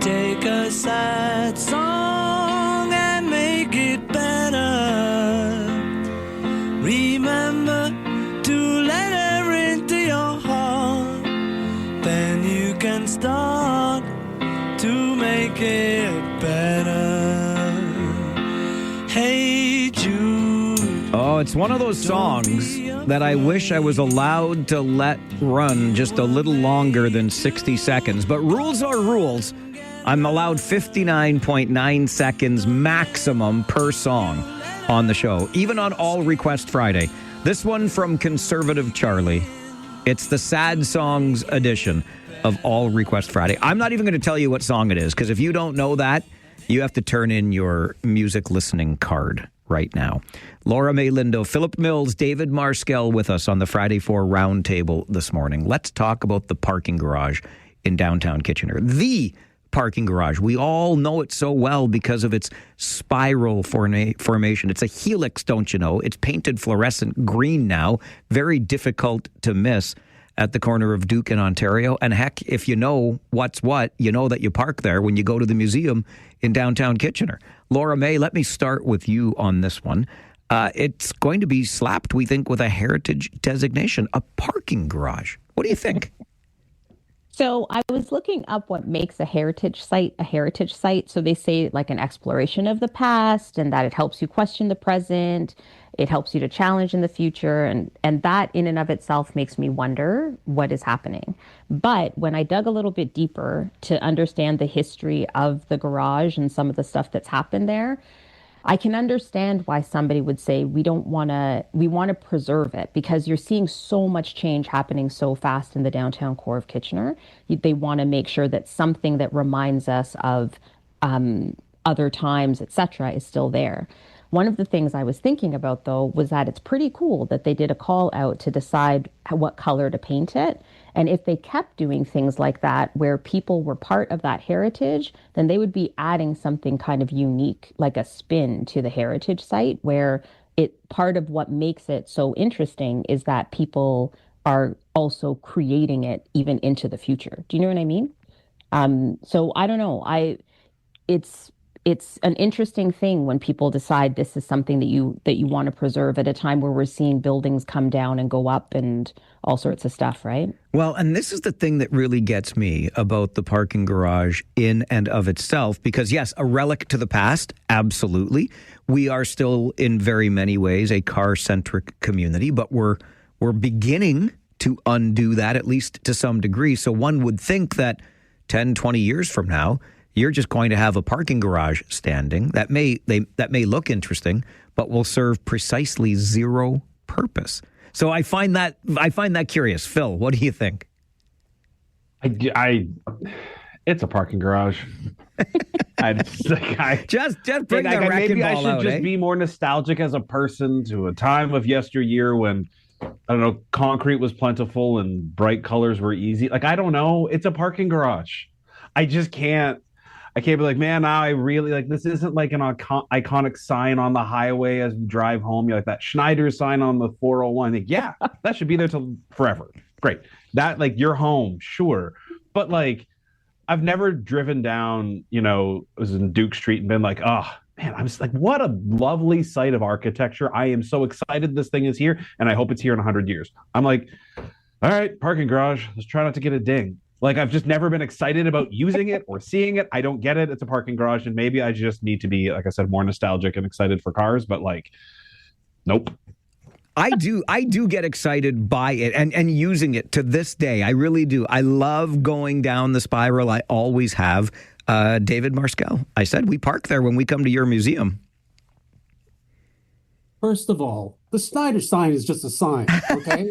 A: Take a sad song and make it better. Remember to let her into your heart. Then you can start to make it better. Hey Jude.
B: Oh, it's one of those songs that I wish I was allowed to let run just a little longer than 60 seconds. But rules are rules. I'm allowed 59.9 seconds maximum per song on the show, even on All Request Friday. This one from Conservative Charlie. It's the Sad Songs edition of All Request Friday. I'm not even going to tell you what song it is, because if you don't know that, you have to turn in your music listening card right now. Laura May Lindo, Philip Mills, David Marscall with us on the Friday 4 roundtable this morning. Let's talk about the parking garage in downtown Kitchener. The parking garage. We all know it so well because of its spiral formation. It's a helix, don't you know? It's painted fluorescent green now. Very difficult to miss at the corner of Duke and Ontario. And heck, if you know what's what, you know that you park there when you go to the museum in downtown Kitchener. Laura May, let me start with you on this one. It's going to be slapped, we think, with a heritage designation, a parking garage. What do you think?
C: So I was looking up what makes a heritage site a heritage site. So they say like an exploration of the past and that it helps you question the present. It helps you to challenge in the future. And that in and of itself makes me wonder what is happening. But when I dug a little bit deeper to understand the history of the garage and some of the stuff that's happened there, I can understand why somebody would say we want to preserve it, because you're seeing so much change happening so fast in the downtown core of Kitchener. They want to make sure that something that reminds us of other times, etc., is still there. One of the things I was thinking about, though, was that it's pretty cool that they did a call out to decide what color to paint it. And if they kept doing things like that, where people were part of that heritage, then they would be adding something kind of unique, like a spin to the heritage site, where part of what makes it so interesting is that people are also creating it even into the future. Do you know what I mean? So I don't know. It's an interesting thing when people decide this is something that you want to preserve at a time where we're seeing buildings come down and go up and all sorts of stuff, right?
B: Well, and this is the thing that really gets me about the parking garage in and of itself, because yes, a relic to the past, absolutely. We are still in very many ways a car-centric community, but we're beginning to undo that, at least to some degree. So one would think that 10, 20 years from now, you're just going to have a parking garage standing that may look interesting, but will serve precisely zero purpose. So I find that curious. Phil, what do you think?
V: It's a parking garage.
B: Just bring the wrecking
V: maybe
B: ball
V: I should
B: out,
V: just be more nostalgic as a person to a time of yesteryear when, I don't know, concrete was plentiful and bright colors were easy. Like, I don't know. It's a parking garage. I just can't. I can't be like, man, now I really like this. Isn't like an iconic sign on the highway as you drive home. You're like that Schneider sign on the 401. Like, yeah, that should be there till forever. Great. That, like, your home, sure. But like, I've never driven down, it was in Duke Street and been like, oh man, I'm just like, what a lovely sight of architecture. I am so excited this thing is here, and I hope it's here in 100 years. I'm like, all right, parking garage. Let's try not to get a ding. Like, I've just never been excited about using it or seeing it. I don't get it. It's a parking garage, and maybe I just need to be, like I said, more nostalgic and excited for cars. But like, nope.
B: I do get excited by it and using it to this day. I really do. I love going down the spiral. I always have. David Marskell, I said we park there when we come to your museum.
D: First of all, the Schneider sign is just a sign, okay?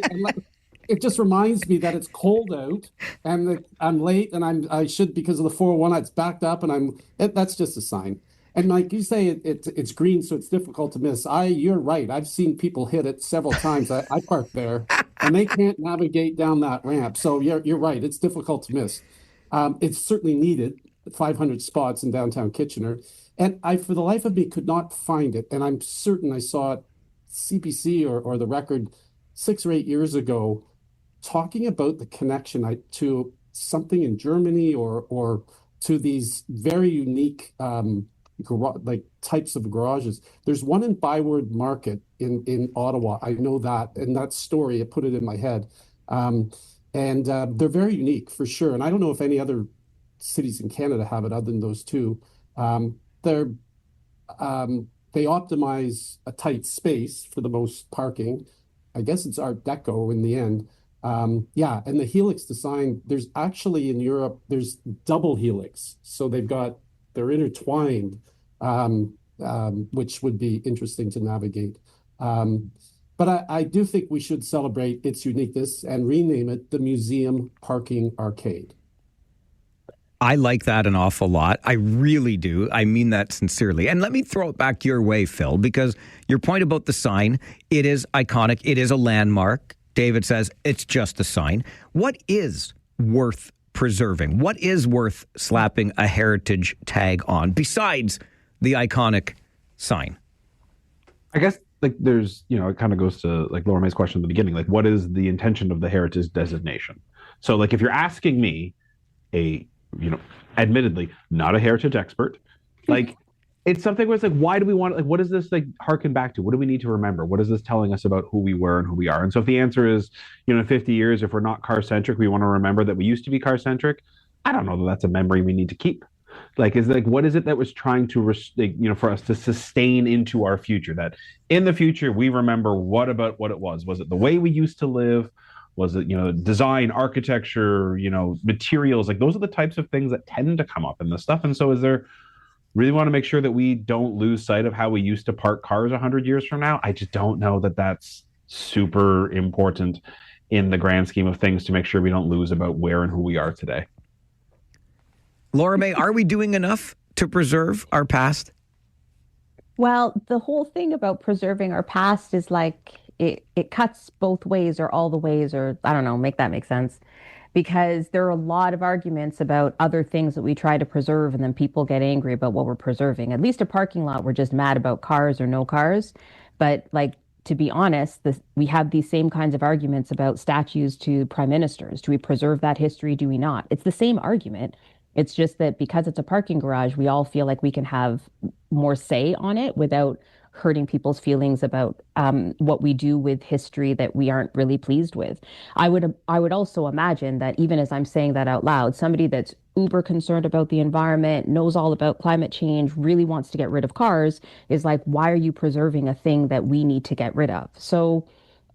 D: It just reminds me that it's cold out and that I'm late and I should, because of the 401, it's backed up and that's just a sign. And like you say, it's green, so it's difficult to miss. You're right. I've seen people hit it several times. I park there and they can't navigate down that ramp. So you're right. It's difficult to miss. It's certainly needed, 500 spots in downtown Kitchener. And I, for the life of me, could not find it. And I'm certain I saw it, CBC or the Record 6 or 8 years ago, talking about the connection to something in Germany or to these very unique types of garages. There's one in Byward Market in Ottawa. I know that, and that story, it put it in my head. And they're very unique for sure. And I don't know if any other cities in Canada have it other than those two. They optimize a tight space for the most parking. I guess it's Art Deco in the end. And the helix design, there's actually in Europe, there's double helix. So they're intertwined, which would be interesting to navigate. But I do think we should celebrate its uniqueness and rename it the Museum Parking Arcade.
B: I like that an awful lot. I really do. I mean that sincerely. And let me throw it back your way, Phil, because your point about the sign, it is iconic. It is a landmark. David says it's just a sign. What is worth preserving? What is worth slapping a heritage tag on besides the iconic sign?
V: I guess there's, it kind of goes to like Laura May's question at the beginning, like what is the intention of the heritage designation? So like if you're asking me, admittedly not a heritage expert, like it's something where it's like, why do we want it? Like, what does this like harken back to? What do we need to remember? What is this telling us about who we were and who we are? And so if the answer is, in 50 years, if we're not car centric, we want to remember that we used to be car centric. I don't know that that's a memory we need to keep. Like, what is it that was trying to, for us to sustain into our future? That in the future, we remember what about what it was? Was it the way we used to live? Was it, design, architecture, materials? Like those are the types of things that tend to come up in this stuff. And so really want to make sure that we don't lose sight of how we used to park cars 100 years from now. I just don't know that that's super important in the grand scheme of things to make sure we don't lose about where and who we are today.
B: Laura May, are we doing enough to preserve our past?
C: Well, the whole thing about preserving our past is like it cuts both ways or all the ways, or I don't know, make that make sense. Because there are a lot of arguments about other things that we try to preserve, and then people get angry about what we're preserving. At least a parking lot, we're just mad about cars or no cars. But to be honest, we have these same kinds of arguments about statues to prime ministers. Do we preserve that history? Do we not? It's the same argument. It's just that because it's a parking garage, we all feel like we can have more say on it without hurting people's feelings about what we do with history that we aren't really pleased with. I would also imagine that even as I'm saying that out loud, somebody that's uber concerned about the environment, knows all about climate change, really wants to get rid of cars, is like, why are you preserving a thing that we need to get rid of? So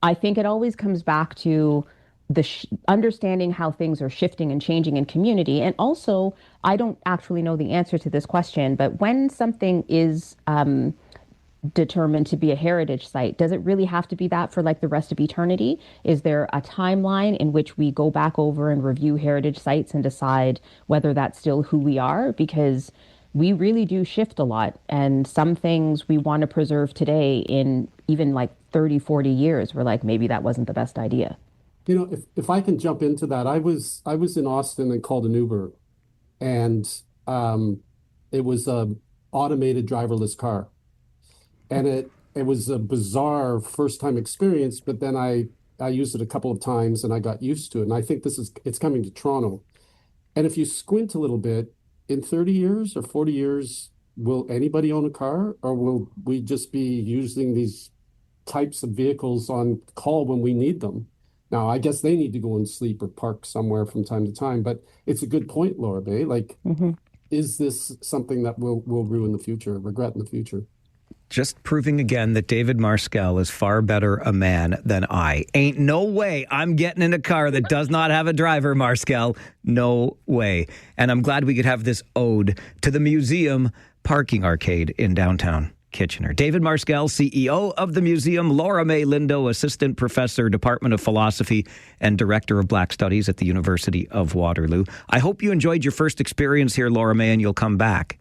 C: I think it always comes back to the understanding how things are shifting and changing in community. And also, I don't actually know the answer to this question, but when something is determined to be a heritage site. Does it really have to be that for like the rest of eternity? Is there a timeline in which we go back over and review heritage sites and decide whether that's still who we are? Because we really do shift a lot, and some things we want to preserve today in even like 30, 40 years, we're like, maybe that wasn't the best idea.
D: You know, if I can jump into that, I was in Austin and called an Uber, and it was a automated driverless car, and it was a bizarre first time experience. But then I used it a couple of times and I got used to it. And I think it's coming to Toronto. And if you squint a little bit, in 30 years or 40 years, will anybody own a car, or will we just be using these types of vehicles on call when we need them? Now, I guess they need to go and sleep or park somewhere from time to time, but it's a good point, Laura Bay. Like, is this something that will ruin the future, regret in the future?
B: Just proving again that David Marskell is far better a man than I. Ain't no way I'm getting in a car that does not have a driver, Marskell. No way. And I'm glad we could have this ode to the museum parking arcade in downtown Kitchener. David Marskell, CEO of the museum. Laura May Lindo, Assistant Professor, Department of Philosophy and Director of Black Studies at the University of Waterloo. I hope you enjoyed your first experience here, Laura May, and you'll come back.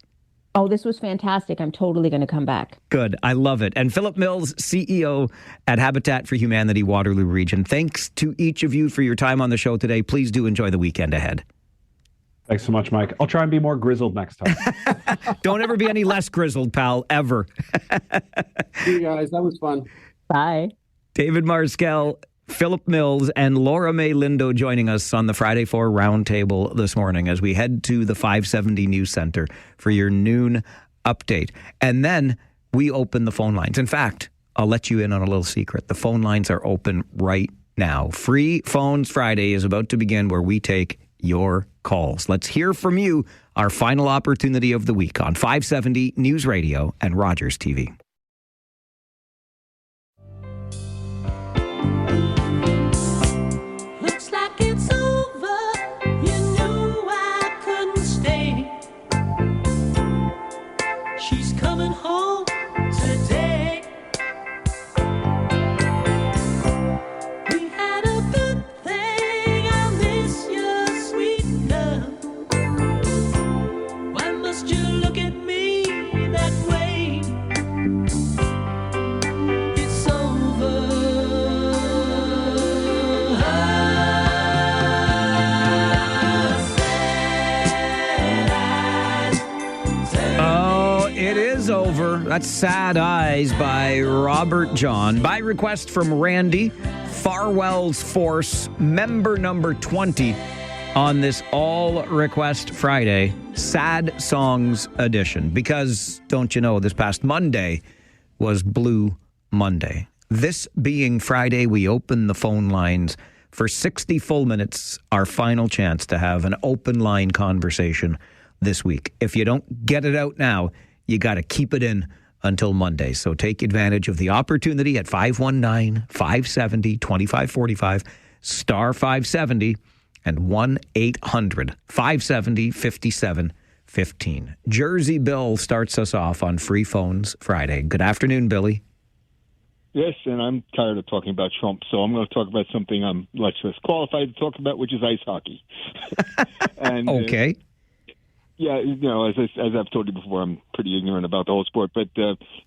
C: Oh, this was fantastic. I'm totally going to come back.
B: Good. I love it. And Philip Mills, CEO at Habitat for Humanity, Waterloo Region. Thanks to each of you for your time on the show today. Please do enjoy the weekend ahead.
V: Thanks so much, Mike. I'll try and be more grizzled next time.
B: Don't ever be any less grizzled, pal, ever.
D: See you guys. That was fun.
C: Bye.
B: David Marskell, Philip Mills, and Laura May Lindo joining us on the Friday 4 Roundtable this morning as we head to the 570 News Center for your noon update. And then we open the phone lines. In fact, I'll let you in on a little secret. The phone lines are open right now. Free Phones Friday is about to begin, where we take your calls. Let's hear from you, our final opportunity of the week on 570 News Radio and Rogers TV.
A: Looks like it's over. You knew I couldn't stay. She's coming home today. We had a good thing. I miss your sweet love. Why must you look at me that way? It's over.
B: It is over. That's Sad Eyes by Robert John. By request from Randy, Farwell's Force, member number 20 on this All Request Friday, Sad Songs edition. Because, don't you know, this past Monday was Blue Monday. This being Friday, we open the phone lines for 60 full minutes, our final chance to have an open line conversation this week. If you don't get it out now, you got to keep it in until Monday. So take advantage of the opportunity at 519-570-2545, star 570, and 1-800-570-5715. Jersey Bill starts us off on Free Phones Friday. Good afternoon, Billy.
F: Yes, and I'm tired of talking about Trump, so I'm going to talk about something I'm less qualified to talk about, which is ice hockey. And,
B: okay.
F: Yeah, you know, as I've told you before, I'm pretty ignorant about the whole sport. But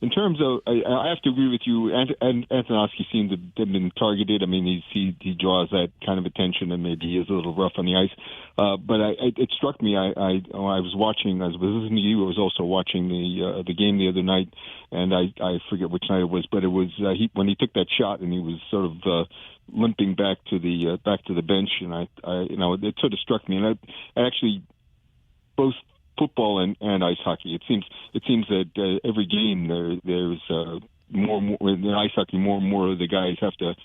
F: in terms of, I have to agree with you. Antonovsky seems to have been targeted. I mean, he draws that kind of attention, and maybe he is a little rough on the ice. But it struck me. I was watching. I was listening to you. I was also watching the game the other night, and I forget which night it was. But it was when he took that shot, and he was sort of limping back to the bench, and it sort of struck me. And I actually. Both football and ice hockey. It seems that every game there's more in ice hockey. More and more of the guys have to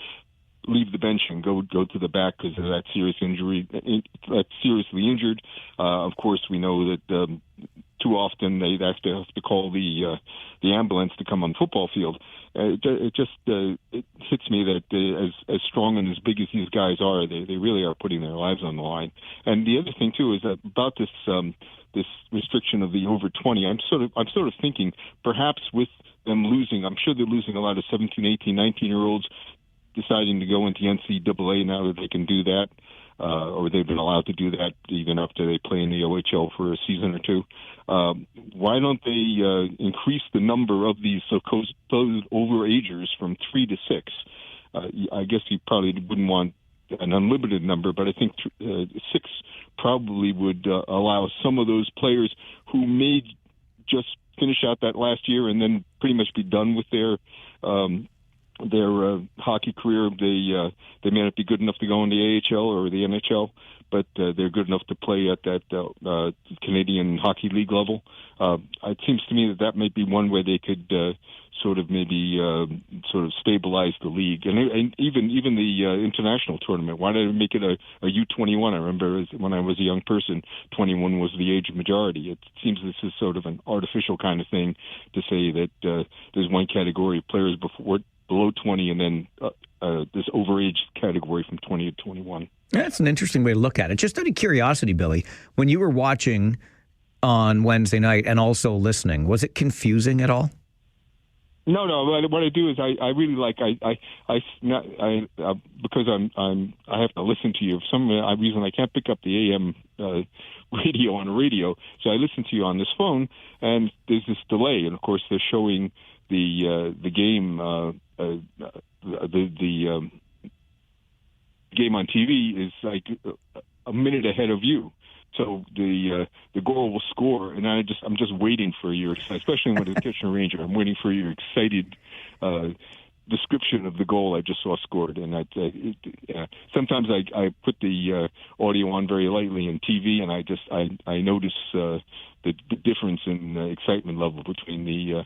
F: leave the bench and go to the back because of that serious injury. That's seriously injured. Of course, we know that too often they have to call the ambulance to come on the football field. It hits me that as strong and as big as these guys are, they really are putting their lives on the line. And the other thing too is that about this restriction of the over 20, I'm sort of thinking perhaps with them losing. I'm sure they're losing a lot of 17, 18, 19-year-olds deciding to go into the NCAA now that they can do that, or they've been allowed to do that even after they play in the OHL for a season or two. Why don't they increase the number of these so-called overagers from 3 to 6? I guess you probably wouldn't want an unlimited number, but I think 6 probably would allow some of those players who may just finish out that last year and then pretty much be done with their hockey career. They may not be good enough to go in the AHL or the NHL, but they're good enough to play at that Canadian Hockey League level. It seems to me that might be one way they could sort of stabilize the league, and even the international tournament. Why did they make it a U21? I remember when I was a young person, 21 was the age of majority. It seems this is sort of an artificial kind of thing to say that there's one category of players below 20 and then this overage category from 20 to 21.
B: That's an interesting way to look at it. Just out of curiosity, Billy, when you were watching on Wednesday night and also listening, was it confusing at all?
F: No. What I do is I really like because I have to listen to you. For some reason I can't pick up the AM radio on a radio, so I listen to you on this phone, and there's this delay. And of course, they're showing the game the game on TV is like a minute ahead of you. So the goal will score, and I'm just waiting for your, especially when it's Kitchener Ranger. I'm waiting for your excited description of the goal I just saw scored. And sometimes I put the audio on very lightly in TV, and I notice the difference in excitement level between the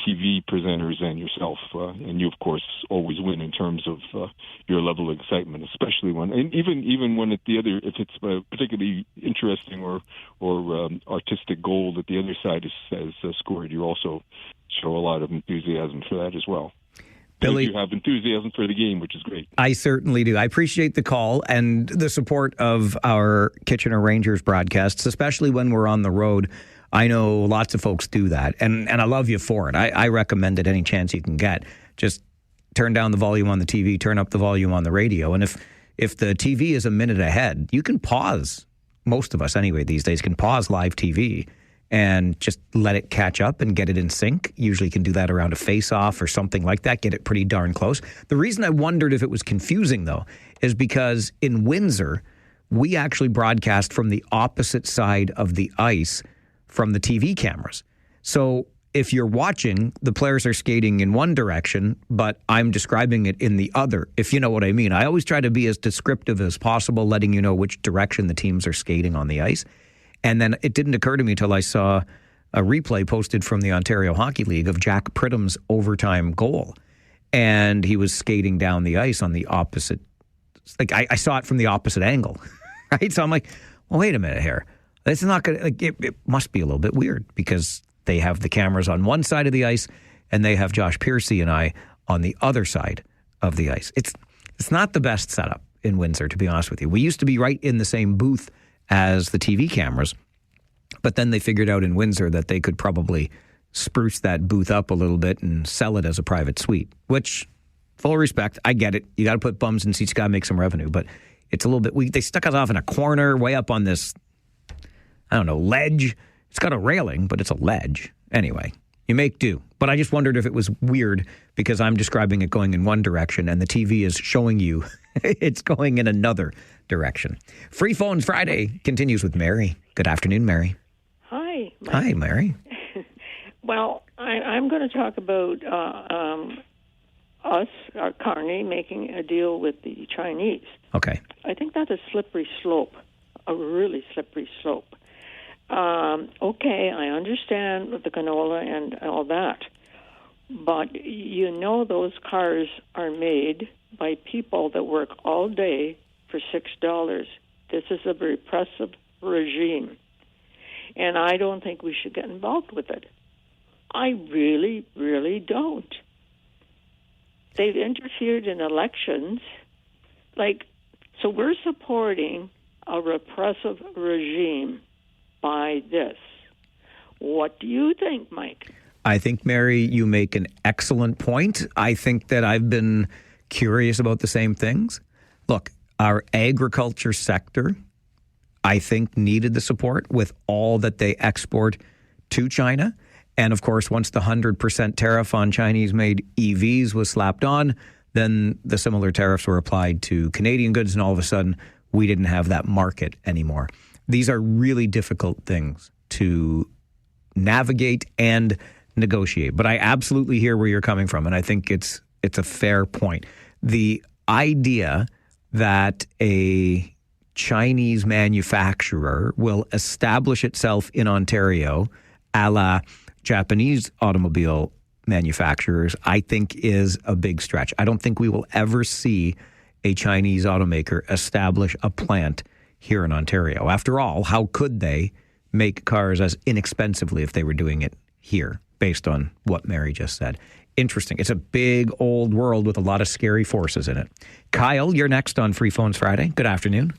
F: TV presenters and yourself. And you, of course, always win in terms of your level of excitement, especially even when if it's a particularly interesting or artistic goal that the other side has scored, you also show a lot of enthusiasm for that as well. Billy, you have enthusiasm for the game, which is great.
B: I certainly do. I appreciate the call and the support of our Kitchener Rangers broadcasts, especially when we're on the road. I know lots of folks do that, and I love you for it. I recommend it any chance you can get. Just turn down the volume on the TV, turn up the volume on the radio, and if the TV is a minute ahead, you can pause. Most of us, anyway, these days can pause live TV and just let it catch up and get it in sync. Usually can do that around a face-off or something like that, get it pretty darn close. The reason I wondered if it was confusing, though, is because in Windsor, we actually broadcast from the opposite side of the ice from the TV cameras. So if you're watching, the players are skating in one direction, but I'm describing it in the other, if you know what I mean. I always try to be as descriptive as possible, letting you know which direction the teams are skating on the ice. And then it didn't occur to me until I saw a replay posted from the Ontario Hockey League of Jack Pridham's overtime goal. And he was skating down the ice on the opposite. Like I saw it from the opposite angle, right? So I'm like, well, wait a minute here. This is not going to, it must be a little bit weird because they have the cameras on one side of the ice and they have Josh Piercy and I on the other side of the ice. It's not the best setup in Windsor, to be honest with you. We used to be right in the same booth as the TV cameras, but then they figured out in Windsor that they could probably spruce that booth up a little bit and sell it as a private suite, which, full respect, I get it. You got to put bums in seats, got to make some revenue, but it's a little bit weak. They stuck us off in a corner way up on this, I don't know, ledge. It's got a railing, but it's a ledge. Anyway, you make do. But I just wondered if it was weird because I'm describing it going in one direction and the TV is showing you it's going in another direction. Free Phones Friday continues with Mary. Good afternoon, Mary.
G: Hi.
B: Hi, Mary.
G: Well, I'm going to talk about Carney, making a deal with the Chinese.
B: Okay.
G: I think that's a slippery slope, a really slippery slope. Okay, I understand the canola and all that, but you know those cars are made by people that work all day for $6. This is a repressive regime, and I don't think we should get involved with it. I really, really don't. They've interfered in elections. So we're supporting a repressive regime by this. What do you think, Mike?
B: I think, Mary, you make an excellent point. I think that I've been curious about the same things. Look, our agriculture sector, I think, needed the support with all that they export to China. And of course, once the 100% tariff on Chinese-made EVs was slapped on, then the similar tariffs were applied to Canadian goods, and all of a sudden, we didn't have that market anymore. These are really difficult things to navigate and negotiate. But I absolutely hear where you're coming from, and I think it's a fair point. The idea that a Chinese manufacturer will establish itself in Ontario a la Japanese automobile manufacturers, I think is a big stretch. I don't think we will ever see a Chinese automaker establish a plant here in Ontario. After all, how could they make cars as inexpensively if they were doing it here, based on what Mary just said? Interesting. It's a big old world with a lot of scary forces in it. Kyle, you're next on Free Phones Friday. Good afternoon.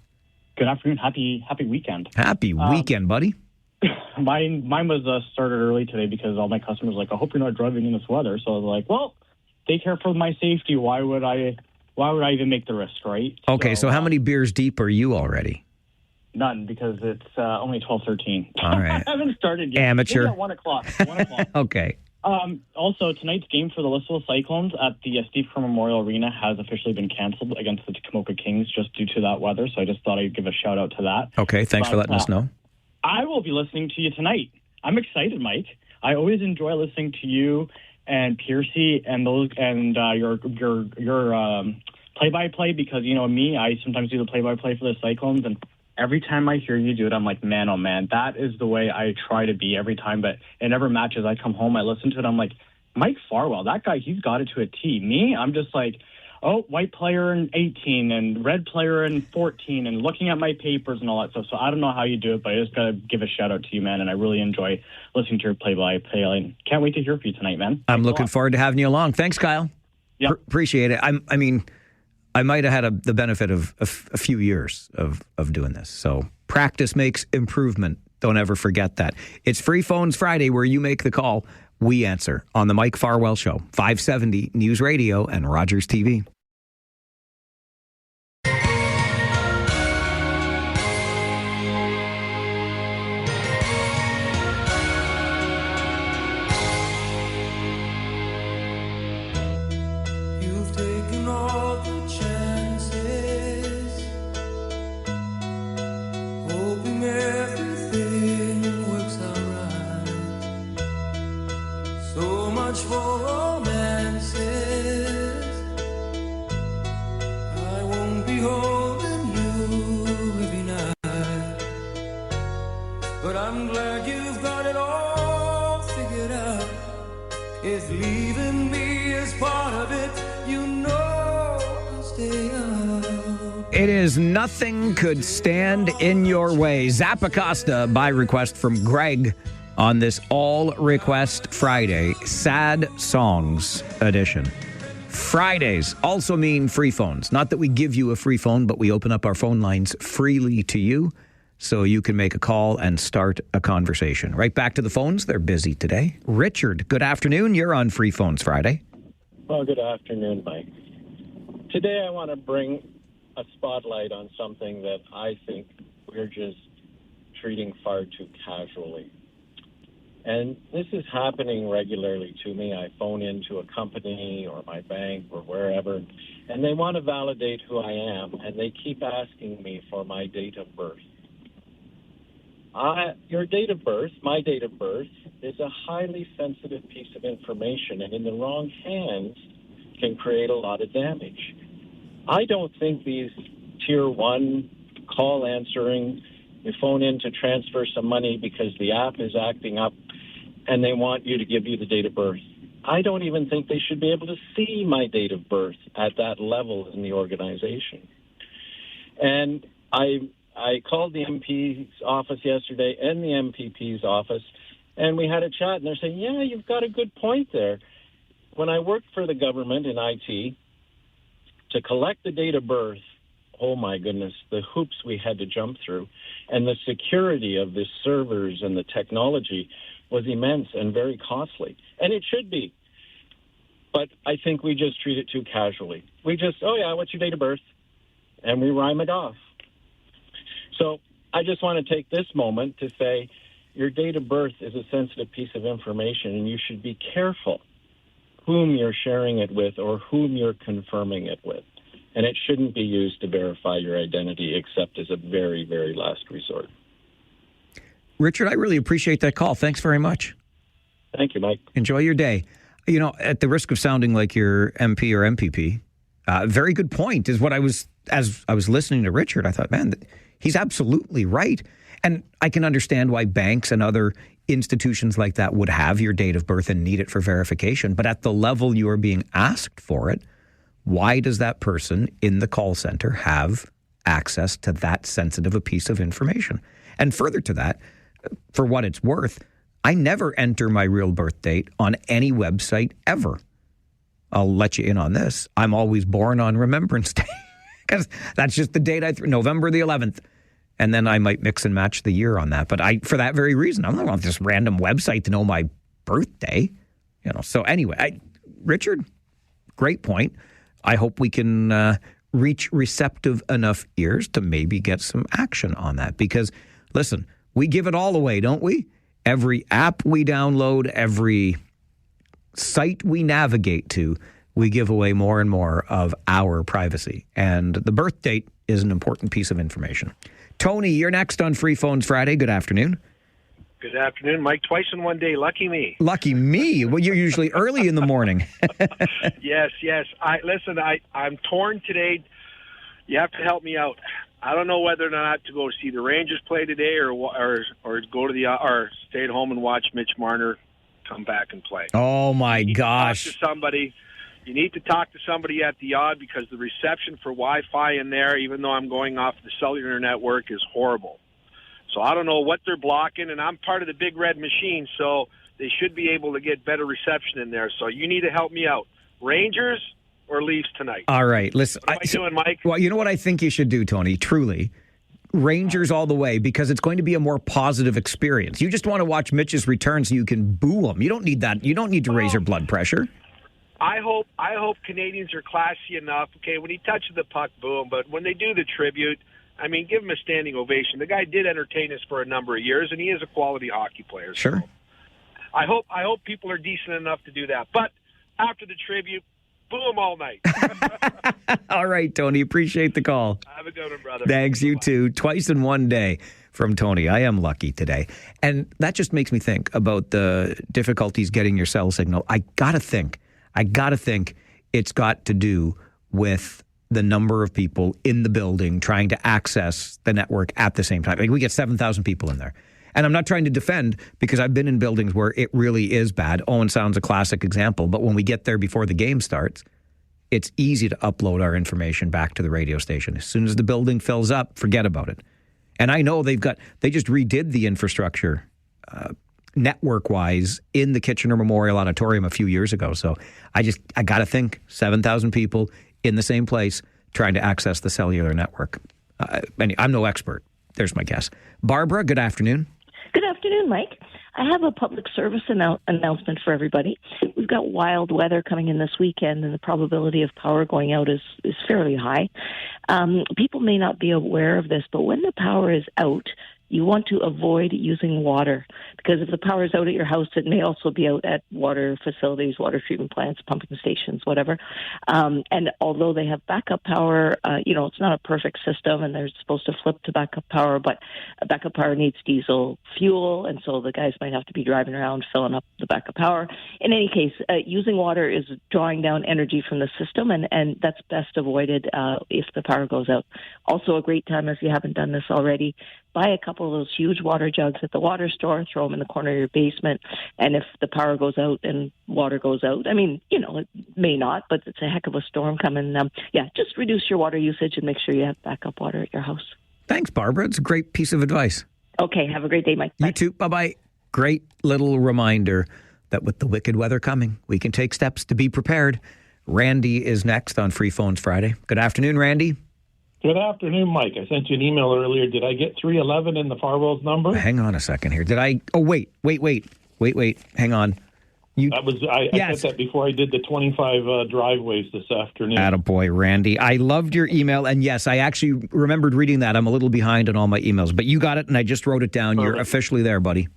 H: Good afternoon. Happy weekend.
B: Happy weekend, buddy.
H: Mine was started early today because all my customers were like, I hope you're not driving in this weather. So I was like, well, they care for my safety. Why would I even make the risk, right?
B: Okay, so how many beers deep are you already?
H: None, because it's only 12:13.
B: All right.
H: I haven't started yet.
B: Amateur.
H: Maybe at 1 o'clock. 1 o'clock.
B: Okay.
H: Also, tonight's game for the Listowel Cyclones at the Steve Kerr Memorial Arena has officially been canceled against the Takamoka Kings just due to that weather. So I just thought I'd give a shout out to that.
B: Okay, thanks for letting us know.
H: I will be listening to you tonight. I'm excited, Mike. I always enjoy listening to you and Piercy and those and your play-by-play because, you know, me, I sometimes do the play-by-play for the Cyclones, and every time I hear you do it, I'm like, man, oh, man, that is the way I try to be every time. But it never matches. I come home, I listen to it, I'm like, Mike Farwell, that guy, he's got it to a T. Me, I'm just like, oh, white player in 18 and red player in 14 and looking at my papers and all that stuff. So I don't know how you do it, but I just got to give a shout out to you, man. And I really enjoy listening to your play-by-play. And can't wait to hear from you tonight, man.
B: I'm looking forward to having you along. Thanks, Kyle.
H: Yeah.
B: Appreciate it. I mean, I might have had the benefit of a few years of doing this. So practice makes improvement. Don't ever forget that. It's Free Phones Friday where you make the call. We answer on the Mike Farwell Show, 570 News Radio and Rogers TV. It is Nothing Could Stand in Your Way. Zappacosta by request from Greg on this All Request Friday, Sad Songs edition. Fridays also mean free phones. Not that we give you a free phone, but we open up our phone lines freely to you so you can make a call and start a conversation. Right back to the phones. They're busy today. Richard, good afternoon. You're on Free Phones Friday.
I: Well, good afternoon, Mike. Today I want to bring a spotlight on something that I think we're just treating far too casually. And this is happening regularly to me. I phone into a company or my bank or wherever, and they want to validate who I am, and they keep asking me for my date of birth. Your date of birth, my date of birth, is a highly sensitive piece of information, and in the wrong hands can create a lot of damage. I don't think these Tier 1 call answering, you phone in to transfer some money because the app is acting up and they want you to give you the date of birth. I don't even think they should be able to see my date of birth at that level in the organization. And I called the MP's office yesterday and the MPP's office, and we had a chat, and they're saying, yeah, you've got a good point there. When I worked for the government in IT, to collect the date of birth, oh my goodness, the hoops we had to jump through, and the security of the servers and the technology was immense and very costly. And it should be. But I think we just treat it too casually. We just, oh, yeah, what's your date of birth? And we rhyme it off. So I just want to take this moment to say your date of birth is a sensitive piece of information, and you should be careful whom you're sharing it with or whom you're confirming it with. And it shouldn't be used to verify your identity except as a very, very last resort.
B: Richard, I really appreciate that call. Thanks very much.
I: Thank you, Mike.
B: Enjoy your day. You know, at the risk of sounding like your MP or MPP, very good point is what as I was listening to Richard, I thought, man, he's absolutely right. And I can understand why banks and other institutions like that would have your date of birth and need it for verification. But at the level you are being asked for it, why does that person in the call center have access to that sensitive a piece of information? And further to that, for what it's worth, I never enter my real birth date on any website ever. I'll let you in on this. I'm always born on Remembrance Day because that's just the date November the 11th. And then I might mix and match the year on that. But for that very reason, I'm not on this random website to know my birthday. You know. So anyway, Richard, great point. I hope we can reach receptive enough ears to maybe get some action on that. Because, listen, we give it all away, don't we? Every app we download, every site we navigate to, we give away more and more of our privacy. And the birth date is an important piece of information. Tony, you're next on Free Phones Friday. Good afternoon.
J: Good afternoon, Mike. Twice in one day. Lucky me.
B: Lucky me? Well, you're usually early in the morning.
J: Yes. I'm torn today. You have to help me out. I don't know whether or not to go see the Rangers play today or go to or stay at home and watch Mitch Marner come back and play.
B: Oh my gosh!
J: Talk to somebody. You need to talk to somebody at the Odd because the reception for Wi-Fi in there, even though I'm going off the cellular network, is horrible. So I don't know what they're blocking, and I'm part of the Big Red Machine, so they should be able to get better reception in there. So you need to help me out. Rangers or Leafs tonight?
B: All right. Listen,
J: what am I doing, Mike?
B: Well, you know what I think you should do, Tony, truly? Rangers all the way, because it's going to be a more positive experience. You just want to watch Mitch's return so you can boo him. You don't need that. You don't need to raise your blood pressure.
J: I hope Canadians are classy enough. Okay, when he touches the puck, boo him. But when they do the tribute, I mean, give him a standing ovation. The guy did entertain us for a number of years, and he is a quality hockey player.
B: Sure.
J: So I hope people are decent enough to do that. But after the tribute, boo him all night.
B: All right, Tony. Appreciate the call.
J: Have a good one, brother.
B: Thanks, you too. Twice in one day from Tony. I am lucky today. And that just makes me think about the difficulties getting your cell signal. I got to think it's got to do with the number of people in the building trying to access the network at the same time. I mean, we get 7,000 people in there. And I'm not trying to defend because I've been in buildings where it really is bad. Owen Sound's a classic example. But when we get there before the game starts, it's easy to upload our information back to the radio station. As soon as the building fills up, forget about it. And I know they just redid the infrastructure network-wise in the Kitchener Memorial Auditorium a few years ago. So I got to think 7,000 people in the same place trying to access the cellular network. I'm no expert. There's my guess. Barbara, good afternoon.
K: Good afternoon, Mike. I have a public service announcement for everybody. We've got wild weather coming in this weekend, and the probability of power going out is fairly high. People may not be aware of this, but when the power is out, you want to avoid using water, because if the power is out at your house, it may also be out at water facilities, water treatment plants, pumping stations, whatever. And although they have backup power, it's not a perfect system, and they're supposed to flip to backup power, but backup power needs diesel fuel, and so the guys might have to be driving around filling up the backup power. In any case, using water is drawing down energy from the system, and that's best avoided if the power goes out. Also, a great time, if you haven't done this already, buy a couple of those huge water jugs at the water store, throw them in the corner of your basement, and if the power goes out and water goes out, I mean, it may not, but it's a heck of a storm coming. Just reduce your water usage and make sure you have backup water at your house.
B: Thanks, Barbara. It's a great piece of advice.
K: Okay, have a great day, Mike. Bye.
B: You too. Bye-bye. Great little reminder that with the wicked weather coming, we can take steps to be prepared. Randy is next on Free Phones Friday. Good afternoon, Randy.
W: Good afternoon, Mike. I sent you an email earlier. Did I get 311 in the Farwell's number?
B: Hang on a second here. Did I? Oh, wait. Wait. Hang on.
W: I
B: Yes.
W: said that before I did the 25 driveways this afternoon.
B: Attaboy, Randy. I loved your email. And yes, I actually remembered reading that. I'm a little behind on all my emails. But you got it, and I just wrote it down.
W: Perfect.
B: You're officially there, buddy.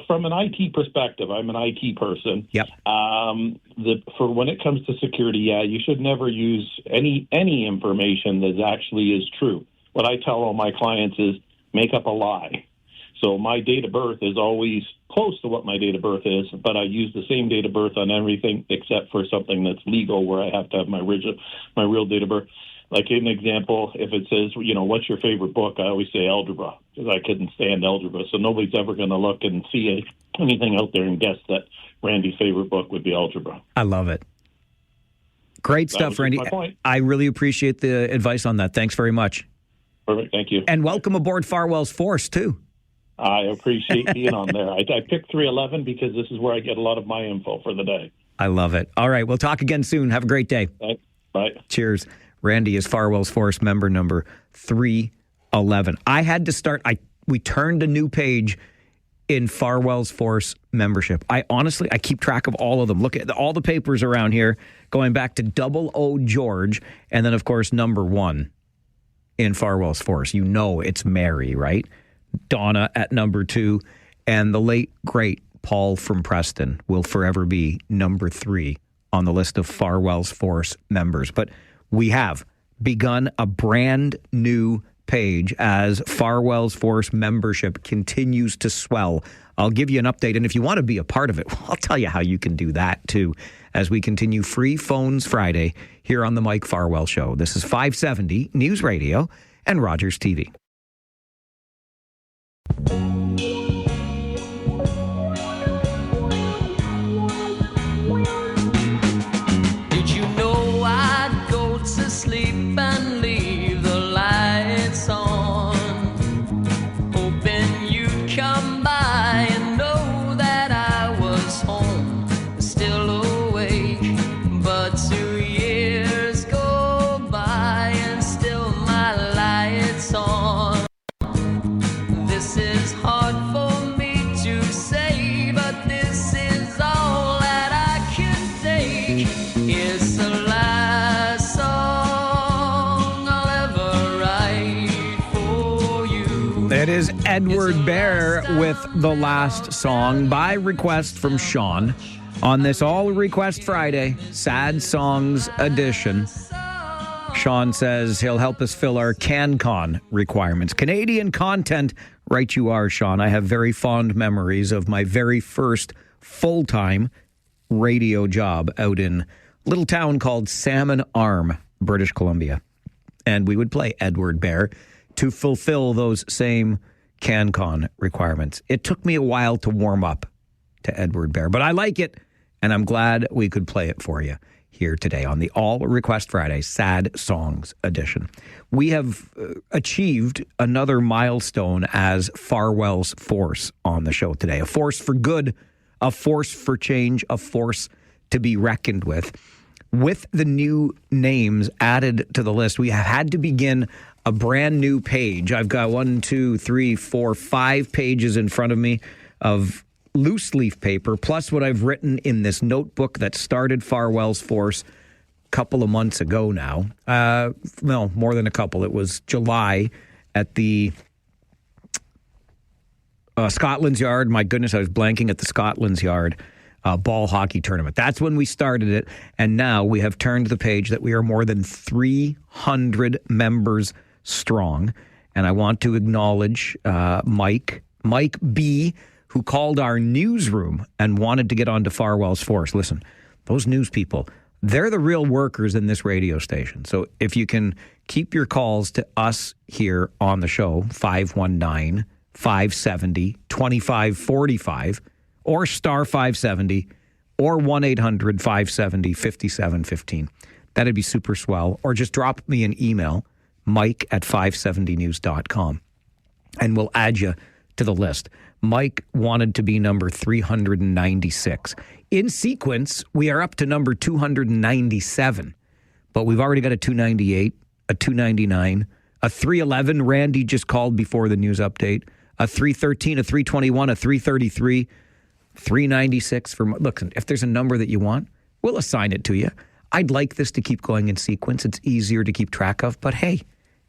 W: From an IT perspective, I'm an IT person.
B: Yep.
W: For when it comes to security, you should never use any information that actually is true. What I tell all my clients is make up a lie. So my date of birth is always close to what my date of birth is, but I use the same date of birth on everything except for something that's legal where I have to have my real date of birth. Like an example, if it says, what's your favorite book, I always say algebra because I couldn't stand algebra. So nobody's ever going to look and see anything out there and guess that Randy's favorite book would be algebra.
B: I love it. Great stuff, Randy.
W: My point.
B: I really appreciate the advice on that. Thanks very much.
W: Perfect. Thank you.
B: And welcome aboard Farwell's Force, too.
W: I appreciate being on there. I picked 311 because this is where I get a lot of my info for the day.
B: I love it. All right. We'll talk again soon. Have a great day.
W: Thanks. Bye.
B: Cheers. Randy is Farwell's Force member number 311. I had to start. We turned a new page in Farwell's Force membership. I keep track of all of them. Look at all the papers around here going back to 00 George. And then, of course, number 1 in Farwell's Force. It's Mary, right? Donna at number 2, and the late, great Paul from Preston will forever be number 3 on the list of Farwell's Force members. But we have begun a brand new page as Farwell's Force membership continues to swell. I'll give you an update, and if you want to be a part of it, I'll tell you how you can do that, too, as we continue Free Phones Friday here on the Mike Farwell Show. This is 570 News Radio and Rogers TV.
A: Did you know I'd go to sleep and leave the lights on, hoping you'd come by and know that I was home, still awake, but 2 years go by and still my lights on. This is hard for me to say, but this is all that I can take. It's the last song I'll ever write for you.
B: It is Edward Bear with The Last Song by request from Sean on this All Request Friday, Sad Songs edition. Sean says he'll help us fill our CanCon requirements. Canadian content, right you are, Sean. I have very fond memories of my very first full-time radio job out in a little town called Salmon Arm, British Columbia. And we would play Edward Bear to fulfill those same CanCon requirements. It took me a while to warm up to Edward Bear, but I like it, and I'm glad we could play it for you here today on the All Request Friday Sad Songs edition. We have achieved another milestone as Farwell's Force on the show today. A force for good, a force for change, a force to be reckoned with. With the new names added to the list, we have had to begin a brand new page. I've got 5 pages in front of me of loose leaf paper, plus what I've written in this notebook that started Farwell's Force a couple of months ago now. No, more than a couple. It was July at the Scotland's Yard. My goodness, I was blanking at the Scotland's Yard ball hockey tournament. That's when we started it, and now we have turned the page that we are more than 300 members strong, and I want to acknowledge Mike B., who called our newsroom and wanted to get onto Farwell's Force. Listen, those news people, they're the real workers in this radio station. So if you can keep your calls to us here on the show, 519-570-2545, or star 570, or 1-800-570-5715. That'd be super swell. Or just drop me an email, mike@570news.com, and we'll add you to the list. Mike wanted to be number 396. In sequence, we are up to number 297, but we've already got a 298, a 299, a 311. Randy just called before the news update, a 313, a 321, a 333, $396 for. Look, if there's a number that you want, we'll assign it to you. I'd like this to keep going in sequence. It's easier to keep track of. But hey,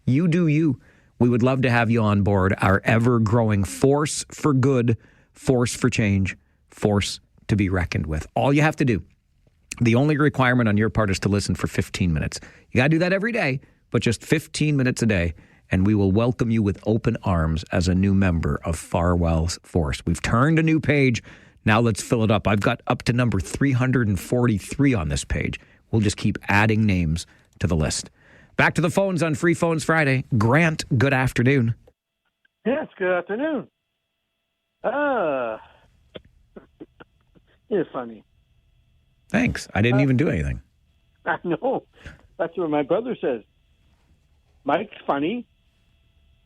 B: you do you. We would love to have you on board, our ever-growing force for good, force for change, force to be reckoned with. All you have to do, the only requirement on your part is to listen for 15 minutes. You got to do that every day, but just 15 minutes a day, and we will welcome you with open arms as a new member of Farwell's force. We've turned a new page. Now let's fill it up. I've got up to number 343 on this page. We'll just keep adding names to the list. Back to the phones on Free Phones Friday. Grant, good afternoon.
L: Yes, good afternoon. You're funny.
B: Thanks. I didn't even do anything.
L: I know. That's what my brother says. Mike's funny.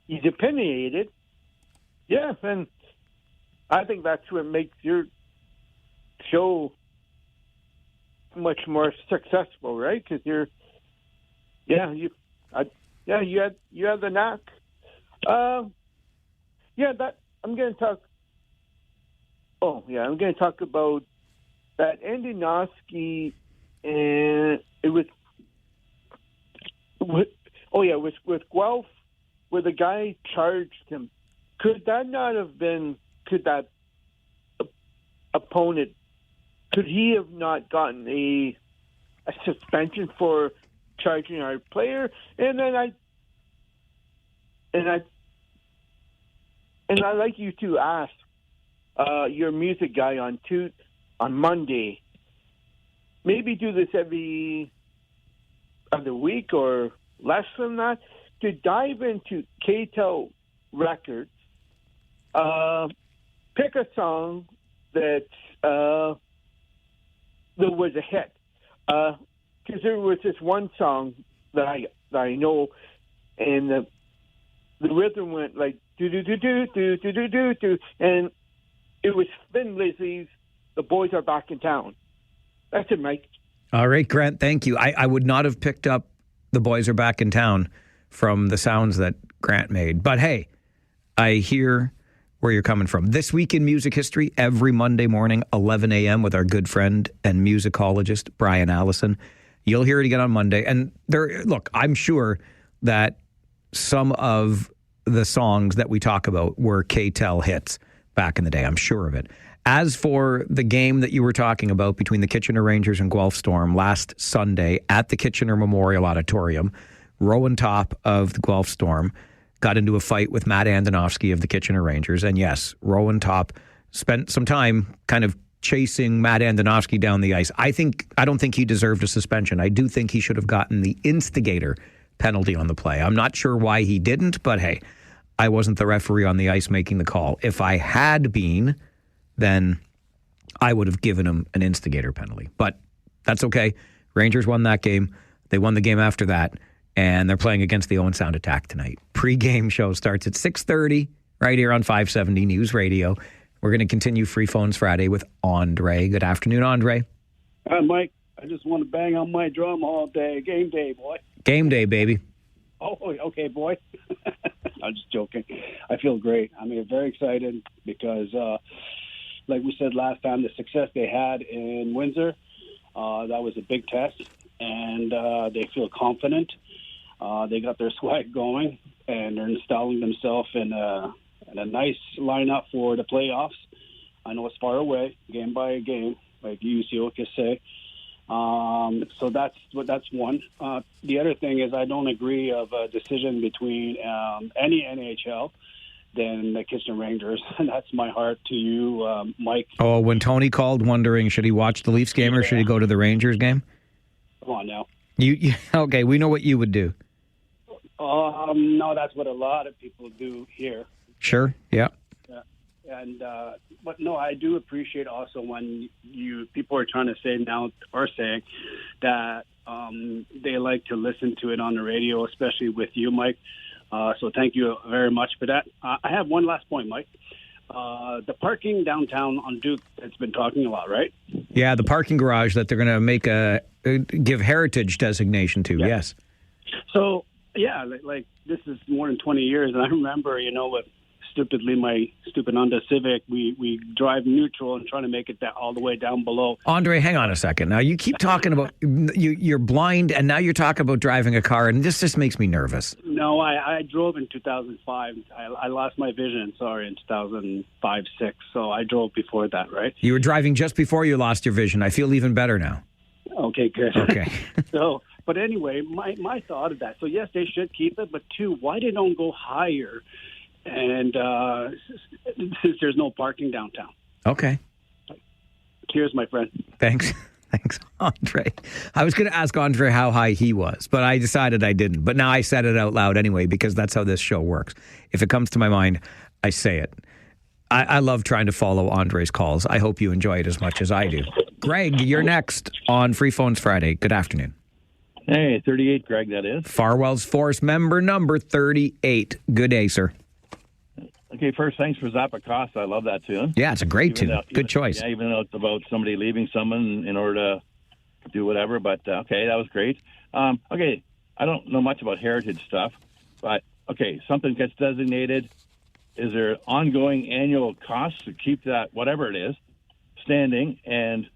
L: He's opinionated. Yeah, and I think that's what makes your show much more successful, right? Because you have the knack. I'm going to talk. Oh yeah, I'm going to talk about that Andy Noski, and it was with Guelph, where the guy charged him. Could that not have been? Could that opponent? Could he have not gotten a suspension for charging our player? And then I'd like you to ask your music guy on Monday. Maybe do this every other week or less than that, to dive into KTEL Records. Pick a song that was a hit. Because there was this one song that I know, and the rhythm went like do do do do do do do do do, and it was Thin Lizzy's "The Boys Are Back in Town." That's it, Mike.
B: All right, Grant. Thank you. I would not have picked up "The Boys Are Back in Town" from the sounds that Grant made, but hey, I hear where you're coming from. This Week in Music History, every Monday morning, 11 a.m. with our good friend and musicologist, Brian Allison. You'll hear it again on Monday. And look, I'm sure that some of the songs that we talk about were KTEL hits back in the day. I'm sure of it. As for the game that you were talking about between the Kitchener Rangers and Guelph Storm last Sunday at the Kitchener Memorial Auditorium, Rowan Top of the Guelph Storm got into a fight with Matt Andonovski of the Kitchener Rangers. And yes, Rowan Top spent some time kind of chasing Matt Andonovski down the ice. I don't think he deserved a suspension. I do think he should have gotten the instigator penalty on the play. I'm not sure why he didn't, but hey, I wasn't the referee on the ice making the call. If I had been, then I would have given him an instigator penalty. But that's okay. Rangers won that game. They won the game after that. And they're playing against the Owen Sound Attack tonight. Pre-game show starts at 6:30 right here on 570 News Radio. We're going to continue Free Phones Friday with Andre. Good afternoon, Andre.
M: Hi, Mike. I just want to bang on my drum all day. Game day, boy.
B: Game day, baby.
M: Oh, okay, boy. I'm just joking. I feel great. I mean, very excited because, like we said last time, the success they had in Windsor, that was a big test, and they feel confident. They got their swag going, and they're installing themselves in a nice lineup for the playoffs. I know it's far away, game by game, like you could say. So that's one. The other thing is I don't agree of a decision between any NHL than the Kitchener Rangers, and that's my heart to you, Mike.
B: Oh, when Tony called wondering should he watch the Leafs game or should he go to the Rangers game?
M: Come on now.
B: You okay? We know what you would do.
M: No, that's what a lot of people do here.
B: Sure. Yeah.
M: And but no, I do appreciate also when people are trying to say now or saying that they like to listen to it on the radio, especially with you, Mike. So thank you very much for that. I have one last point, Mike. The parking downtown on Duke, it's been talking a lot, right?
B: Yeah, the parking garage that they're going to make give heritage designation to. Yeah. Yes.
M: So yeah, like this is more than 20 years, and I remember, with stupidly, my stupid Honda Civic, we drive neutral and trying to make it all the way down below.
B: Andre, hang on a second. Now, you keep talking about you're blind, and now you're talking about driving a car, and this just makes me nervous.
M: No, I drove in 2005. I lost my vision, in 2005, 6. So I drove before that, right?
B: You were driving just before you lost your vision. I feel even better now.
M: Okay, good.
B: Okay.
M: So, but anyway, my thought of that. So, yes, they should keep it, but two, why they don't go higher? And since there's no parking downtown.
B: Okay.
M: Cheers, my friend.
B: Thanks, Andre. I was going to ask Andre how high he was, but I decided I didn't. But now I said it out loud anyway, because that's how this show works. If it comes to my mind, I say it. I love trying to follow Andre's calls. I hope you enjoy it as much as I do. Greg, you're next on Free Phones Friday. Good afternoon.
N: Hey, 38, Greg, that is.
B: Farwell's Force member number 38. Good day, sir.
N: Okay, first, thanks for Zappa Costa. I love that tune.
B: Yeah, it's a great tune. Good choice.
N: Yeah, even though it's about somebody leaving someone in order to do whatever, but okay, that was great. Okay, I don't know much about heritage stuff, but okay, something gets designated. Is there ongoing annual costs to keep that, whatever it is, standing, and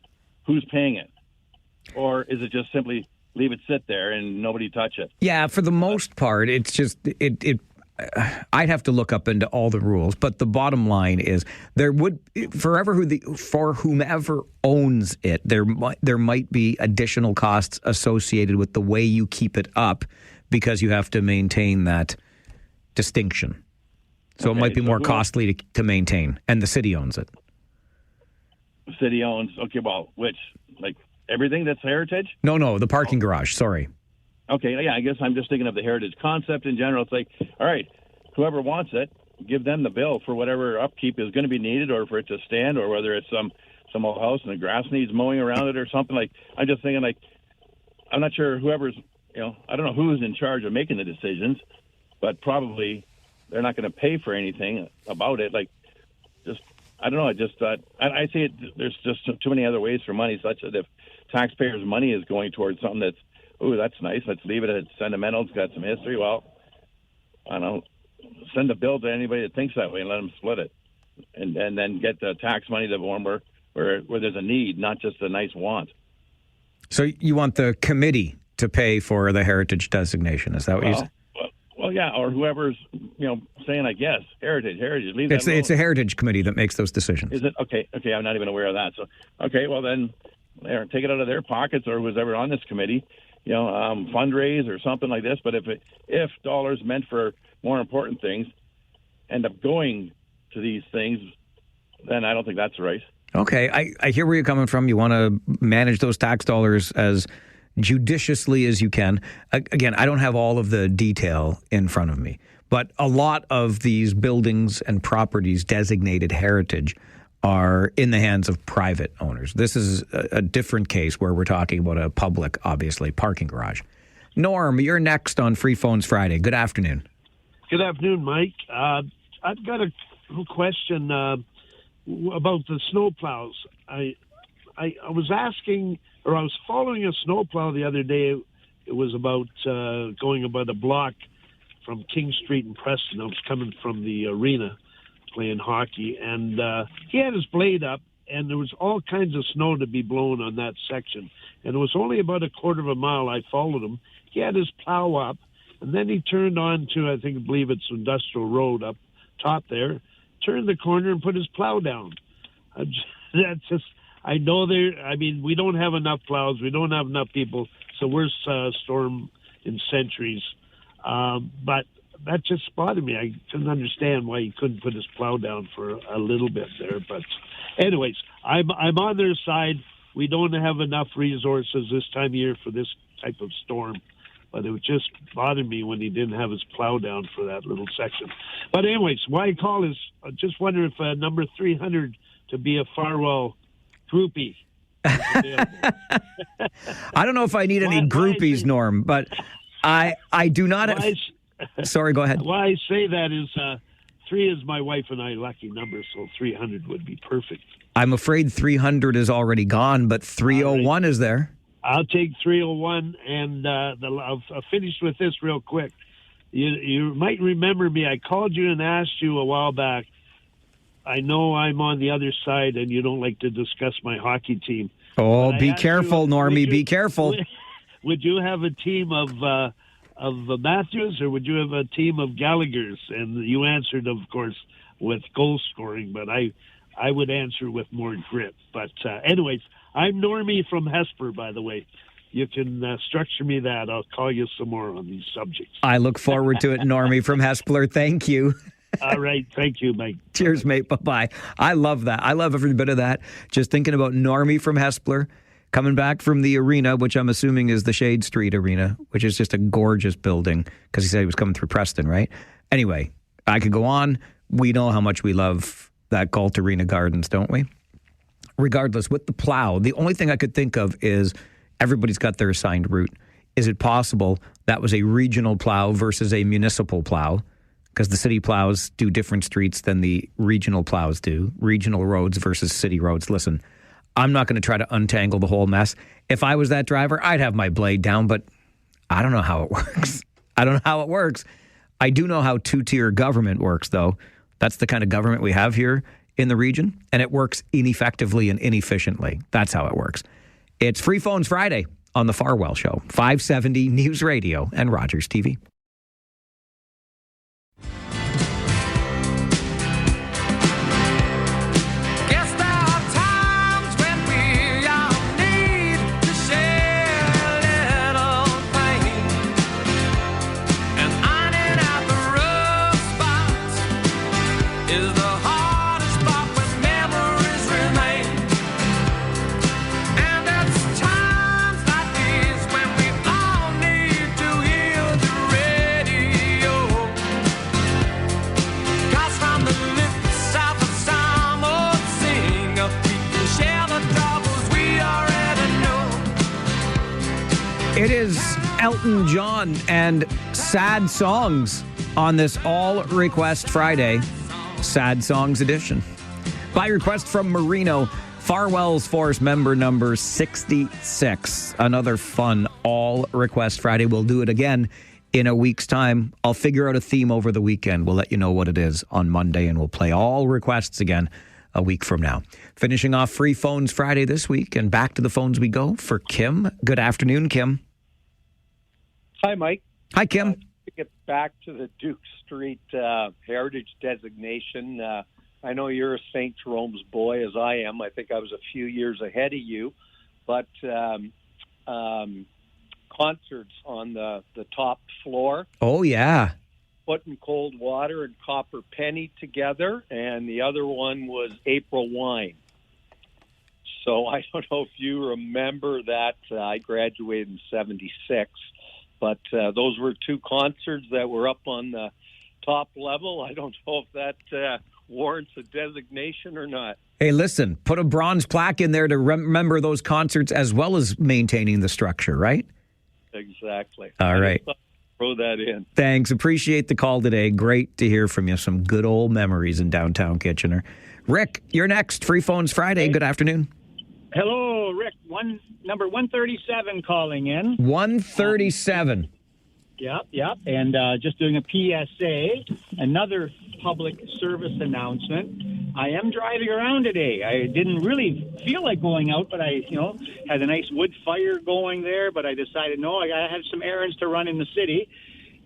N: who's paying it? Or is it just simply leave it sit there and nobody touch it?
B: Yeah, for the most part, it's just, I'd have to look up into all the rules, but the bottom line is there would, for whomever owns it, there might be additional costs associated with the way you keep it up, because you have to maintain that distinction. So it might be more costly to maintain, and the city owns it.
N: The city owns, okay, well, which, like everything that's heritage?
B: No, the parking garage, sorry.
N: Okay, yeah, I guess I'm just thinking of the heritage concept in general. It's like, all right, whoever wants it, give them the bill for whatever upkeep is going to be needed, or for it to stand, or whether it's some old house and the grass needs mowing around it or something. Like, I'm just thinking, like, I'm not sure whoever's, I don't know who's in charge of making the decisions, but probably they're not going to pay for anything about it. Like, just, I don't know. I just thought, I see it, there's just too many other ways for money, such that if taxpayers' money is going towards something that's, ooh, that's nice, let's leave it at sentimental, it's got some history, well, I don't know, send a bill to anybody that thinks that way and let them split it. And then get the tax money to one where there's a need, not just a nice want. So you want the committee to pay for the heritage designation, is that what you said? Well, yeah, or whoever's, saying, I guess, heritage, leave that alone. It's a heritage committee that makes those decisions. Is it? Okay, I'm not even aware of that. So, okay, well then, take it out of their pockets, or who's ever on this committee, fundraise or something like this. But if dollars meant for more important things end up going to these things, then I don't think that's right. Okay, I hear where you're coming from. You want to manage those tax dollars as judiciously as you can. Again, I don't have all of the detail in front of me, but a lot of these buildings and properties designated heritage are in the hands of private owners. This is a different case where we're talking about a public, obviously, parking garage. Norm, you're next on Free Phones Friday. Good afternoon.
O: Good afternoon, Mike. I've got a question about the snowplows. I was asking, or I was following a snowplow the other day. It was about going about a block from King Street in Preston. I was coming from the arena playing hockey, and he had his blade up, and there was all kinds of snow to be blown on that section. And it was only about a quarter of a mile. I followed him. He had his plow up, and then he turned on to, I believe it's Industrial Road up top there, turned the corner and put his plow down. That's just, I know we don't have enough plows. We don't have enough people. So we're storm in centuries. But that just bothered me. I couldn't understand why he couldn't put his plow down for a little bit there. But anyways, I'm on their side. We don't have enough resources this time of year for this type of storm. But it would just bother me when he didn't have his plow down for that little section. But anyways, why I call is I just wonder if number 300 to be a Farwell groupie.
B: I don't know if I need any groupies, Norm, but I do not have... Sorry, go ahead.
O: Why I say that is 3 is my wife and I lucky number, so 300 would be perfect.
B: I'm afraid 300 is already gone, but 301 is there.
O: I'll take 301, and I'll finish with this real quick. You might remember me. I called you and asked you a while back. I know I'm on the other side, and you don't like to discuss my hockey team.
B: Oh, be careful, Normie. Be careful.
O: Would you have a team of Matthews, or would you have a team of Gallagher's? And you answered, of course, with goal scoring, but I would answer with more grit. But anyways, I'm Normie from Hesper, by the way. You can structure me that. I'll call you some more on these subjects.
B: I look forward to it, Normie from Hespler. Thank you.
O: All right. Thank you, mate.
B: Cheers, mate. Bye-bye. I love that. I love every bit of that. Just thinking about Normie from Hespler coming back from the arena, which I'm assuming is the Shade Street Arena, which is just a gorgeous building because he said he was coming through Preston, right? Anyway, I could go on. We know how much we love that Galt Arena Gardens, don't we? Regardless, with the plow, the only thing I could think of is everybody's got their assigned route. Is it possible that was a regional plow versus a municipal plow? Because the city plows do different streets than the regional plows do. Regional roads versus city roads. Listen, I'm not going to try to untangle the whole mess. If I was that driver, I'd have my blade down, but I don't know how it works. I don't know how it works. I do know how two-tier government works, though. That's the kind of government we have here in the region, and it works ineffectively and inefficiently. That's how it works. It's Free Phones Friday on the Farwell Show, 570 News Radio and Rogers TV. It is Elton John and Sad Songs on this All Request Friday, Sad Songs edition. By request from Marino, Farwell's Force member number 66. Another fun All Request Friday. We'll do it again in a week's time. I'll figure out a theme over the weekend. We'll let you know what it is on Monday, and we'll play all requests again a week from now. Finishing off Free Phones Friday this week, and back to the phones we go for Kim. Good afternoon, Kim.
E: Hi, Mike.
B: Hi, Kim.
E: To get back to the Duke Street Heritage designation, I know you're a St. Jerome's boy, as I am. I think I was a few years ahead of you. But concerts on the top floor.
B: Oh, yeah.
E: Putting Cold Water and Copper Penny together, and the other one was April Wine. So I don't know if you remember that. I graduated in 76. But those were two concerts that were up on the top level. I don't know if that warrants a designation or not.
B: Hey, listen, put a bronze plaque in there to remember those concerts as well as maintaining the structure, right?
E: Exactly.
B: All right.
E: Throw that in.
B: Thanks. Appreciate the call today. Great to hear from you. Some good old memories in downtown Kitchener. Rick, you're next. Free Phones Friday. Good afternoon.
P: Hello, Rick. Number 137 calling in.
B: 137.
P: Yep. And just doing a PSA, another public service announcement. I am driving around today. I didn't really feel like going out, but I, had a nice wood fire going there, but I decided, no, I have some errands to run in the city.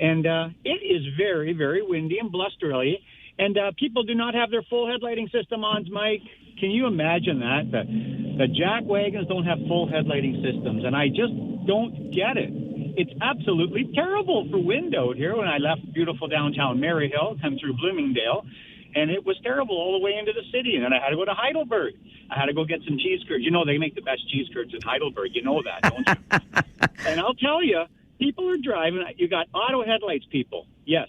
P: And it is very, very windy and blustery. And people do not have their full headlighting system on, Mike. Can you imagine that? The jack wagons don't have full headlighting systems, and I just don't get it. It's absolutely terrible for wind out here when I left beautiful downtown Maryhill, come through Bloomingdale, and it was terrible all the way into the city. And then I had to go to Heidelberg. I had to go get some cheese curds. You know they make the best cheese curds in Heidelberg. You know that, don't you? And I'll tell you, people are driving. You got auto headlights, people. Yes.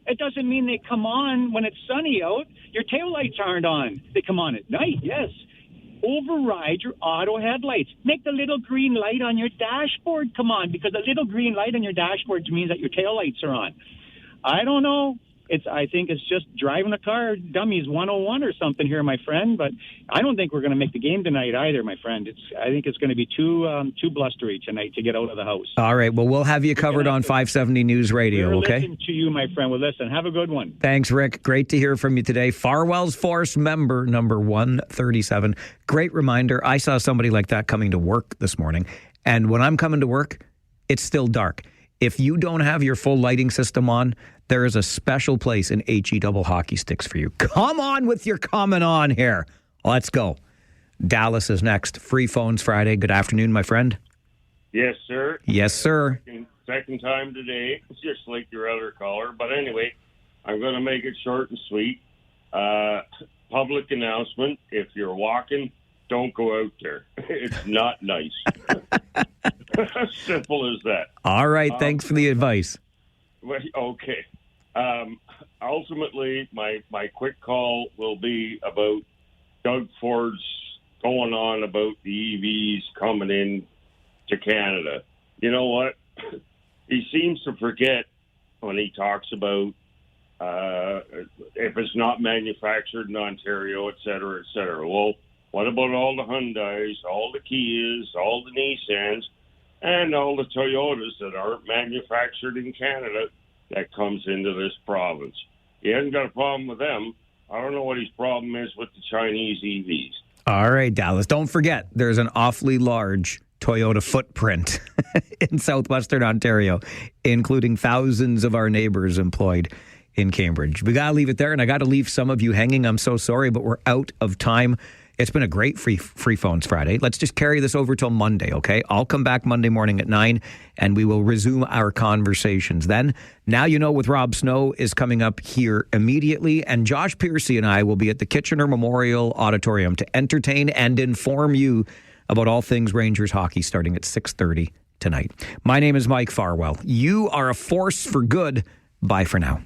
P: It doesn't mean they come on when it's sunny out. Your taillights aren't on. They come on at night, yes. Override your auto headlights. Make the little green light on your dashboard come on, because the little green light on your dashboard means that your taillights are on. I don't know. I think it's just driving a car dummies 101 or something here, my friend. But I don't think we're going to make the game tonight either, my friend. I think it's going to be too blustery tonight to get out of the house.
B: All right. Well, we'll have you covered on 570 News Radio,
P: We're
B: okay?
P: listening to you, my friend. Well, listen, have a good one.
B: Thanks, Rick. Great to hear from you today. Farwell's Force member number 137. Great reminder. I saw somebody like that coming to work this morning. And when I'm coming to work, it's still dark. If you don't have your full lighting system on, there is a special place in HE double hockey sticks for you. Come on with your coming on here. Let's go. Dallas is next. Free Phones Friday. Good afternoon, my friend.
Q: Yes, sir.
B: Yes, sir.
Q: Second time today. It's just like your other caller. But anyway, I'm going to make it short and sweet. Public announcement. If you're walking, don't go out there. It's not nice. Simple as that.
B: All right. Thanks for the advice.
Q: Okay. Ultimately, my quick call will be about Doug Ford's going on about the EVs coming in to Canada. You know what? He seems to forget when he talks about if it's not manufactured in Ontario, et cetera, et cetera. Well, what about all the Hyundais, all the Kias, all the Nissans, and all the Toyotas that aren't manufactured in Canada that comes into this province? He hasn't got a problem with them. I don't know what his problem is with the Chinese EVs.
B: All right, Dallas. Don't forget, there's an awfully large Toyota footprint in southwestern Ontario, including thousands of our neighbors employed in Cambridge. We got to leave it there, and I got to leave some of you hanging. I'm so sorry, but we're out of time. It's been a great free Phones Friday. Let's just carry this over till Monday, okay? I'll come back Monday morning at 9, and we will resume our conversations then. Now You Know with Rob Snow is coming up here immediately, and Josh Piercy and I will be at the Kitchener Memorial Auditorium to entertain and inform you about all things Rangers hockey starting at 6:30 tonight. My name is Mike Farwell. You are a force for good. Bye for now.